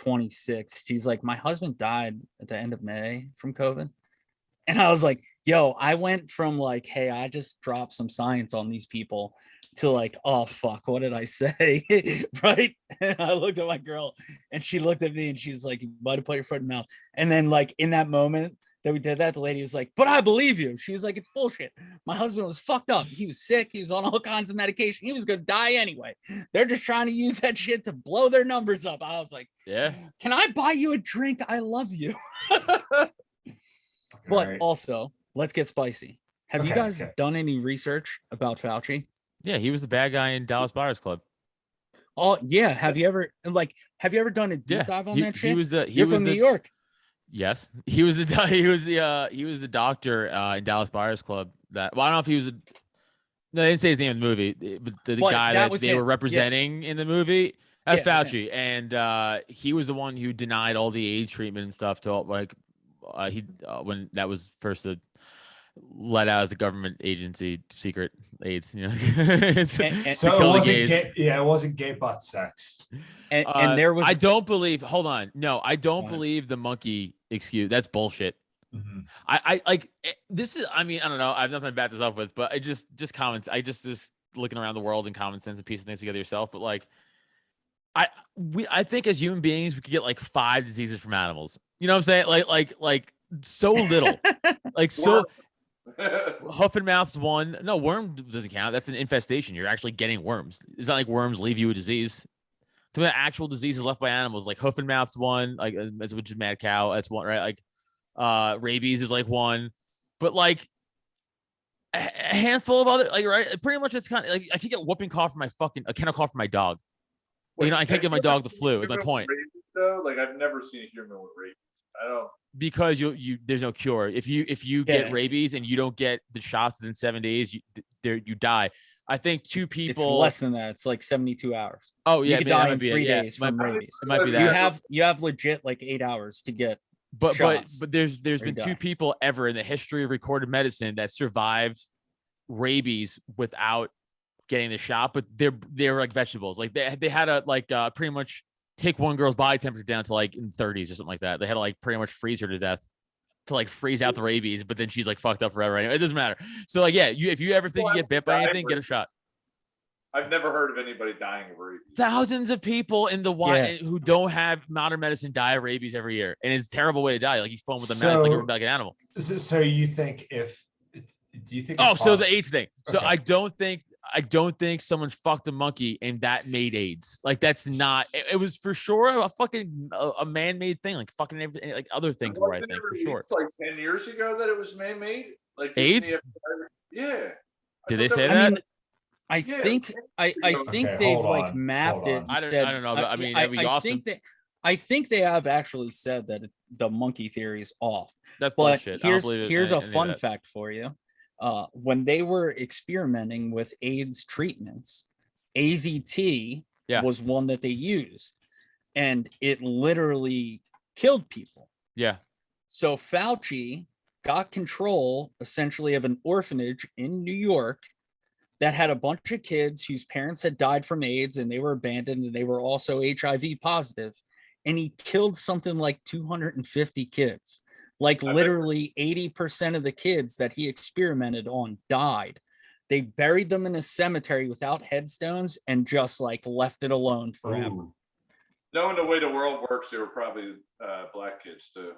[SPEAKER 5] 26th. She's like, my husband died at the end of May from COVID. And I was like, yo, I went from like, hey, I just dropped some science on these people to like, oh fuck, what did I say? Right? And I looked at my girl and she looked at me and she's like, you might have put your foot in the mouth. And then like in that moment that we did that, the lady was like, but I believe you. She was like, it's bullshit. My husband was fucked up. He was sick. He was on all kinds of medication. He was gonna die anyway. They're just trying to use that shit to blow their numbers up. I was like, yeah, can I buy you a drink? I love you. But also, let's get spicy. Have you guys done any research about Fauci?
[SPEAKER 3] Yeah, he was the bad guy in Dallas Buyers Club.
[SPEAKER 5] Oh yeah, have you ever done a deep dive on that shit?
[SPEAKER 3] You're
[SPEAKER 5] from New York.
[SPEAKER 3] Yes, he was the doctor in Dallas Buyers Club. That I don't know if he was. No, they didn't say his name in the movie, but the guy that they were representing in the movie. That's Fauci, and he was the one who denied all the AIDS treatment and stuff to like when that was first let out as a government agency, secret AIDS, you know.
[SPEAKER 2] So it wasn't gay, it wasn't gay butt sex.
[SPEAKER 5] And there was,
[SPEAKER 3] I don't believe. Hold on, no, I don't believe the monkey excuse. That's bullshit. Mm-hmm. I like this is. I mean, I don't know. I have nothing to back this up with, but I just comments. I just looking around the world and common sense and piecing things together yourself. But like, I think as human beings we could get like 5 diseases from animals. You know what I'm saying? Like so little, like so. Hoof and mouth's one. No, worm doesn't count. That's an infestation. You're actually getting worms. It's not like worms leave you a disease. To the actual diseases left by animals, like hoof and mouth's one, like which is mad cow. That's one, right? Like rabies is like one, but like a handful of other, like right. Pretty much, it's kind of like I can get whooping cough from a kennel cough from my dog. Wait, you know, I can't give my dog the flu. Is my point.
[SPEAKER 4] Rabies, though? Like I've never seen a human with rabies. I don't.
[SPEAKER 3] Because you there's no cure. If you get rabies and you don't get the shots within 7 days, you die. I think 2 people.
[SPEAKER 5] It's less than that. It's like 72 hours.
[SPEAKER 3] Oh yeah,
[SPEAKER 5] you could die in 3 days from rabies.
[SPEAKER 3] It might be that.
[SPEAKER 5] You have legit like 8 hours to get.
[SPEAKER 3] But there's been 2 people ever in the history of recorded medicine that survived rabies without getting the shot. But they're like vegetables. Like they had a pretty much take one girl's body temperature down to like in 30s or something like that. They had to like pretty much freeze her to death to like freeze out the rabies, but then she's like fucked up forever anyway. It doesn't matter. So like, yeah, if you ever think you get bit by anything, get a shot.
[SPEAKER 4] I've never heard of anybody dying of rabies.
[SPEAKER 3] Thousands of people in the wild who don't have modern medicine die of rabies every year, and it's a terrible way to die. Like you foam with a mouth like an animal.
[SPEAKER 2] So you think do you think?
[SPEAKER 3] Oh, so the AIDS thing. So I don't think I don't think someone fucked a monkey and that made AIDS. Like that's not. It was for sure a fucking a man-made thing. Like fucking everything, like other things were. I think for sure.
[SPEAKER 4] Like 10 years ago that it was man-made. Like
[SPEAKER 3] AIDS.
[SPEAKER 4] Yeah.
[SPEAKER 3] Did they say
[SPEAKER 5] I
[SPEAKER 3] that?
[SPEAKER 5] mean, I think
[SPEAKER 2] Okay,
[SPEAKER 5] they've
[SPEAKER 2] hold
[SPEAKER 5] like
[SPEAKER 2] on,
[SPEAKER 5] mapped
[SPEAKER 2] hold
[SPEAKER 5] it.
[SPEAKER 2] on.
[SPEAKER 5] And
[SPEAKER 3] I
[SPEAKER 5] said,
[SPEAKER 3] don't know, but I mean, that'd be awesome.
[SPEAKER 5] I think they have actually said that the monkey theory is off.
[SPEAKER 3] That's
[SPEAKER 5] But
[SPEAKER 3] bullshit. I don't believe
[SPEAKER 5] here's
[SPEAKER 3] any
[SPEAKER 5] a
[SPEAKER 3] of
[SPEAKER 5] fun
[SPEAKER 3] that.
[SPEAKER 5] fact for you. When they were experimenting with AIDS treatments, AZT
[SPEAKER 3] Yeah.
[SPEAKER 5] was one that they used, and it literally killed people.
[SPEAKER 3] Yeah.
[SPEAKER 5] So Fauci got control essentially of an orphanage in New York that had a bunch of kids whose parents had died from AIDS and they were abandoned and they were also HIV positive. And he killed something like 250 kids. Like literally 80% of the kids that he experimented on died. They buried them in a cemetery without headstones and just like left it alone forever.
[SPEAKER 2] Ooh.
[SPEAKER 4] Knowing the way the world works, they were probably black kids too.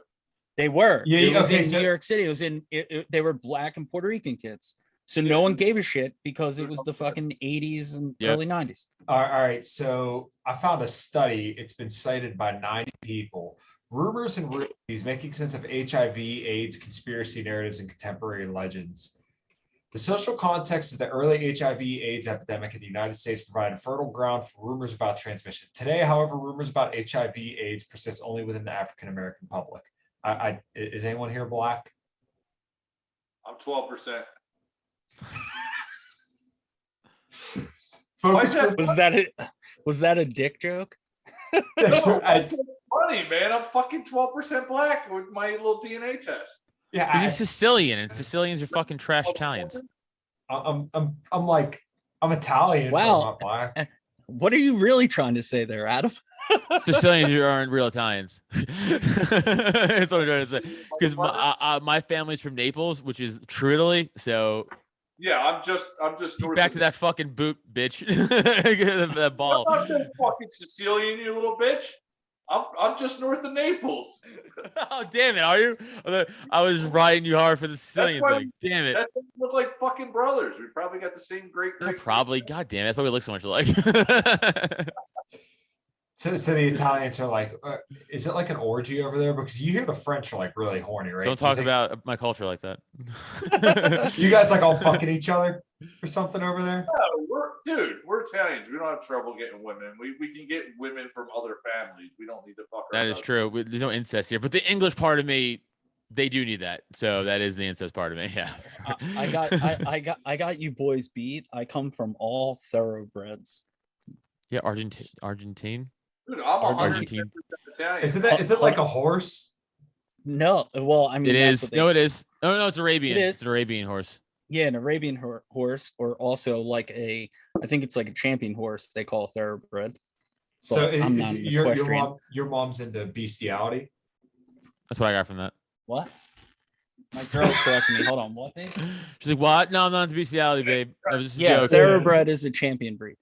[SPEAKER 5] They were.
[SPEAKER 2] Yeah,
[SPEAKER 5] It was
[SPEAKER 2] okay,
[SPEAKER 5] in
[SPEAKER 2] so-
[SPEAKER 5] New York City. It was in. They were Black and Puerto Rican kids. So no one gave a shit because it was the fucking 80s and
[SPEAKER 3] Yep.
[SPEAKER 5] early 90s.
[SPEAKER 2] All right, so I found a study. It's been cited by 90 people. Rumors and realities making sense of HIV/AIDS conspiracy narratives and contemporary legends. The social context of the early HIV/AIDS epidemic in the United States provided fertile ground for rumors about transmission. Today, however, rumors about HIV/AIDS persist only within the African American public. Is anyone here black?
[SPEAKER 4] I'm 12%.
[SPEAKER 2] Focus
[SPEAKER 4] Why is
[SPEAKER 2] group.
[SPEAKER 5] Was that a dick joke?
[SPEAKER 4] Funny, man. I'm fucking 12% black with my little DNA test.
[SPEAKER 2] Yeah,
[SPEAKER 3] He's Sicilian, and Sicilians are fucking trash Italians.
[SPEAKER 2] I'm Italian. but
[SPEAKER 5] Wow.
[SPEAKER 2] I'm not black.
[SPEAKER 5] What are you really trying to say there, Adam?
[SPEAKER 3] Sicilians aren't real Italians. That's what I'm trying to say. Because my family's from Naples, which is true Italy. So
[SPEAKER 4] Yeah, I'm just north
[SPEAKER 3] back
[SPEAKER 4] of
[SPEAKER 3] to that fucking boot, bitch. That ball.
[SPEAKER 4] I'm not that fucking Sicilian, you little bitch. I'm just north of Naples.
[SPEAKER 3] Oh damn it! Are you? I was riding you hard for the Sicilian
[SPEAKER 4] why
[SPEAKER 3] thing. Damn it!
[SPEAKER 4] That's why we look like fucking brothers. We probably got the same great.
[SPEAKER 3] Probably. God damn it! That's why we look so much alike.
[SPEAKER 2] So the Italians are like, is it like an orgy over there? Because you hear the French are like really horny, right?
[SPEAKER 3] Don't talk about my culture like that.
[SPEAKER 2] You guys like all fucking each other or something over there?
[SPEAKER 4] No, we're Italians. We don't have trouble getting women. We can get women from other families. We don't need to fuck.
[SPEAKER 3] That is true. There's no incest here, but the English part of me, they do need that. So that is the incest part of me. Yeah.
[SPEAKER 5] I got you boys beat. I come from all thoroughbreds.
[SPEAKER 3] Yeah, Argentine.
[SPEAKER 4] Dude, I'm
[SPEAKER 3] Argentine.
[SPEAKER 4] Italian.
[SPEAKER 2] Is it like a horse?
[SPEAKER 5] No, well, I mean,
[SPEAKER 3] It
[SPEAKER 5] that's
[SPEAKER 3] is.
[SPEAKER 5] what
[SPEAKER 3] No, it is. No, it's Arabian.
[SPEAKER 5] It is.
[SPEAKER 3] It's an Arabian horse.
[SPEAKER 5] Yeah, an Arabian horse, or also like I think it's like a champion horse they call a thoroughbred.
[SPEAKER 2] So
[SPEAKER 5] But I'm not an equestrian.
[SPEAKER 2] your mom's into bestiality?
[SPEAKER 3] That's what I got from that.
[SPEAKER 5] What? My girl's correcting me. Hold on, what? Babe?
[SPEAKER 3] She's like, "What? No, I'm not into bestiality, babe. That was just a
[SPEAKER 5] Yeah,
[SPEAKER 3] joke."
[SPEAKER 5] thoroughbred is a champion breed.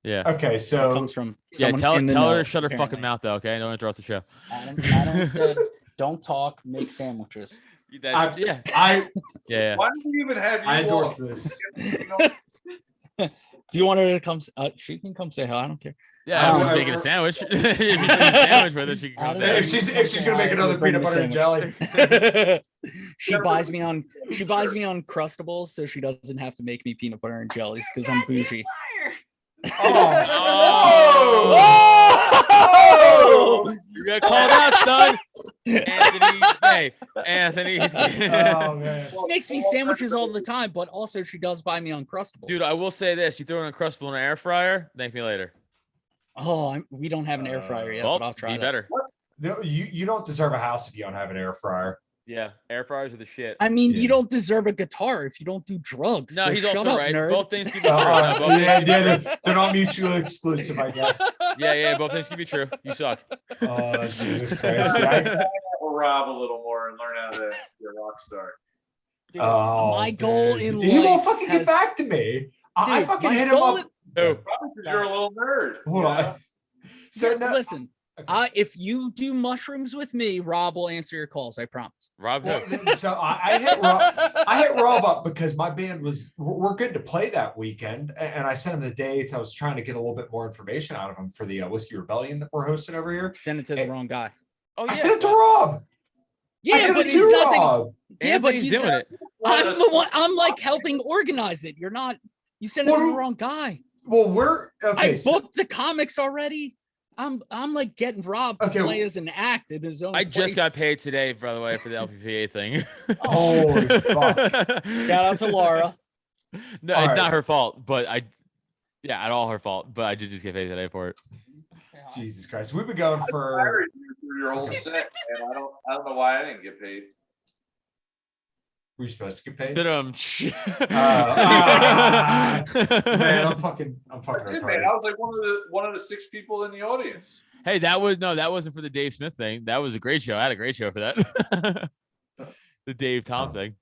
[SPEAKER 3] Yeah.
[SPEAKER 2] Okay,
[SPEAKER 5] It
[SPEAKER 2] so
[SPEAKER 5] comes from
[SPEAKER 3] Yeah.
[SPEAKER 5] someone in the
[SPEAKER 3] Tell her
[SPEAKER 5] know,
[SPEAKER 3] to shut her fucking
[SPEAKER 5] apparently.
[SPEAKER 3] mouth, though. Okay, don't interrupt the show.
[SPEAKER 5] Adam said, "Don't talk, make sandwiches."
[SPEAKER 3] Yeah.
[SPEAKER 2] I
[SPEAKER 3] Yeah.
[SPEAKER 4] Why do we even have you?
[SPEAKER 2] I endorse
[SPEAKER 4] on?
[SPEAKER 2] this.
[SPEAKER 5] Do you want her to come? She can come say hi. I don't care.
[SPEAKER 3] Yeah. I'm just
[SPEAKER 2] I-
[SPEAKER 3] making a sandwich. If you're making a sandwich with it, she can come.
[SPEAKER 5] Adam
[SPEAKER 3] say
[SPEAKER 5] said
[SPEAKER 3] hi.
[SPEAKER 2] If she's gonna make another
[SPEAKER 5] Bring
[SPEAKER 2] peanut
[SPEAKER 5] the
[SPEAKER 2] butter and jelly.
[SPEAKER 5] she buys me on Crustables, so she doesn't have to make me peanut butter and jellies because I'm bougie.
[SPEAKER 2] Oh!
[SPEAKER 3] You got called out, son. Anthony's.
[SPEAKER 2] Oh man.
[SPEAKER 5] Makes me sandwiches all the time, but also she does buy me on Crustables.
[SPEAKER 3] Dude, I will say this: you throw in a Crustable in an air fryer, thank me later.
[SPEAKER 5] Oh, we don't have an air fryer yet,
[SPEAKER 3] Well,
[SPEAKER 5] but I'll try
[SPEAKER 3] be
[SPEAKER 5] that.
[SPEAKER 3] better.
[SPEAKER 2] No, you don't deserve a house if you don't have an air fryer.
[SPEAKER 3] Yeah, air fryers are the shit.
[SPEAKER 5] I mean,
[SPEAKER 2] Yeah.
[SPEAKER 5] you don't deserve a guitar if you don't do drugs.
[SPEAKER 3] No,
[SPEAKER 5] so
[SPEAKER 3] he's
[SPEAKER 5] shut
[SPEAKER 3] also
[SPEAKER 5] up,
[SPEAKER 3] right.
[SPEAKER 5] nerd.
[SPEAKER 3] Both things can be true. No, both
[SPEAKER 2] yeah,
[SPEAKER 3] things-
[SPEAKER 2] they're not mutually exclusive, I guess.
[SPEAKER 3] yeah, both things can be true. You suck.
[SPEAKER 2] Oh, Jesus Christ. Yeah,
[SPEAKER 4] Or Rob a little more and learn how to be a rock star.
[SPEAKER 5] Dude,
[SPEAKER 2] oh,
[SPEAKER 5] my goal
[SPEAKER 2] dude.
[SPEAKER 5] in
[SPEAKER 2] He
[SPEAKER 5] life
[SPEAKER 2] won't fucking
[SPEAKER 5] has-
[SPEAKER 2] get back to me. I
[SPEAKER 5] Dude,
[SPEAKER 2] fucking
[SPEAKER 5] my
[SPEAKER 2] hit him
[SPEAKER 5] goal
[SPEAKER 2] up.
[SPEAKER 3] Oh,
[SPEAKER 4] Probably because you're a little nerd.
[SPEAKER 2] Hold
[SPEAKER 4] you
[SPEAKER 2] on.
[SPEAKER 4] know?
[SPEAKER 2] So
[SPEAKER 5] Yeah,
[SPEAKER 2] now,
[SPEAKER 5] listen,
[SPEAKER 2] Okay.
[SPEAKER 5] If you do mushrooms with me, Rob will answer your calls. I promise.
[SPEAKER 3] Rob,
[SPEAKER 2] Well, so I hit Rob. I hit Rob up because my band we're good to play that weekend, and I sent him the dates. I was trying to get a little bit more information out of him for the Whiskey Rebellion that we're hosting over here.
[SPEAKER 5] Send it to the wrong guy.
[SPEAKER 3] oh
[SPEAKER 2] I sent it to Rob. I
[SPEAKER 5] Yeah,
[SPEAKER 2] sent
[SPEAKER 5] but
[SPEAKER 2] it
[SPEAKER 5] he's
[SPEAKER 2] to
[SPEAKER 5] not the,
[SPEAKER 2] Rob.
[SPEAKER 5] yeah, but
[SPEAKER 3] Anthony's
[SPEAKER 5] he's
[SPEAKER 3] doing
[SPEAKER 5] not,
[SPEAKER 3] it.
[SPEAKER 5] I'm the one. I'm like helping organize it. You're not. You sent it to the wrong guy.
[SPEAKER 2] Well, we're okay.
[SPEAKER 5] I booked the comics already. I'm like getting Rob to play as an act in his own.
[SPEAKER 3] I just got
[SPEAKER 5] place.
[SPEAKER 3] paid today, by the way, for the LPPA thing.
[SPEAKER 2] Holy fuck.
[SPEAKER 5] Shout out to Laura.
[SPEAKER 3] No,
[SPEAKER 2] All
[SPEAKER 3] it's
[SPEAKER 2] right.
[SPEAKER 3] not her fault, but at all her fault, but I did just get paid today for it.
[SPEAKER 2] Jesus Christ, we've been going
[SPEAKER 4] I
[SPEAKER 2] for.
[SPEAKER 4] fired you for your whole set, and I don't know why I didn't get paid.
[SPEAKER 2] Were you supposed to get paid?
[SPEAKER 3] Man,
[SPEAKER 2] Man, I'm fucking
[SPEAKER 4] I
[SPEAKER 2] retarded.
[SPEAKER 4] was like one of the 6 people in the audience.
[SPEAKER 3] hey, that wasn't for the Dave Smith thing. That was a great show. I had a great show for that. The Dave Tom thing.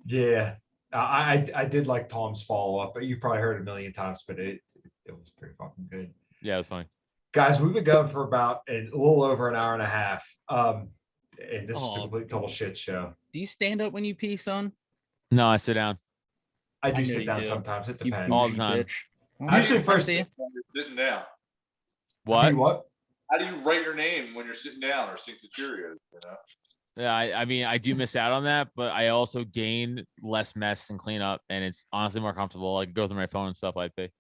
[SPEAKER 2] Yeah, I did like Tom's follow up, but you've probably heard it a million times, but it was pretty fucking good.
[SPEAKER 3] Yeah, it was funny.
[SPEAKER 2] Guys, we've been going for about a little over an hour and a half. And this is a complete total shit show.
[SPEAKER 5] Do you stand up when you pee, son?
[SPEAKER 3] No, I sit down.
[SPEAKER 2] I do
[SPEAKER 5] know
[SPEAKER 2] sit
[SPEAKER 5] you
[SPEAKER 2] down
[SPEAKER 5] do.
[SPEAKER 2] sometimes. It
[SPEAKER 5] You
[SPEAKER 2] depends.
[SPEAKER 3] All the
[SPEAKER 5] bougie
[SPEAKER 3] time.
[SPEAKER 5] bitch.
[SPEAKER 4] How
[SPEAKER 2] Usually
[SPEAKER 4] do you
[SPEAKER 2] first.
[SPEAKER 5] see
[SPEAKER 4] write when you're sitting down?
[SPEAKER 3] What?
[SPEAKER 4] How do you write your name when you're sitting down or sing to Cheerios? You know.
[SPEAKER 3] Yeah, I mean, I do miss out on that, but I also gain less mess and clean up, and it's honestly more comfortable. I can go through my phone and stuff like that.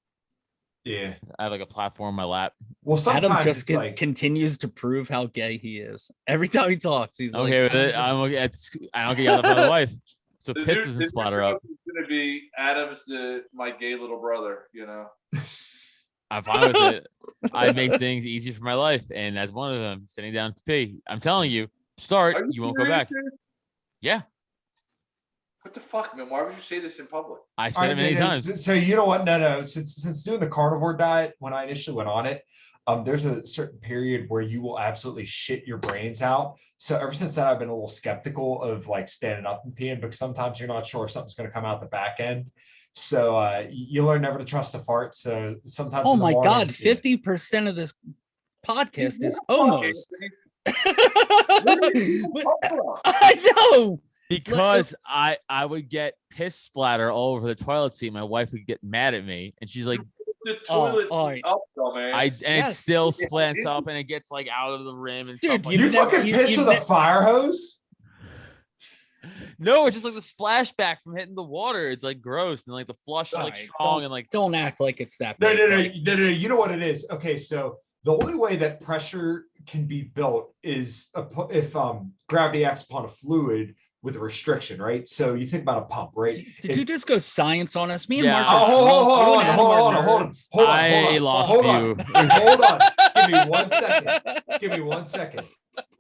[SPEAKER 2] Yeah.
[SPEAKER 3] I have like a platform on my lap.
[SPEAKER 2] Well, sometimes
[SPEAKER 5] Adam just
[SPEAKER 2] it's like
[SPEAKER 5] continues to prove how gay he is. Every time he talks, he's
[SPEAKER 3] Okay
[SPEAKER 5] like,
[SPEAKER 3] with it. I'm okay. I don't get yelled at by the wife, so
[SPEAKER 4] The
[SPEAKER 3] piss
[SPEAKER 4] new-
[SPEAKER 3] doesn't
[SPEAKER 4] the new
[SPEAKER 3] splatter up.
[SPEAKER 4] joke is gonna be Adam's my gay little brother. You know.
[SPEAKER 3] I'm fine with it. I make things easier for my life, and that's one of them. Sitting down to pee. I'm telling you, start.
[SPEAKER 4] Are
[SPEAKER 3] You won't go
[SPEAKER 4] serious,
[SPEAKER 3] back.
[SPEAKER 4] dude?
[SPEAKER 3] Yeah,
[SPEAKER 4] What the fuck, man? Why would you say this in public?
[SPEAKER 3] I
[SPEAKER 2] all
[SPEAKER 3] said it
[SPEAKER 2] right,
[SPEAKER 3] many
[SPEAKER 2] no, no,
[SPEAKER 3] times.
[SPEAKER 2] So you know what? No. Since doing the carnivore diet, when I initially went on it, there's a certain period where you will absolutely shit your brains out. So ever since that, I've been a little skeptical of like standing up and peeing because sometimes you're not sure if something's going to come out the back end. So you learn never to trust a fart. So sometimes.
[SPEAKER 5] oh
[SPEAKER 2] in the
[SPEAKER 5] my
[SPEAKER 2] morning,
[SPEAKER 5] God,
[SPEAKER 2] yeah.
[SPEAKER 5] 50% of this podcast is homos.
[SPEAKER 4] Oh,
[SPEAKER 5] I know.
[SPEAKER 3] Because I would get piss splatter all over the toilet seat. My wife would get mad at me, and she's like,
[SPEAKER 4] the toilet's
[SPEAKER 5] all right.
[SPEAKER 4] up, dumbass.
[SPEAKER 3] and it
[SPEAKER 5] Yes.
[SPEAKER 3] still splants up, and it gets like out of the rim and
[SPEAKER 5] Dude,
[SPEAKER 3] stuff like
[SPEAKER 2] You
[SPEAKER 3] that.
[SPEAKER 2] fucking piss with a fire hose?
[SPEAKER 3] No, it's just like the splashback from hitting the water. It's like gross, and like the flush is like
[SPEAKER 5] Alright,
[SPEAKER 3] strong and like.
[SPEAKER 5] Don't act like it's that.
[SPEAKER 2] No.
[SPEAKER 5] big.
[SPEAKER 2] You know what it is? Okay, so the only way that pressure can be built is if gravity acts upon a fluid with a restriction, right? So you think about a pump, right?
[SPEAKER 5] Did you just go science on us? Me and
[SPEAKER 3] Yeah.
[SPEAKER 5] Mark. are
[SPEAKER 2] Oh,
[SPEAKER 5] drunk.
[SPEAKER 2] hold on.
[SPEAKER 3] I lost
[SPEAKER 2] hold
[SPEAKER 3] you.
[SPEAKER 2] on. Hold on. Give me 1 second.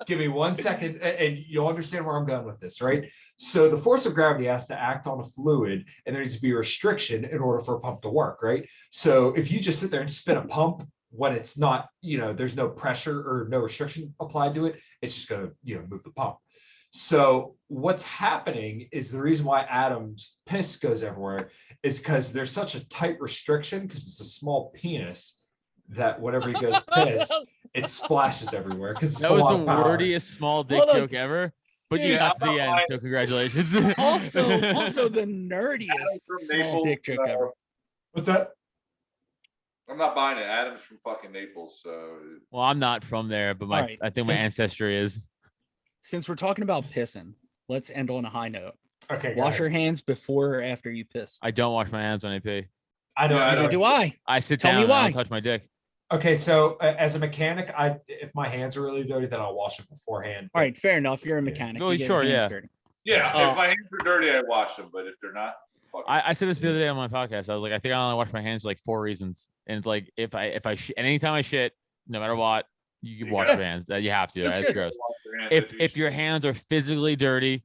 [SPEAKER 2] Give me 1 second, and you'll understand where I'm going with this, right? So the force of gravity has to act on a fluid, and there needs to be a restriction in order for a pump to work, right? So if you just sit there and spin a pump when it's not, there's no pressure or no restriction applied to it, it's just going to, move the pump. So what's happening is the reason why Adam's piss goes everywhere is because there's such a tight restriction because it's a small penis that whenever he goes piss, it splashes everywhere because
[SPEAKER 3] That was the wordiest small dick
[SPEAKER 5] Hold on.
[SPEAKER 3] joke ever. But you
[SPEAKER 5] Dude,
[SPEAKER 3] got to the end, so congratulations.
[SPEAKER 5] Also the nerdiest
[SPEAKER 4] From
[SPEAKER 5] small
[SPEAKER 4] Naples,
[SPEAKER 5] dick joke ever.
[SPEAKER 2] What's that?
[SPEAKER 4] I'm not buying it. Adam's from fucking Naples, so
[SPEAKER 3] Well, I'm not from there, but
[SPEAKER 5] All right,
[SPEAKER 3] I think my
[SPEAKER 5] since-
[SPEAKER 3] ancestry is.
[SPEAKER 5] Since we're talking about pissing, let's end on a high note.
[SPEAKER 2] Okay, go
[SPEAKER 5] Wash
[SPEAKER 2] ahead.
[SPEAKER 5] your hands before or after you piss.
[SPEAKER 3] I don't wash my hands when I pee.
[SPEAKER 2] I don't.
[SPEAKER 4] Yeah, I
[SPEAKER 5] Neither
[SPEAKER 4] don't-
[SPEAKER 5] do I.
[SPEAKER 3] I sit
[SPEAKER 5] Tell
[SPEAKER 3] down
[SPEAKER 5] me
[SPEAKER 3] and I
[SPEAKER 5] why.
[SPEAKER 3] don't touch my dick.
[SPEAKER 2] Okay, so as a mechanic, if my hands are really dirty, then I'll wash it beforehand.
[SPEAKER 5] All right, fair enough. You're a mechanic.
[SPEAKER 3] Well,
[SPEAKER 5] You get
[SPEAKER 3] sure,
[SPEAKER 5] your hands
[SPEAKER 3] yeah.
[SPEAKER 5] dirty.
[SPEAKER 4] yeah. If my hands are dirty, I wash them. But if they're not, fuck it.
[SPEAKER 3] I said this the other day on my podcast. I was like, I think I only wash my hands for like 4 reasons. And it's like if I and anytime I shit, no matter what, you can wash your hands. You have to.
[SPEAKER 5] No
[SPEAKER 3] Right? It's
[SPEAKER 5] shit.
[SPEAKER 3] gross.
[SPEAKER 4] Wash your hands
[SPEAKER 3] If
[SPEAKER 4] you
[SPEAKER 3] your hands are physically dirty,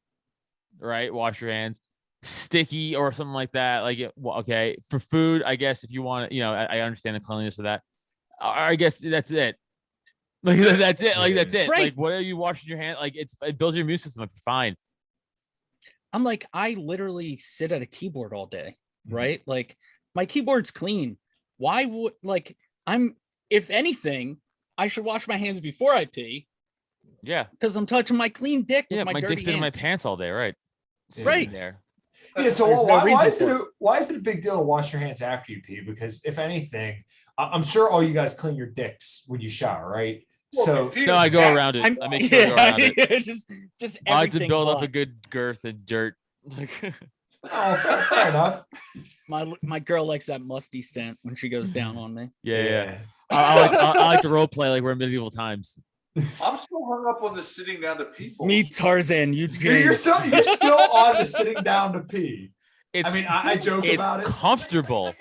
[SPEAKER 3] right, wash your hands. Sticky or something like that, okay. For food, I guess if you want to, I understand the cleanliness of that. I guess that's it. Like that's it. Like that's it.
[SPEAKER 5] Right.
[SPEAKER 3] Like what are you washing your hand? Like it builds your immune system. Like fine.
[SPEAKER 5] I'm like, I literally sit at a keyboard all day,
[SPEAKER 2] Mhm.
[SPEAKER 5] right? Like my keyboard's clean. Why would if anything, I should wash my hands before I pee
[SPEAKER 3] Yeah.
[SPEAKER 5] because I'm touching my clean dick with
[SPEAKER 3] Yeah.
[SPEAKER 5] my
[SPEAKER 3] My
[SPEAKER 5] dirty
[SPEAKER 3] dick's been in my
[SPEAKER 5] hands.
[SPEAKER 3] pants all day. Right.
[SPEAKER 5] Right.
[SPEAKER 3] Sitting there.
[SPEAKER 2] Yeah, so
[SPEAKER 5] There's no
[SPEAKER 2] why
[SPEAKER 5] reason
[SPEAKER 2] is
[SPEAKER 5] for
[SPEAKER 2] it why is it a big deal to wash your hands after you pee? Because if anything, I'm sure all you guys clean your dicks when you shower, right? So
[SPEAKER 3] No, I go around it. I make sure I go around it.
[SPEAKER 5] just
[SPEAKER 3] I like to
[SPEAKER 5] everything.
[SPEAKER 3] build up
[SPEAKER 5] but
[SPEAKER 3] a good girth and dirt.
[SPEAKER 2] oh, fair enough.
[SPEAKER 5] my girl likes that musty scent when she goes down on me.
[SPEAKER 3] Yeah. I like to role play like we're in medieval times.
[SPEAKER 4] I'm still hung up on the sitting down to people.
[SPEAKER 5] Me, Tarzan, you
[SPEAKER 2] You're still on the sitting down to pee.
[SPEAKER 3] It's,
[SPEAKER 2] I mean, I joke
[SPEAKER 3] it's
[SPEAKER 2] about it.
[SPEAKER 3] comfortable.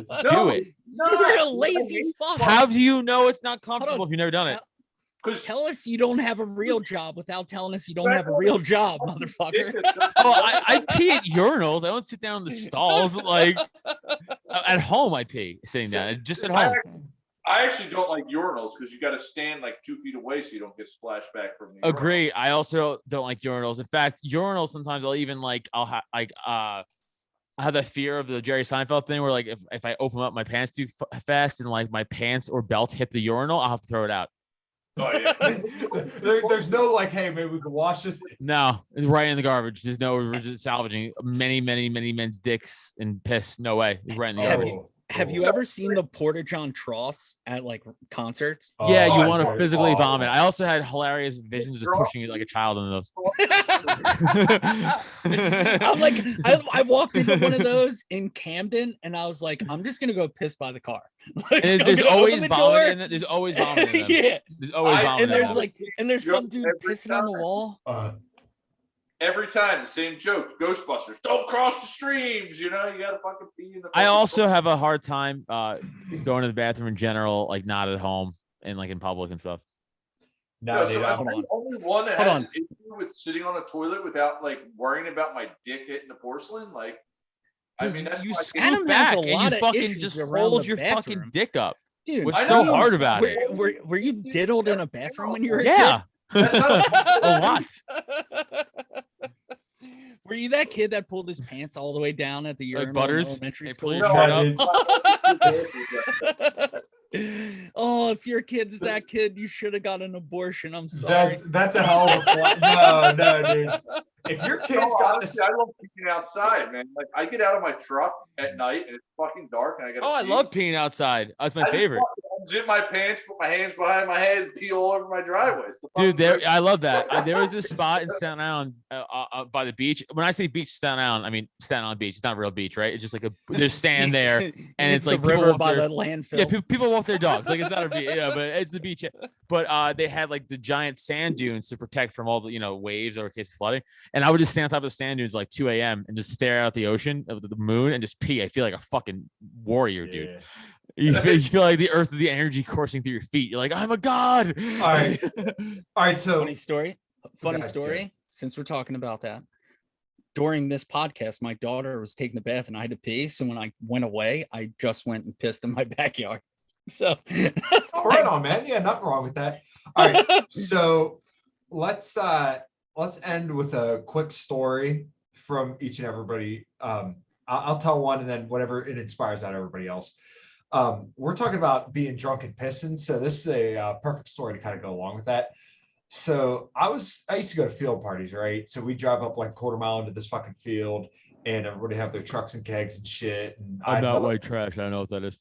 [SPEAKER 4] No,
[SPEAKER 3] Do it.
[SPEAKER 5] You're a lazy fuck.
[SPEAKER 3] How do you know it's not
[SPEAKER 5] Hold
[SPEAKER 3] comfortable
[SPEAKER 5] on.
[SPEAKER 3] if you've never done it?
[SPEAKER 5] Tell us you don't have a real job without telling us you don't have a real job, motherfucker.
[SPEAKER 3] Oh, I pee at urinals. I don't sit down in the stalls. Like at home, I pee sitting down. Just at home.
[SPEAKER 4] I actually don't like urinals because you got to stand like 2 feet away so you don't get splashed back from the urinal.
[SPEAKER 3] Agree. I also don't like urinals. In fact, urinals sometimes I'll even like I have that fear of the Jerry Seinfeld thing where like if I open up my pants too fast and like my pants or belt hit the urinal, I'll have to throw it out.
[SPEAKER 4] Oh, yeah.
[SPEAKER 2] There's no like, hey, maybe we can wash this.
[SPEAKER 3] No, it's right in the garbage. There's no salvaging many men's dicks and piss. No way. It's right in the garbage.
[SPEAKER 5] Have you ever seen the Porta-John troughs at like concerts?
[SPEAKER 3] Yeah, you
[SPEAKER 2] Oh,
[SPEAKER 3] want to
[SPEAKER 2] I-
[SPEAKER 3] physically
[SPEAKER 2] oh.
[SPEAKER 3] vomit. I also had hilarious visions of pushing you like a child into those.
[SPEAKER 5] I'm like, I walked into one of those in Camden, and I was like, I'm just gonna go piss by the car. Like,
[SPEAKER 3] And
[SPEAKER 5] I'm
[SPEAKER 3] there's
[SPEAKER 5] gonna
[SPEAKER 3] always
[SPEAKER 5] open the
[SPEAKER 3] vomit
[SPEAKER 5] door.
[SPEAKER 3] in it. There's always vomit in them.
[SPEAKER 5] Yeah,
[SPEAKER 3] There's always vomit
[SPEAKER 5] and
[SPEAKER 3] in
[SPEAKER 5] there's
[SPEAKER 3] them.
[SPEAKER 5] like, and there's some dude
[SPEAKER 4] Every
[SPEAKER 5] pissing on the
[SPEAKER 4] time.
[SPEAKER 5] wall.
[SPEAKER 4] Every time, the same joke. Ghostbusters, don't cross the streams. You know, you got to fucking pee in the.
[SPEAKER 3] I also have a hard time going to the bathroom in general, like not at home and like in public and stuff.
[SPEAKER 2] No,
[SPEAKER 4] so
[SPEAKER 2] dude,
[SPEAKER 4] I'm the only one that
[SPEAKER 5] Hold
[SPEAKER 4] has
[SPEAKER 5] on.
[SPEAKER 4] an issue with sitting on a toilet without like worrying about my dick hitting the porcelain. Like, I mean, that's
[SPEAKER 3] you
[SPEAKER 4] my
[SPEAKER 3] scoot
[SPEAKER 5] Adam has
[SPEAKER 3] back
[SPEAKER 5] a
[SPEAKER 3] and
[SPEAKER 5] lot
[SPEAKER 3] you
[SPEAKER 5] of
[SPEAKER 3] fucking
[SPEAKER 5] issues
[SPEAKER 3] just
[SPEAKER 5] around
[SPEAKER 3] hold
[SPEAKER 5] the
[SPEAKER 3] your fucking
[SPEAKER 5] bathroom.
[SPEAKER 3] dick up.
[SPEAKER 5] Dude,
[SPEAKER 3] What's
[SPEAKER 4] I
[SPEAKER 3] so
[SPEAKER 4] know.
[SPEAKER 3] hard about it?
[SPEAKER 5] were you diddled in a bathroom when you were a
[SPEAKER 3] Yeah,
[SPEAKER 4] That's not
[SPEAKER 3] a lot.
[SPEAKER 5] kid? Were you that kid that pulled his pants all the way down at the urinal in
[SPEAKER 3] Butters?
[SPEAKER 5] elementary
[SPEAKER 3] Hey, pull
[SPEAKER 5] school?
[SPEAKER 3] your shirt up.
[SPEAKER 5] Oh, if your kid's that kid, you should have got an abortion. I'm sorry.
[SPEAKER 2] That's a hell of a fly. No, dude. If your kid's
[SPEAKER 4] No,
[SPEAKER 2] got
[SPEAKER 4] honestly,
[SPEAKER 2] this,
[SPEAKER 4] I love peeing outside, man. Like I get out of my truck at night and it's fucking dark and I got.
[SPEAKER 3] Oh, I love peeing outside. That's my favorite.
[SPEAKER 4] Zip my pants, put my hands behind my head, and pee all over my driveway. It's the
[SPEAKER 3] Dude,
[SPEAKER 4] fucking
[SPEAKER 3] I love that. There was this spot in Staten Island by the beach. When I say beach, Staten Island, I mean Staten Island Beach. It's not real beach, right? It's just like there's sand there, and it's
[SPEAKER 5] the
[SPEAKER 3] like people
[SPEAKER 5] river
[SPEAKER 3] walk
[SPEAKER 5] by
[SPEAKER 3] their-
[SPEAKER 5] the landfill.
[SPEAKER 3] Yeah, people walk their dogs. Like it's not a beach, yeah, but it's the beach. But they had like the giant sand dunes to protect from all the waves or in case of flooding. And I would just stand on top of the sand dunes like 2 a.m. and just stare out the ocean of the moon and just pee. I feel like a fucking warrior, dude.
[SPEAKER 2] Yeah.
[SPEAKER 3] You feel like the earth of the energy coursing through your feet. You're like, I'm a god.
[SPEAKER 2] All right. All right, so
[SPEAKER 5] Funny story. Funny
[SPEAKER 2] ahead,
[SPEAKER 5] story. Since we're talking about that, during this podcast, my daughter was taking a bath and I had to pee. So when I went away, I just went and pissed in my backyard. So
[SPEAKER 2] right on, man. Yeah, nothing wrong with that. All right, so let's end with a quick story from each and everybody. I'll tell one, and then whatever it inspires out of everybody else. We're talking about being drunk and pissing, so this is a perfect story to kind of go along with that. So I used to go to field parties, right? So we drive up like a quarter mile into this fucking field, and everybody have their trucks and kegs and shit. And
[SPEAKER 3] I'm not white trash. I don't know what that is.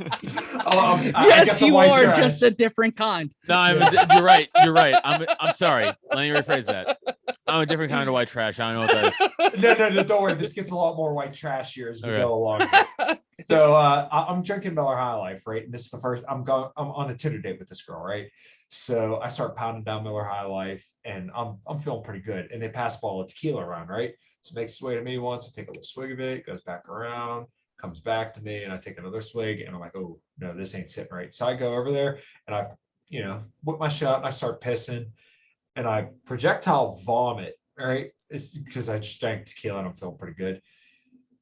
[SPEAKER 2] I
[SPEAKER 5] yes,
[SPEAKER 2] guess I'm
[SPEAKER 5] you
[SPEAKER 2] white
[SPEAKER 5] are
[SPEAKER 2] trash.
[SPEAKER 5] just a different kind.
[SPEAKER 3] No, you're right. You're right. I'm sorry. Let me rephrase that. I'm a different kind of white trash. I don't know what that is.
[SPEAKER 2] No, don't worry. This gets a lot more white trashier as we
[SPEAKER 3] Okay.
[SPEAKER 2] go along. So I'm drinking Miller High Life, right? And this is the first I'm on a Tinder date with this girl, right? So I start pounding down Miller High Life, and I'm feeling pretty good. And they pass a bottle of tequila around, right? So it makes its way to me once. I take a little swig of it, goes back around, comes back to me, and I take another swig, and I'm like, oh no, this ain't sitting right. So I go over there and I, whip my shit out and I start pissing, and I projectile vomit, right? It's because I just drank tequila and I'm feeling pretty good.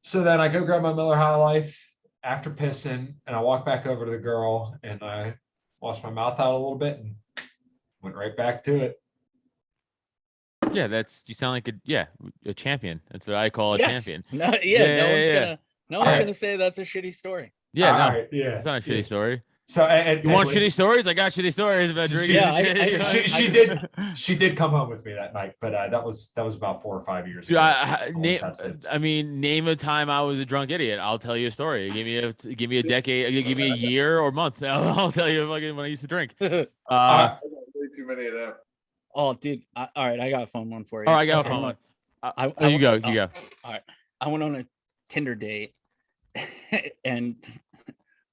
[SPEAKER 2] So then I go grab my Miller High Life after pissing, and I walk back over to the girl and I wash my mouth out a little bit and went right back to it.
[SPEAKER 3] Yeah, you sound like a champion. That's what I call a
[SPEAKER 5] Yes.
[SPEAKER 3] champion.
[SPEAKER 5] No, no one's gonna say that's a shitty story.
[SPEAKER 3] Yeah, no,
[SPEAKER 2] All right, yeah.
[SPEAKER 3] it's not a shitty story.
[SPEAKER 2] So and
[SPEAKER 3] You want shitty stories? I got shitty stories about drinking.
[SPEAKER 5] Yeah,
[SPEAKER 2] she did come home with me that night, but that was about 4 or 5 years
[SPEAKER 3] Dude,
[SPEAKER 2] ago.
[SPEAKER 3] Name a time I was a drunk idiot. I'll tell you a story. Give me a decade. Give me a year or month. I'll tell you when I used to drink.
[SPEAKER 4] I got way too many of them.
[SPEAKER 5] Oh, dude. All right, I got a fun one for you.
[SPEAKER 3] Oh, I got a fun one. You go.
[SPEAKER 5] All right. I went on a Tinder date and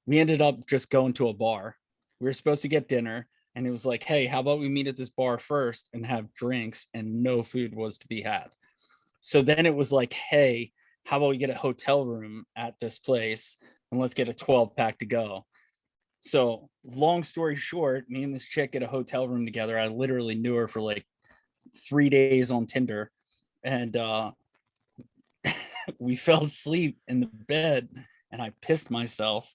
[SPEAKER 5] we ended up just going to a bar. We were supposed to get dinner and it was like, hey, how about we meet at this bar first and have drinks, and no food was to be had. So then it was like, hey, how about we get a hotel room at this place and let's get a 12-pack to go. So long story short, me and this chick get a hotel room together. I literally knew her for like 3 days on Tinder, and we fell asleep in the bed and I pissed myself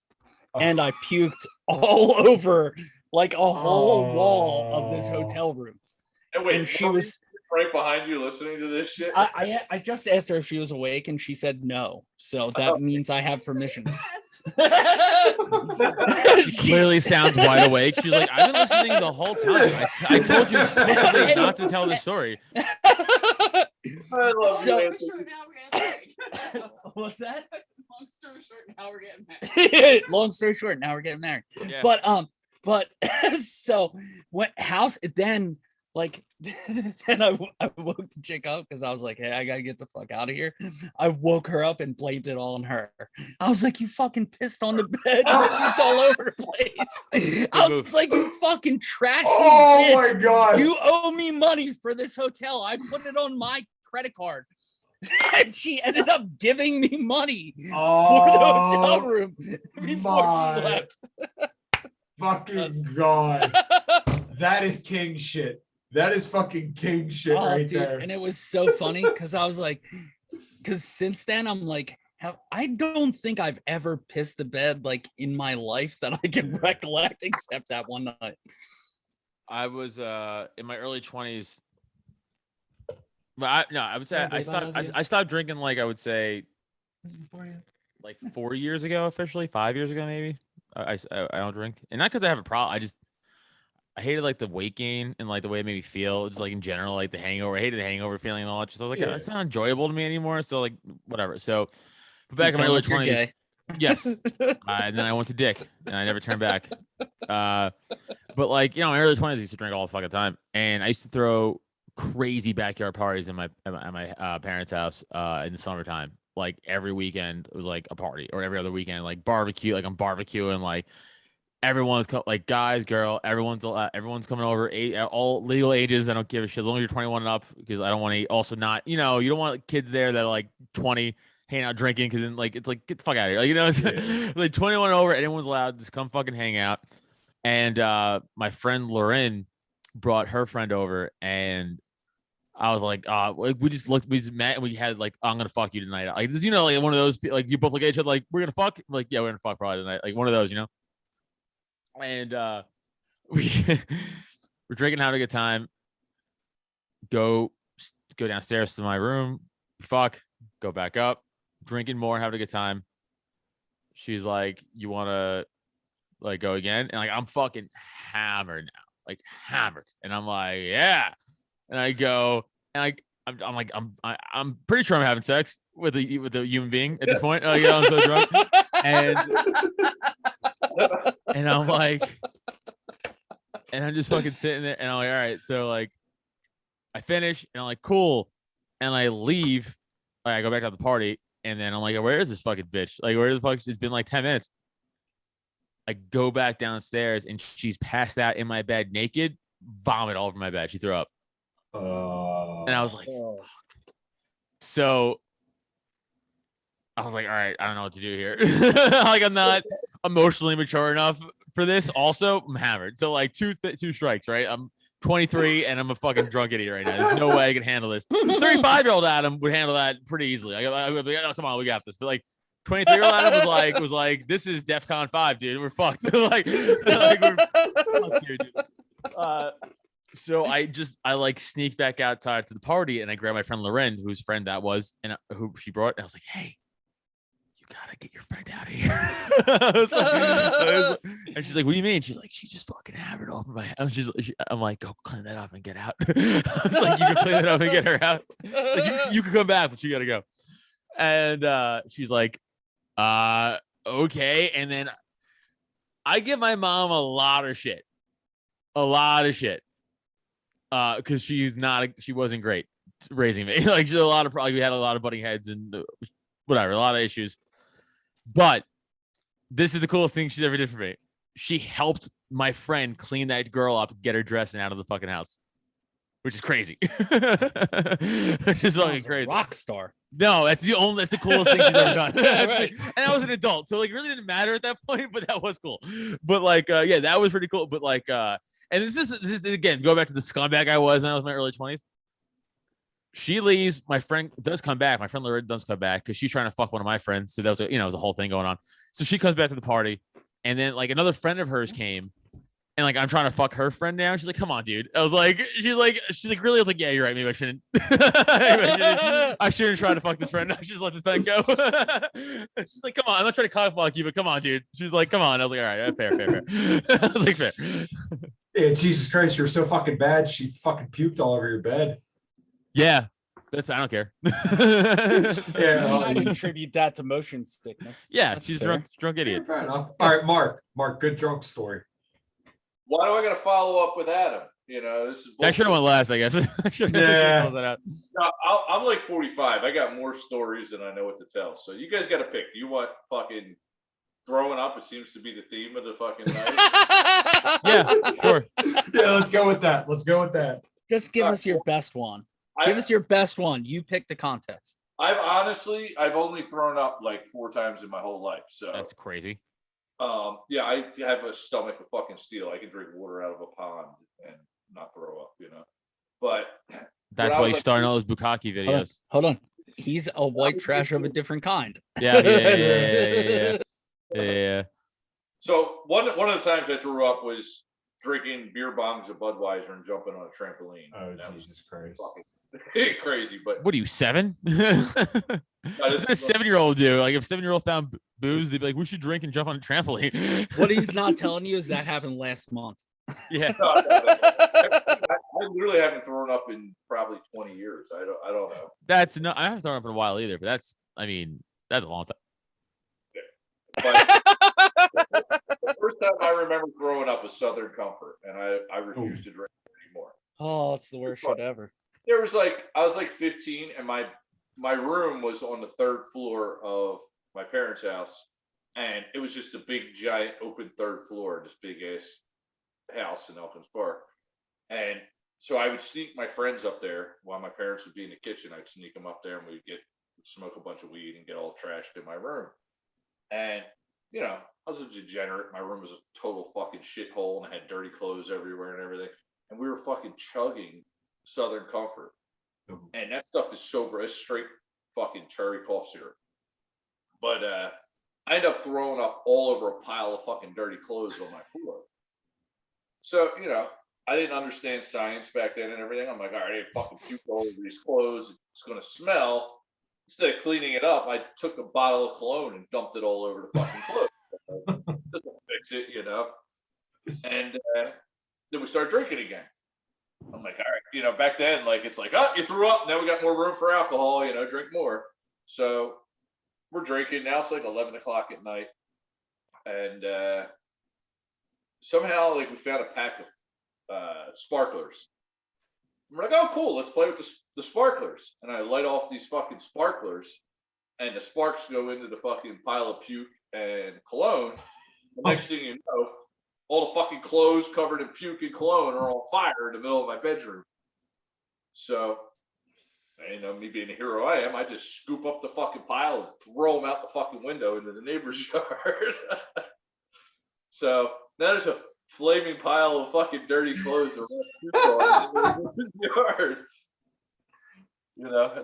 [SPEAKER 5] and I puked all over like a whole wall of this hotel room.
[SPEAKER 4] And wait,
[SPEAKER 5] and she was
[SPEAKER 4] right behind you listening to this shit.
[SPEAKER 5] I just asked her if she was awake and she said no. So that means I have permission.
[SPEAKER 3] She clearly sounds wide awake. She's like, I've been listening the whole time. I told you explicitly not to tell this story.
[SPEAKER 4] I love
[SPEAKER 5] So-
[SPEAKER 4] you,
[SPEAKER 7] Long story short, now we're getting married.
[SPEAKER 5] What's that?
[SPEAKER 7] Long story short, now we're getting married.
[SPEAKER 5] Long story short, now we're getting married.
[SPEAKER 3] Yeah.
[SPEAKER 5] But so what house then like then I woke the chick up because I was like, hey, I gotta get the fuck out of here. I woke her up and blamed it all on her. I was like, you fucking pissed on the bed. It's all over the place. I was like, you fucking trash.
[SPEAKER 2] Oh my god.
[SPEAKER 5] You owe me money for this hotel. I put it on my credit card. And she ended up giving me money for the hotel room before she left.
[SPEAKER 2] Fucking god. That is king shit. That is fucking king shit right there.
[SPEAKER 5] And it was so funny because I was like, because since then I'm like, I don't think I've ever pissed the bed like in my life that I can recollect except that one night.
[SPEAKER 3] I was in my early 20s. But I would say I stopped drinking like I would say like 4 years ago officially, 5 years ago maybe. I don't drink, and not because I have a problem. I hated like the weight gain and like the way it made me feel, just like in general, like the hangover. I hated the hangover feeling and all that. Just I was like, it's not enjoyable to me anymore. So like whatever. So, but back in my early 20s, yes. And then I went to Dick, and I never turned back. But like in my early 20s, I used to drink all the fucking time, and I used to throw crazy backyard parties at my parents' house in the summertime. Like every weekend it was like a party, or every other weekend like barbecue. Like I'm barbecuing, like everyone's like guys, girl, everyone's coming over, all legal ages. I don't give a shit as long as you're 21 and up, because I don't want to also not, you don't want kids there that are like 20 hanging out drinking, because then like it's like get the fuck out of here, like it's like 21 and over, anyone's allowed, just come fucking hang out. And my friend Lauren brought her friend over, and I was like, we just met, and we had like, I'm gonna fuck you tonight, like like one of those, like you both look at each other like, we're gonna fuck, I'm like, yeah, we're gonna fuck probably tonight, like one of those, and we're drinking, having a good time. Go downstairs to my room, fuck, go back up, drinking more, having a good time. She's like, you want to like go again? And like, I'm fucking hammered now, like hammered, and I'm like, yeah. And I go, and I'm pretty sure I'm having sex with a human being at this point. I'm so drunk, and I'm like, and I'm just fucking sitting there, and I'm like, all right, so like, I finish, and I'm like, cool, and I leave. Like, I go back to the party, and then I'm like, where is this fucking bitch? Like, where the fuck? It's been like 10 minutes. I go back downstairs, and she's passed out in my bed, naked, vomit all over my bed. She threw up. And I was like, fuck. So I was like, all right, I don't know what to do here. Like, I'm not emotionally mature enough for this. Also, I'm hammered. So like two strikes, right? I'm 23 and I'm a fucking drunk idiot right now. There's no way I can handle this. 35-year-old Adam would handle that pretty easily. I would be like, oh, come on, we got this. But like 23-year-old Adam was like, this is DEFCON 5, dude. We're fucked. like we're fucked here, dude. So I like sneak back outside to the party, and I grab my friend Loren, whose friend that was, and who she brought, and I was like, hey, you gotta get your friend out of here. And she's like, what do you mean? She's like, she just fucking hammered over my house. I'm like, go clean that up and get out. I was like, you can clean it up and get her out. Like, you can come back, but you gotta go. And she's like, okay. And then I give my mom a lot of shit. Because she wasn't great raising me. Like, she had we had a lot of butting heads and whatever, a lot of issues. But this is the coolest thing she's ever did for me. She helped my friend clean that girl up, get her dressed, and out of the fucking house, which is crazy. Which is fucking crazy.
[SPEAKER 5] Rock star.
[SPEAKER 3] No, that's the coolest thing she's ever done.
[SPEAKER 5] Right.
[SPEAKER 3] And I was an adult, so like, it really didn't matter at that point, but that was cool. But like, yeah, that was pretty cool. But like, and this is again, go back to the scumbag I was when I was in my early 20s. She leaves. My friend does come back. My friend Loretta does come back because she's trying to fuck one of my friends. So that was, it was a whole thing going on. So she comes back to the party, and then like another friend of hers came, and like I'm trying to fuck her friend now. She's like, "Come on, dude." I was like, she's like, really? I was like, "Yeah, you're right. Maybe I shouldn't. I shouldn't try to fuck this friend. I should just let this thing go." She's like, "Come on, I'm not trying to cock block you, but come on, dude." She's like, "Come on." I was like, "All right, fair." I was like, "Fair."
[SPEAKER 2] Yeah, Jesus Christ, you're so fucking bad. She fucking puked all over your bed.
[SPEAKER 3] Yeah, I don't care.
[SPEAKER 2] Yeah,
[SPEAKER 5] I attribute that to motion sickness.
[SPEAKER 3] Yeah,
[SPEAKER 5] That's
[SPEAKER 3] she's
[SPEAKER 5] fair.
[SPEAKER 3] drunk idiot.
[SPEAKER 2] Fair enough. All right, Mark, good drunk story.
[SPEAKER 4] Why do I got to follow up with Adam? This is.
[SPEAKER 3] I should have went last, I guess. I should have called that out.
[SPEAKER 4] No, I'm like 45. I got more stories than I know what to tell. So you guys got to pick. Do you want fucking throwing up? It seems to be the theme of the fucking night.
[SPEAKER 3] Yeah, sure.
[SPEAKER 2] Yeah, let's go with that.
[SPEAKER 5] Just give us your best one. Give us your best one. You pick the contest.
[SPEAKER 4] I've only thrown up like 4 times in my whole life. So
[SPEAKER 3] That's crazy.
[SPEAKER 4] yeah, I have a stomach of fucking steel. I can drink water out of a pond and not throw up, But
[SPEAKER 3] that's why you're starting all those bukkake videos.
[SPEAKER 5] Hold on. He's a white trash of a different kind.
[SPEAKER 3] Yeah.
[SPEAKER 4] So one of the times I threw up was drinking beer bongs of Budweiser and jumping on a trampoline.
[SPEAKER 2] Oh, Jesus Christ.
[SPEAKER 4] Crazy, but
[SPEAKER 3] What are you, 7? What does a 7-year-old do? Like, if a 7-year-old found booze, they'd be like, we should drink and jump on a trampoline.
[SPEAKER 5] What he's not telling you is that happened last month.
[SPEAKER 3] Yeah.
[SPEAKER 4] No. I literally haven't thrown up in probably 20 years. I don't know.
[SPEAKER 3] I haven't thrown up in a while either, but that's a long time.
[SPEAKER 4] But the first time I remember growing up was Southern Comfort, and I refused to drink it anymore.
[SPEAKER 5] Oh, it's the worst shit ever.
[SPEAKER 4] I was like 15, and my room was on the 3rd floor of my parents' house, and it was just a big giant open 3rd floor, this big ass house in Elkins Park. And so I would sneak my friends up there while my parents would be in the kitchen. I'd sneak them up there, and we'd smoke a bunch of weed and get all trashed in my room. And I was a degenerate. My room was a total fucking shithole, and I had dirty clothes everywhere and everything. And we were fucking chugging Southern Comfort. And that stuff is sober. It's straight fucking cherry cough syrup. But I ended up throwing up all over a pile of fucking dirty clothes on my floor. So, I didn't understand science back then and everything. I'm like, all right, fucking puke all over these clothes. It's going to smell. Instead of cleaning it up, I took a bottle of cologne and dumped it all over the fucking clothes. Just to fix it, And then we started drinking again. I'm like, all right, back then, like, it's like, oh, you threw up. Now we got more room for alcohol, drink more. So we're drinking. Now it's like 11 o'clock at night. And somehow, like, we found a pack of sparklers. And we're like, oh, cool. Let's play with the sparklers. And I light off these fucking sparklers, and the sparks go into the fucking pile of puke and cologne. The next thing you know, all the fucking clothes covered in puke and cologne are on fire in the middle of my bedroom. So, me being the hero I am, I just scoop up the fucking pile and throw them out the fucking window into the neighbor's yard. So now there's a flaming pile of fucking dirty clothes around his yard.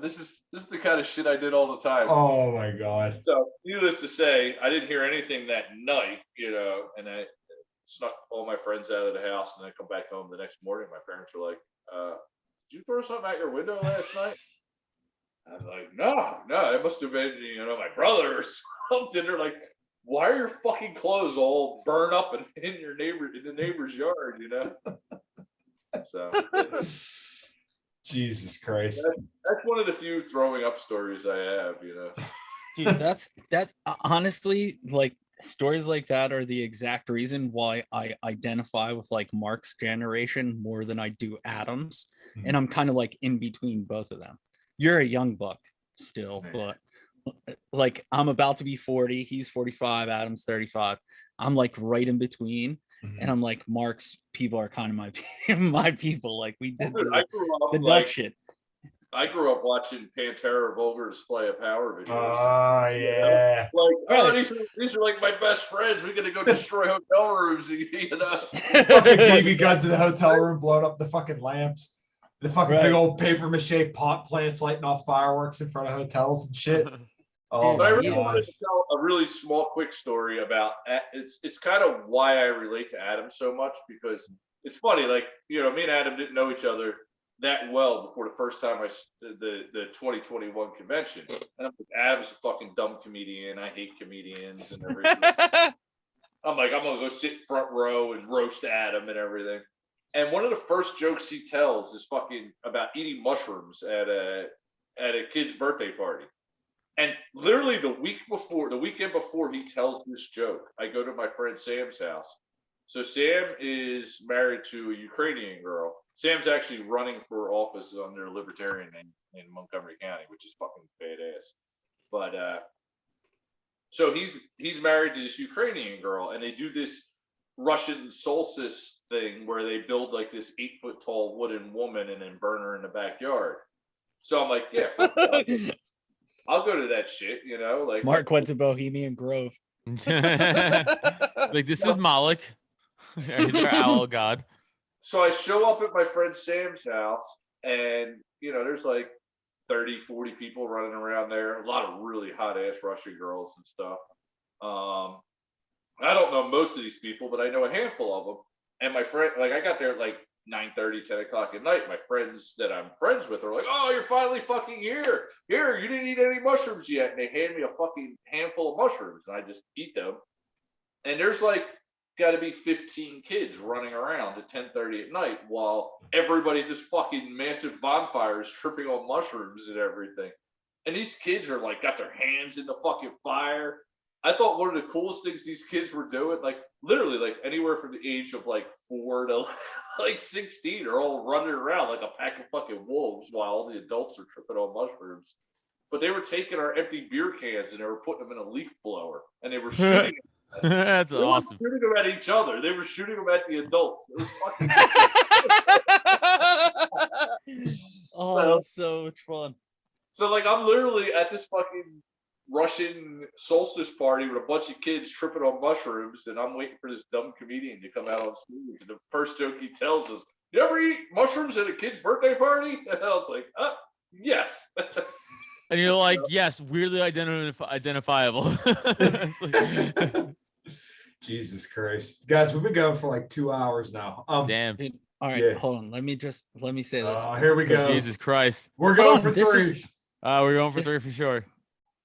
[SPEAKER 4] This is the kind of shit I did all the time.
[SPEAKER 2] Oh my God.
[SPEAKER 4] So needless to say, I didn't hear anything that night, and I snuck all my friends out of the house, and I come back home the next morning. My parents were like, did you throw something out your window last night? I'm like, no, it must have been, my brother or something. They're like, why are your fucking clothes all burned up in the neighbor's yard, So
[SPEAKER 2] Jesus Christ.
[SPEAKER 4] that's one of the few throwing up stories I have,
[SPEAKER 5] Dude, that's honestly, like, stories like that are the exact reason why I identify with like Mark's generation more than I do Adam's.
[SPEAKER 2] Mhm.
[SPEAKER 5] And I'm kind of like in between both of them. You're a young buck still, but like I'm about to be 40, he's 45, Adam's 35. I'm like right in between. And I'm like, Mark's people are kind of my people. Like we did
[SPEAKER 4] I grew up
[SPEAKER 5] the nut shit.
[SPEAKER 4] I grew up watching Pantera Vulgar Display of Power videos.
[SPEAKER 2] Oh yeah.
[SPEAKER 4] Like, these are like my best friends. We're gonna go destroy hotel rooms,
[SPEAKER 2] Fucking BB guns in the hotel room, blowing up the fucking lamps. The fucking big old paper mache pot plants lighting off fireworks in front of hotels and shit. Oh,
[SPEAKER 4] but I really wanted to tell a really small, quick story about it's kind of why I relate to Adam so much, because it's funny. Like, me and Adam didn't know each other that well before the first time the 2021 convention. And I'm like, Adam's a fucking dumb comedian. I hate comedians and everything. I'm like, I'm gonna go sit front row and roast Adam and everything. And one of the first jokes he tells is fucking about eating mushrooms at a kid's birthday party. And literally the weekend before he tells this joke, I go to my friend Sam's house. So Sam is married to a Ukrainian girl. Sam's actually running for office under Libertarian in Montgomery County, which is fucking badass. But so he's married to this Ukrainian girl, and they do this Russian solstice thing where they build like this 8-foot tall wooden woman and then burn her in the backyard. So I'm like, yeah, fuck that. I'll go to that shit, like
[SPEAKER 5] Mark went to Bohemian Grove.
[SPEAKER 3] Like, this is Moloch. He's our owl god.
[SPEAKER 4] So I show up at my friend Sam's house, and there's like 30, 40 people running around there. A lot of really hot ass Russian girls and stuff. I don't know most of these people, but I know a handful of them. And my friend, like, I got there at like 9:30, 10 o'clock at night. My friends that I'm friends with are like, "Oh, you're finally fucking here. Here, you didn't eat any mushrooms yet." And they hand me a fucking handful of mushrooms, and I just eat them. And there's like got to be 15 kids running around at 10:30 at night while everybody at this fucking massive bonfire is tripping on mushrooms and everything. And these kids are like got their hands in the fucking fire. I thought one of the coolest things these kids were doing, like literally like anywhere from the age of like 4 to like 16 are all running around like a pack of fucking wolves while all the adults are tripping on mushrooms. But they were taking our empty beer cans and they were putting them in a leaf blower and they were shooting at us.
[SPEAKER 3] That's
[SPEAKER 4] They
[SPEAKER 3] awesome.
[SPEAKER 4] weren't shooting them at each other. They were shooting them at the adults. It was fucking
[SPEAKER 5] Oh, that's so much fun.
[SPEAKER 4] So like I'm literally at this fucking Russian solstice party with a bunch of kids tripping on mushrooms, and I'm waiting for this dumb comedian to come out on stage. And the first joke he tells us, "You ever eat mushrooms at a kid's birthday party?" And I was like, yes.
[SPEAKER 3] And you're like, yes, weirdly identifiable.
[SPEAKER 2] Jesus Christ, guys, we've been going for like 2 hours now.
[SPEAKER 3] Damn.
[SPEAKER 5] All right, hold on. Let me say this.
[SPEAKER 2] Oh, here we go.
[SPEAKER 3] Jesus Christ.
[SPEAKER 2] We're going for 3.
[SPEAKER 3] We're going for 3 for sure.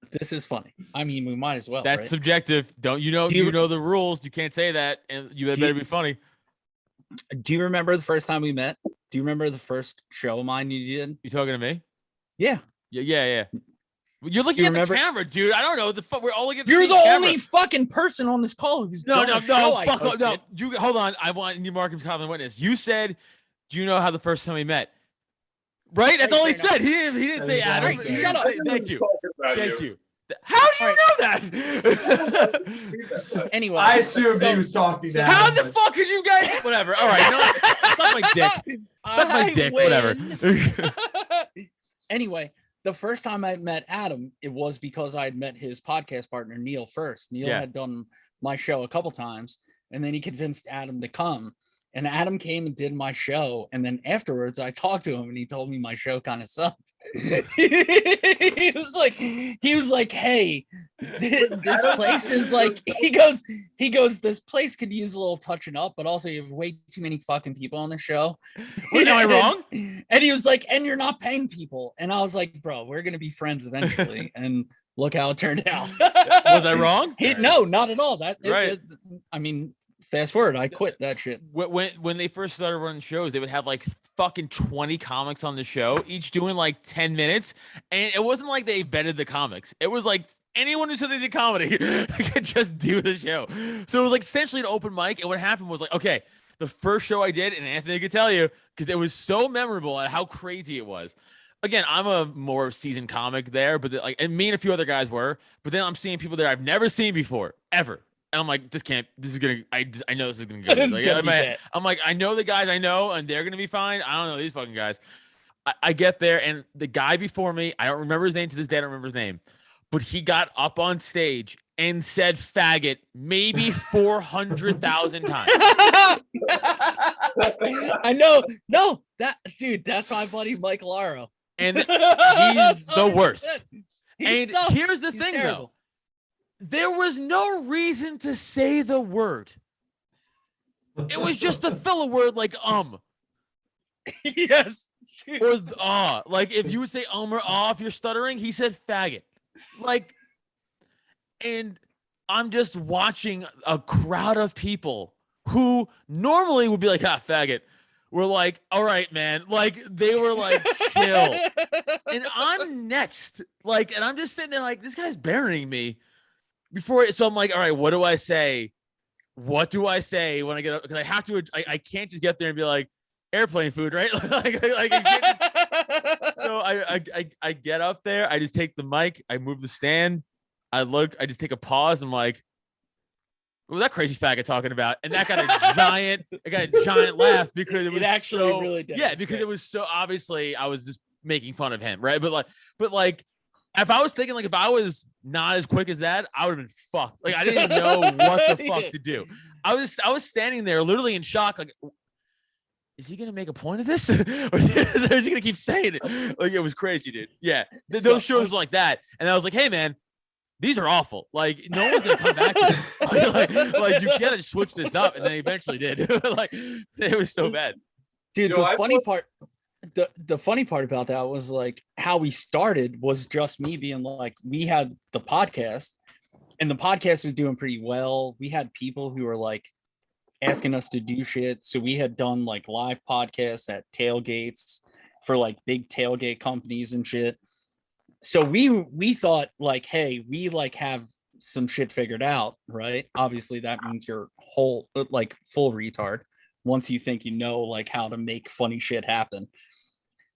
[SPEAKER 5] This is funny. I mean, we might as well.
[SPEAKER 3] That's
[SPEAKER 5] right?
[SPEAKER 3] subjective. You know the rules. You can't say that, and you better be funny.
[SPEAKER 5] Do you remember the first time we met? Do you remember the first show of mine you did?
[SPEAKER 3] You talking to me?
[SPEAKER 5] Yeah.
[SPEAKER 3] Yeah. You're looking at the camera, dude. I don't know the fuck. We're all looking at the
[SPEAKER 5] You're
[SPEAKER 3] same
[SPEAKER 5] the
[SPEAKER 3] camera.
[SPEAKER 5] only fucking person on this call who's
[SPEAKER 3] No.
[SPEAKER 5] Fuck
[SPEAKER 3] Fuck no. You hold on. I want you, Mark, and common witness. You said, "Do you know how the first time we met?" Right? That's all he said. He didn't say Adam.
[SPEAKER 5] Right, shut up.
[SPEAKER 3] Thank you. Thank you. How do you know that?
[SPEAKER 5] Anyway,
[SPEAKER 2] I assumed he was talking to
[SPEAKER 3] How
[SPEAKER 2] Adam,
[SPEAKER 3] the fuck could you guys? Whatever. All right. You know what? Suck my dick. Suck my dick. Whatever.
[SPEAKER 5] Anyway, the first time I met Adam, it was because I had met his podcast partner, Neil, first. Neil had done my show a couple times, and then he convinced Adam to come. And Adam came and did my show, and then afterwards I talked to him, and he told me my show kind of sucked. he was like, "Hey, this place is like," he goes, "This place could use a little touching up, but also you have way too many fucking people on the show."
[SPEAKER 3] Wait, am I wrong?
[SPEAKER 5] And he was like, "And you're not paying people," and I was like, "Bro, we're gonna be friends eventually," and look how it turned out.
[SPEAKER 3] Was I wrong?
[SPEAKER 5] No, not at all.
[SPEAKER 3] Right.
[SPEAKER 5] I mean, fast forward, I quit that shit.
[SPEAKER 3] When they first started running shows, they would have like fucking 20 comics on the show, each doing like 10 minutes. And it wasn't like they vetted the comics. It was like anyone who said they did comedy could just do the show. So it was like essentially an open mic. And what happened was like, okay, the first show I did, and Anthony could tell you, because it was so memorable at how crazy it was. Again, I'm a more seasoned comic there, but and me and a few other guys were, but then I'm seeing people there I've never seen before, ever. And I'm like, I know this is gonna go. I'm like, I know the guys I know, and they're gonna be fine. I don't know these fucking guys. I get there, and the guy before me, I don't remember his name to this day. I don't remember his name, but he got up on stage and said "faggot" maybe 400,000 times.
[SPEAKER 5] I know. No, that's my buddy Mike Laro.
[SPEAKER 3] And he's the worst.
[SPEAKER 5] He sucks.
[SPEAKER 3] Here's the
[SPEAKER 5] He's
[SPEAKER 3] thing,
[SPEAKER 5] terrible.
[SPEAKER 3] though. There was no reason to say the word. It was just a filler word like
[SPEAKER 5] Yes.
[SPEAKER 3] or like if you would say or if you're stuttering, he said faggot. Like, and I'm just watching a crowd of people who normally would be like, faggot. We're like, all right, man. Like, they were like, chill. And I'm next. Like, and I'm just sitting there like, this guy's burying me. So I'm like, all right, what do I say? What do I say when I get up? Because I have to, I can't just get there and be like, airplane food, right? So I get up there. I just take the mic. I move the stand. I just take a pause. I'm like, what was that crazy faggot talking about? And that got a giant laugh because it was
[SPEAKER 5] actually
[SPEAKER 3] so,
[SPEAKER 5] really did.
[SPEAKER 3] yeah, because it was so obviously I was just making fun of him, right? But if I was thinking if I was not as quick as that, I would have been fucked. Like I didn't even know what the fuck to do. I was standing there literally in shock, like, is he gonna make a point of this, or is he gonna keep saying it? Like it was crazy, dude. Yeah, those shows were like that, and I was like, hey man, these are awful. Like no one's gonna come back to this. like you gotta switch this up, and they eventually did. Like it was so bad,
[SPEAKER 5] dude. The funny part about that was like how we started was just me being like, we had the podcast, and the podcast was doing pretty well. We had people who were like asking us to do shit. So we had done like live podcasts at tailgates for like big tailgate companies and shit. So we thought like, hey, we like have some shit figured out, right? Obviously that means you're full retard once you think you know like how to make funny shit happen.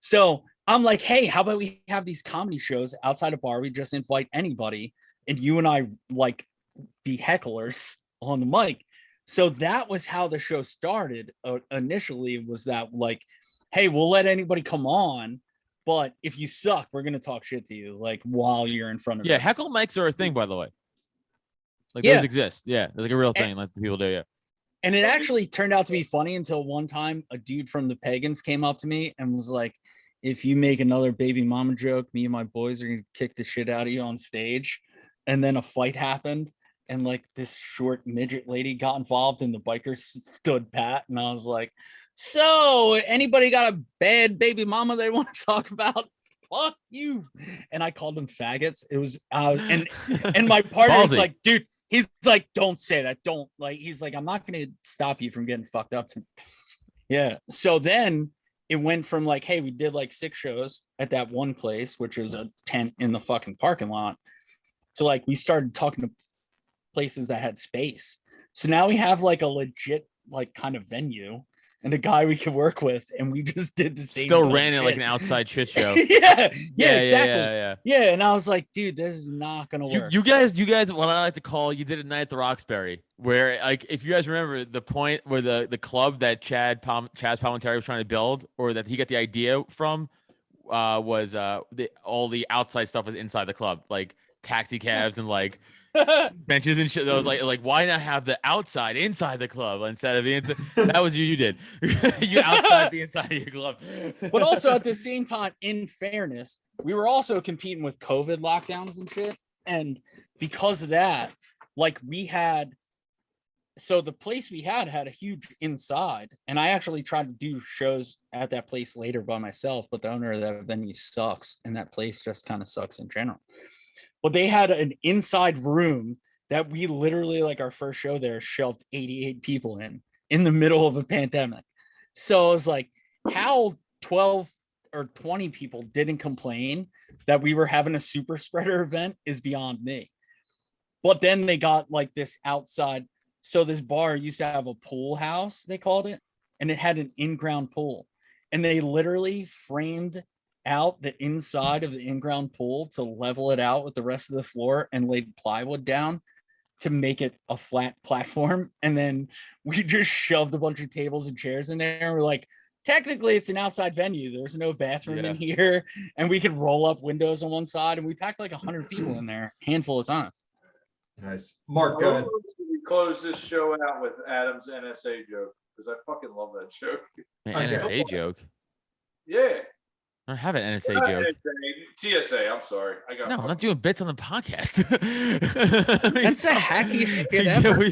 [SPEAKER 5] So I'm like, hey, how about we have these comedy shows outside of bar? We just invite anybody and you and I like be hecklers on the mic. So that was how the show started. Initially was that like, hey, we'll let anybody come on, but if you suck, we're gonna talk shit to you like while you're in front of
[SPEAKER 3] yeah.
[SPEAKER 5] me.
[SPEAKER 3] Heckle mics are a thing, by the way. Like those exist. Yeah, there's like a real thing like people do. Yeah.
[SPEAKER 5] And it actually turned out to be funny until one time a dude from the Pagans came up to me and was like, if you make another baby mama joke, me and my boys are gonna kick the shit out of you on stage. And then a fight happened. And like this short midget lady got involved and the bikers stood pat. And I was like, so anybody got a bad baby mama they want to talk about? Fuck you. And I called them faggots. It was, and my partner was like, dude, he's like, don't say that. Don't like, he's like, I'm not going to stop you from getting fucked up. Yeah. So then it went from like, hey, we did like 6 shows at that one place, which was a tent in the fucking parking lot. So like we started talking to places that had space. So now we have like a legit like kind of venue and a guy we can work with, and we just did the same.
[SPEAKER 3] Still ran it like an outside shit show.
[SPEAKER 5] yeah, exactly. Yeah, and I was like, dude, this is not gonna work.
[SPEAKER 3] You guys, what I like to call, you did a night at the Roxbury, where like if you guys remember the point where the club that Chaz Palminteri was trying to build, or that he got the idea from, was all the outside stuff was inside the club, like taxi cabs and like benches and shit. That was like why not have the outside inside the club instead of the inside? That was you did. You outside the inside of your club.
[SPEAKER 5] But also at the same time, in fairness, we were also competing with COVID lockdowns and shit. And because of that, like so the place we had a huge inside, and I actually tried to do shows at that place later by myself, but the owner of that venue sucks, and that place just kind of sucks in general. But they had an inside room that we literally, like our first show there, shelved 88 people in the middle of a pandemic. So it was like, how 12 or 20 people didn't complain that we were having a super spreader event is beyond me. But then they got like this outside. So this bar used to have a pool house, they called it, and it had an in-ground pool. And they literally framed out the inside of the in-ground pool to level it out with the rest of the floor and laid plywood down to make it a flat platform. And then we just shoved a bunch of tables and chairs in there. And we're like, technically it's an outside venue. There's no bathroom in here. And we could roll up windows on one side. And we packed like 100 people in there, handful of time.
[SPEAKER 2] Nice. Mark, go ahead.
[SPEAKER 4] We close this show out with Adam's NSA joke because I fucking love that joke.
[SPEAKER 3] An NSA joke.
[SPEAKER 4] Yeah.
[SPEAKER 3] I don't have an NSA joke.
[SPEAKER 4] TSA. I'm sorry.
[SPEAKER 3] No, I'm not doing bits on the podcast.
[SPEAKER 5] That's the hackiest shit ever.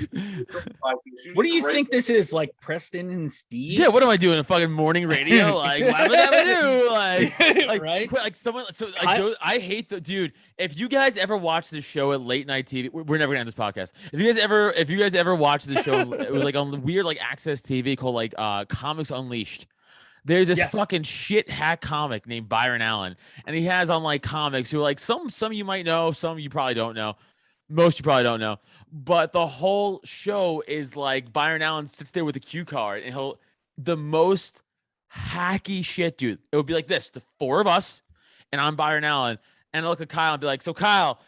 [SPEAKER 5] What do you think this is, like Preston and Steve?
[SPEAKER 3] Yeah, what am I doing? A fucking morning radio? Like, what would I do? Like,
[SPEAKER 5] right?
[SPEAKER 3] Like someone. So like, I hate the dude. If you guys ever watch this show at late night TV, we're never gonna end this podcast. If you guys ever watch the show, it was like on the weird like access TV called like Comics Unleashed. There's this fucking shit hack comic named Byron Allen, and he has on like comics who are like some you might know, some you probably don't know, most you probably don't know. But the whole show is like Byron Allen sits there with a cue card, and the most hacky shit, dude. It would be like this: the four of us, and I'm Byron Allen, and I look at Kyle and be like, "So Kyle,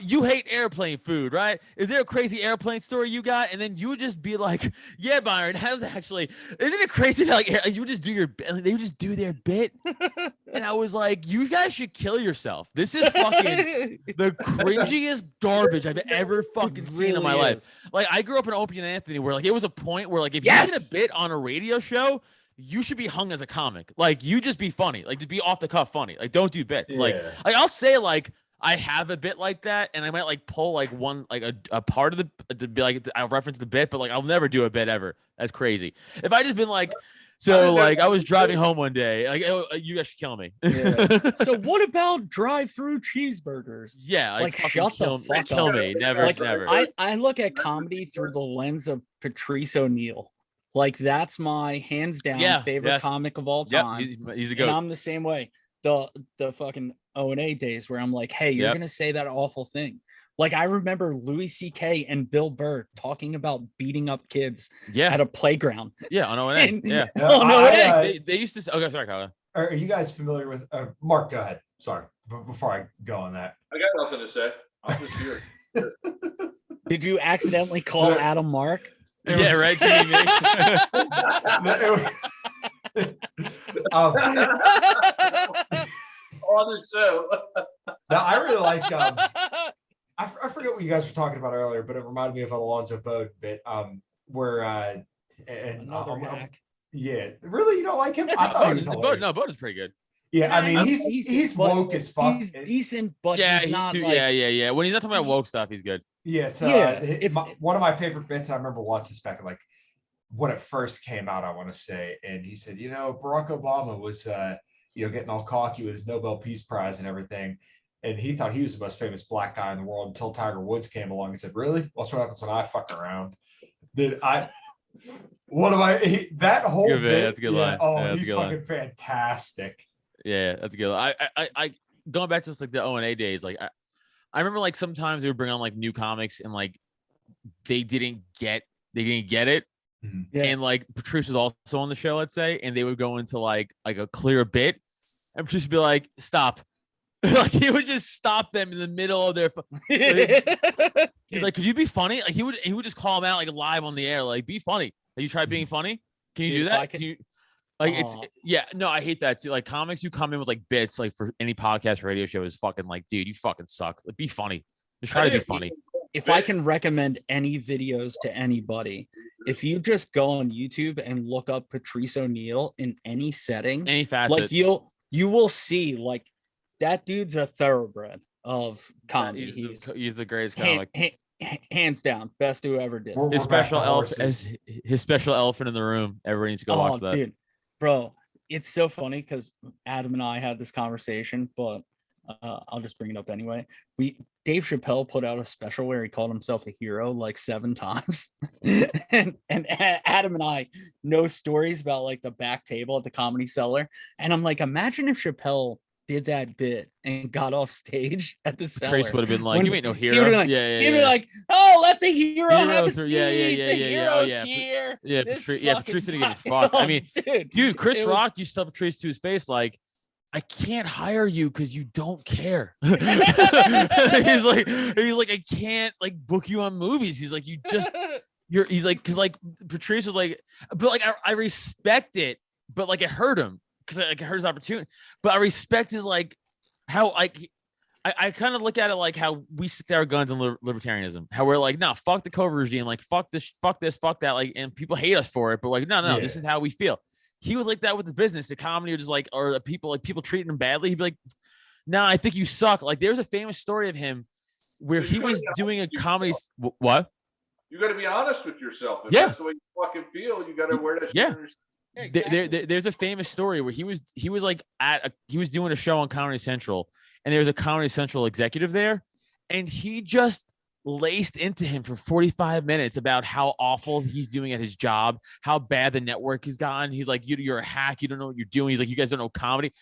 [SPEAKER 3] you hate airplane food, right? Is there a crazy airplane story you got?" And then you would just be like, "Yeah, Byron, isn't it crazy that like you would just do your bit, they would just do their bit?" And I was like, "You guys should kill yourself. This is fucking the cringiest garbage I've ever fucking seen in my life." Like I grew up in Opie and Anthony where like it was a point where like if you did a bit on a radio show, you should be hung as a comic. Like you just be funny, like just be off the cuff funny. Like don't do bits.
[SPEAKER 2] Yeah.
[SPEAKER 3] Like I'll say like I have a bit like that, and I might like pull like one like a part of the be like I'll reference the bit, but like I'll never do a bit ever. That's crazy. If I just been like, so like I was driving home one day, like you guys should kill me.
[SPEAKER 5] Yeah. So what about drive-through cheeseburgers?
[SPEAKER 3] Yeah,
[SPEAKER 5] like shut the fuck
[SPEAKER 3] kill
[SPEAKER 5] up.
[SPEAKER 3] me. Never,
[SPEAKER 5] like,
[SPEAKER 3] never.
[SPEAKER 5] I look at comedy through the lens of Patrice O'Neill. Like that's my hands down favorite comic of all time.
[SPEAKER 3] He's a goat.
[SPEAKER 5] And I'm the same way. The fucking O&A days where I'm like, hey, you're gonna say that awful thing. Like I remember Louis C.K. and Bill Burr talking about beating up kids at a playground.
[SPEAKER 3] Yeah, on O&A. They used to. Okay, sorry, Kyle.
[SPEAKER 2] Are you guys familiar with Mark? Go ahead. Sorry, before I go on that.
[SPEAKER 4] I got nothing to say. I'm just here.
[SPEAKER 5] Did you accidentally call Adam Mark?
[SPEAKER 3] Yeah, right.
[SPEAKER 4] On the show.
[SPEAKER 2] Now I really like. I forget what you guys were talking about earlier, but it reminded me of an Alonzo Bode bit. Where yeah, really, you don't like him? I thought he was hilarious.
[SPEAKER 3] No, Bode is pretty good.
[SPEAKER 2] Yeah, I mean he's woke as fuck.
[SPEAKER 5] He's decent, but
[SPEAKER 3] he's
[SPEAKER 5] not
[SPEAKER 3] too,
[SPEAKER 5] like,
[SPEAKER 3] yeah. When he's not talking about woke stuff, he's good.
[SPEAKER 2] Yeah, so one of my favorite bits, I remember watching this back like when it first came out, I want to say, and he said, Barack Obama was getting all cocky with his Nobel Peace Prize and everything. And he thought he was the most famous black guy in the world until Tiger Woods came along and said, "Really? What's what happens when I fuck around?" That whole bit,
[SPEAKER 3] that's a good line.
[SPEAKER 2] Oh, he's fucking fantastic.
[SPEAKER 3] Yeah, that's a good line. I going back to just like the O&A days, like I remember like sometimes they would bring on like new comics and like they didn't get it.
[SPEAKER 2] Mm-hmm.
[SPEAKER 5] Yeah.
[SPEAKER 3] And like Patrice was also on the show, let's say, and they would go into like a clear bit and Patrice would be like, "Stop." Like he would just stop them in the middle of their. He's like, "Could you be funny?" Like he would just call them out like live on the air, like, "Be funny. Have you tried being funny? Can you do that? Like no, I hate that too. Like comics who come in with like bits, like for any podcast, radio show is fucking like, dude, you fucking suck. Like, be funny. Just try to be funny.
[SPEAKER 5] If I can recommend any videos to anybody, if you just go on YouTube and look up Patrice O'Neal in any setting,
[SPEAKER 3] Any facet,
[SPEAKER 5] like you will see like that dude's a thoroughbred of comedy.
[SPEAKER 3] He's the greatest comic.
[SPEAKER 5] Hands down, best who ever did.
[SPEAKER 3] His special elephant in the room. Everybody needs to go watch that.
[SPEAKER 5] Dude, bro, it's so funny because Adam and I had this conversation, but I'll just bring it up anyway. Dave Chappelle put out a special where he called himself a hero like 7 times, and Adam and I know stories about like the back table at the Comedy Cellar, and I'm like, imagine if Chappelle did that bit and got off stage at the Cellar.
[SPEAKER 3] Trace would have been like, "You ain't no hero."
[SPEAKER 5] He'd be like, "Oh, let the hero have a seat.
[SPEAKER 3] The
[SPEAKER 5] hero's here."
[SPEAKER 3] Yeah, Patrice didn't give a fuck. I mean, dude, Chris Rock used to tell Patrice to his face like, I can't hire you because you don't care. he's like, I can't like book you on movies. He's like, he's like, because like Patrice was like, but like I respect it, but like it hurt him because like it hurt his opportunity. But I respect his like how like I kind of look at it like how we stick to our guns in libertarianism. How we're like, no, fuck the COVID regime, like fuck this, fuck that, like, and people hate us for it, but like, no, this is how we feel. He was like that with the business, the comedy, or just like, or the people treating him badly. He'd be like, "No, I think you suck." Like, there's a famous story of him where he was doing a comedy. What?
[SPEAKER 4] You got to be honest with yourself. If that's the way you fucking feel, you got to wear that.
[SPEAKER 3] Yeah. There's a famous story where he was like he was doing a show on Comedy Central, and there was a Comedy Central executive there, and he just laced into him for 45 minutes about how awful he's doing at his job, how bad the network has gotten. He's like, you're a hack. You don't know what you're doing. He's like, you guys don't know comedy.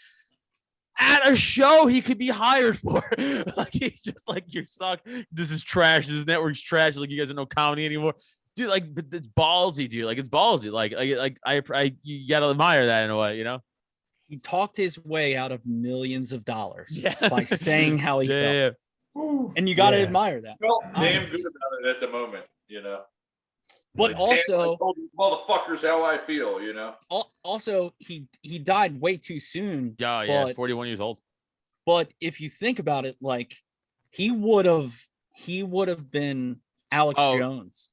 [SPEAKER 3] At a show he could be hired for. Like, he's just like, you suck. This is trash. This network's trash. Like, you guys don't know comedy anymore. Dude, like, it's ballsy, dude. Like, it's ballsy. Like you gotta admire that in a way, you know?
[SPEAKER 5] He talked his way out of millions of dollars by saying how he felt.
[SPEAKER 3] Yeah.
[SPEAKER 5] And you got to admire that.
[SPEAKER 4] Felt damn good about it at the moment, you know.
[SPEAKER 5] But
[SPEAKER 4] like,
[SPEAKER 5] also,
[SPEAKER 4] I told you motherfuckers how I feel, you know.
[SPEAKER 5] Also, he died way too soon.
[SPEAKER 3] Yeah, 41 years old.
[SPEAKER 5] But if you think about it, like he would have been Alex Jones.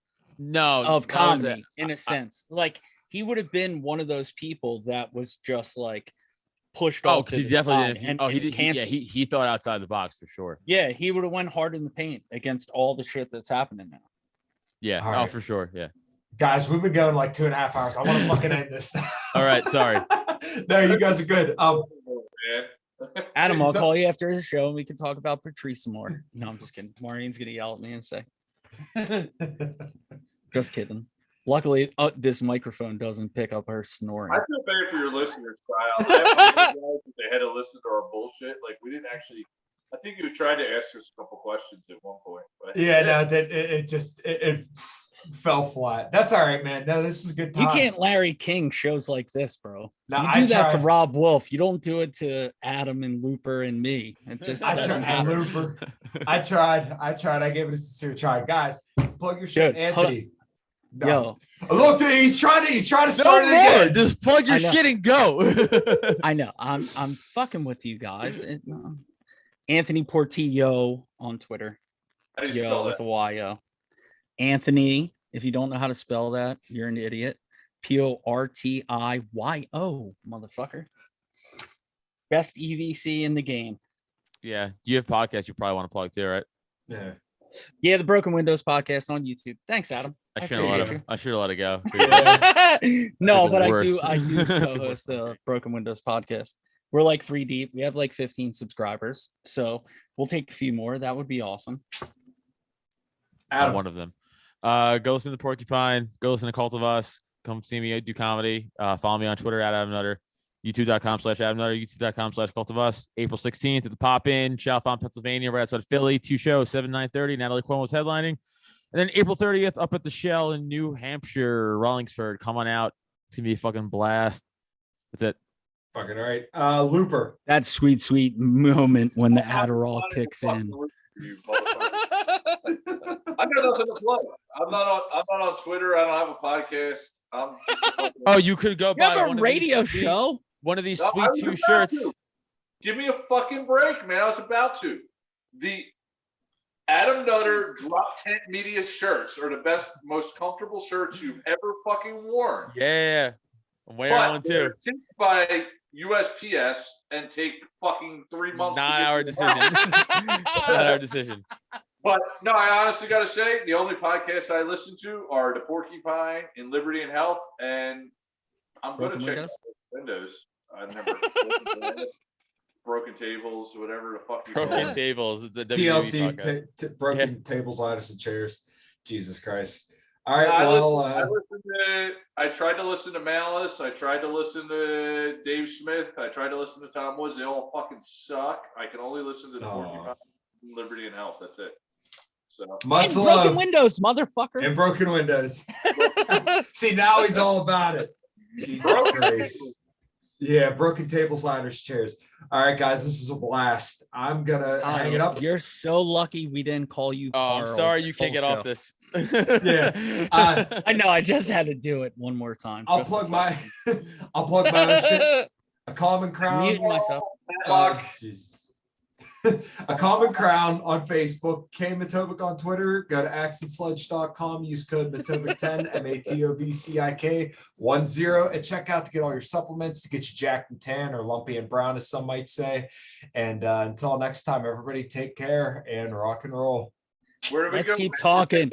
[SPEAKER 5] Of comedy, in a sense. Like he would have been one of those people that was just like pushed off.
[SPEAKER 3] Because he definitely did. He thought outside the box for sure.
[SPEAKER 5] Yeah, he would have went hard in the paint against all the shit that's happening now.
[SPEAKER 3] Yeah, right. For sure. Yeah.
[SPEAKER 2] Guys, we've been going like 2.5 hours. I want to fucking end this.
[SPEAKER 3] All right, sorry.
[SPEAKER 2] No, you guys are good.
[SPEAKER 5] Adam, I'll call you after his show and we can talk about Patrice some more. No, I'm just kidding. Maureen's gonna yell at me and say. Just kidding. Luckily, this microphone doesn't pick up her snoring.
[SPEAKER 4] I feel bad for your listeners, Kyle. They had to listen to our bullshit. Like, we didn't actually. I think you tried to ask us a couple questions at one point. But
[SPEAKER 2] it fell flat. That's all right, man. No, this is a good time.
[SPEAKER 5] You can't Larry King shows like this, bro.
[SPEAKER 2] No,
[SPEAKER 5] you do that to Rob Wolf. You don't do it to Adam and Looper and me. It just doesn't happen.
[SPEAKER 2] Looper. I tried. I gave it a sincere try. Guys, plug your shit, Anthony. No.
[SPEAKER 5] Yo,
[SPEAKER 2] look, he's trying to start it again.
[SPEAKER 3] Just plug your shit and go.
[SPEAKER 5] I know. I'm fucking with you guys. Anthony Portillo on Twitter. Yo with a Y-O. Anthony, if you don't know how to spell that, you're an idiot. Portio, motherfucker. Best EVC in the game.
[SPEAKER 3] Yeah, you have podcasts you probably want to plug too, right?
[SPEAKER 5] Yeah, the Broken Windows podcast on YouTube. Thanks, Adam.
[SPEAKER 3] I should have let it go.
[SPEAKER 5] No, but I do co-host the Broken Windows podcast. We're like 3 deep. We have like 15 subscribers, so we'll take a few more. That would be awesome.
[SPEAKER 3] I'm one of them. Go listen to Porcupine. Go listen to Cult of Us. Come see me do comedy. Follow me on Twitter at Adam Nutter. YouTube.com/Adam Nutter. YouTube.com/Cult of Us. April 16th at the Pop In, Chalfont, Pennsylvania, right outside of Philly. 2 shows, 7, 9:30. Natalie Cuomo's headlining. And then April 30th up at the Shell in New Hampshire, Rollingsford. Come on out. It's gonna be a fucking blast. That's it.
[SPEAKER 2] Fucking all right. Looper.
[SPEAKER 5] That sweet moment when the Adderall kicks in.
[SPEAKER 4] I got nothing to plug. I'm not on Twitter. I don't have a podcast. I'm just
[SPEAKER 3] Oh, you could go
[SPEAKER 5] You
[SPEAKER 3] buy
[SPEAKER 5] have
[SPEAKER 3] one
[SPEAKER 5] a
[SPEAKER 3] of these
[SPEAKER 5] radio
[SPEAKER 3] sweet-
[SPEAKER 5] show.
[SPEAKER 3] One of these
[SPEAKER 4] No, I
[SPEAKER 3] sweet
[SPEAKER 4] was
[SPEAKER 3] two
[SPEAKER 4] about
[SPEAKER 3] shirts.
[SPEAKER 4] to. Give me a fucking break, man. I was about to. The Adam Nutter Drop Tent Media shirts are the best, most comfortable shirts you've ever fucking worn.
[SPEAKER 3] Yeah. I'm wearing one
[SPEAKER 4] But they're
[SPEAKER 3] too.
[SPEAKER 4] sent by USPS and take fucking 3 months.
[SPEAKER 3] Not
[SPEAKER 4] to get
[SPEAKER 3] our
[SPEAKER 4] to the
[SPEAKER 3] decision.
[SPEAKER 4] house.
[SPEAKER 3] Not our decision.
[SPEAKER 4] But no, I honestly got to say, the only podcasts I listen to are The Porcupine and Liberty and Health, and I'm going to
[SPEAKER 5] Broken
[SPEAKER 4] check
[SPEAKER 5] Windows?
[SPEAKER 4] out Windows. I never Broken Tables, whatever the fuck you call
[SPEAKER 3] Broken
[SPEAKER 4] it.
[SPEAKER 3] tables. The WWE
[SPEAKER 2] TLC,
[SPEAKER 3] podcast.
[SPEAKER 2] broken tables, ladders, and chairs. Jesus Christ. All right.
[SPEAKER 4] I
[SPEAKER 2] Well,
[SPEAKER 4] I tried to listen to Malice. I tried to listen to Dave Smith. I tried to listen to Tom Woods. They all fucking suck. I can only listen to The Porcupine, Liberty and Health. That's it. So
[SPEAKER 2] much
[SPEAKER 5] And
[SPEAKER 2] love.
[SPEAKER 5] Broken Windows, motherfucker.
[SPEAKER 2] And broken windows. See, now he's all about it. Jesus Christ. Yeah, broken tables, ladders, chairs. All right, guys, this is a blast. I'm gonna hang it up.
[SPEAKER 5] You're so lucky we didn't call you.
[SPEAKER 3] Oh, I'm
[SPEAKER 5] Carl
[SPEAKER 3] sorry
[SPEAKER 5] this
[SPEAKER 3] you can't
[SPEAKER 5] whole
[SPEAKER 3] get
[SPEAKER 5] show.
[SPEAKER 3] off this.
[SPEAKER 2] Yeah.
[SPEAKER 5] I know. I just had to do it one more time.
[SPEAKER 2] I'll
[SPEAKER 5] just
[SPEAKER 2] plug
[SPEAKER 5] to-
[SPEAKER 2] my I'll plug my own shit. A common crown.
[SPEAKER 5] Muting myself.
[SPEAKER 2] Jesus. A common crown on Facebook. K Matovcik on Twitter. Go to accentsledge.com. Use code Matovcik10 MATOVCIK 10 and check out to get all your supplements to get you jacked and tan or lumpy and brown, as some might say. And until next time, everybody take care and rock and roll.
[SPEAKER 4] where do we
[SPEAKER 5] Let's
[SPEAKER 4] go?
[SPEAKER 5] keep talking.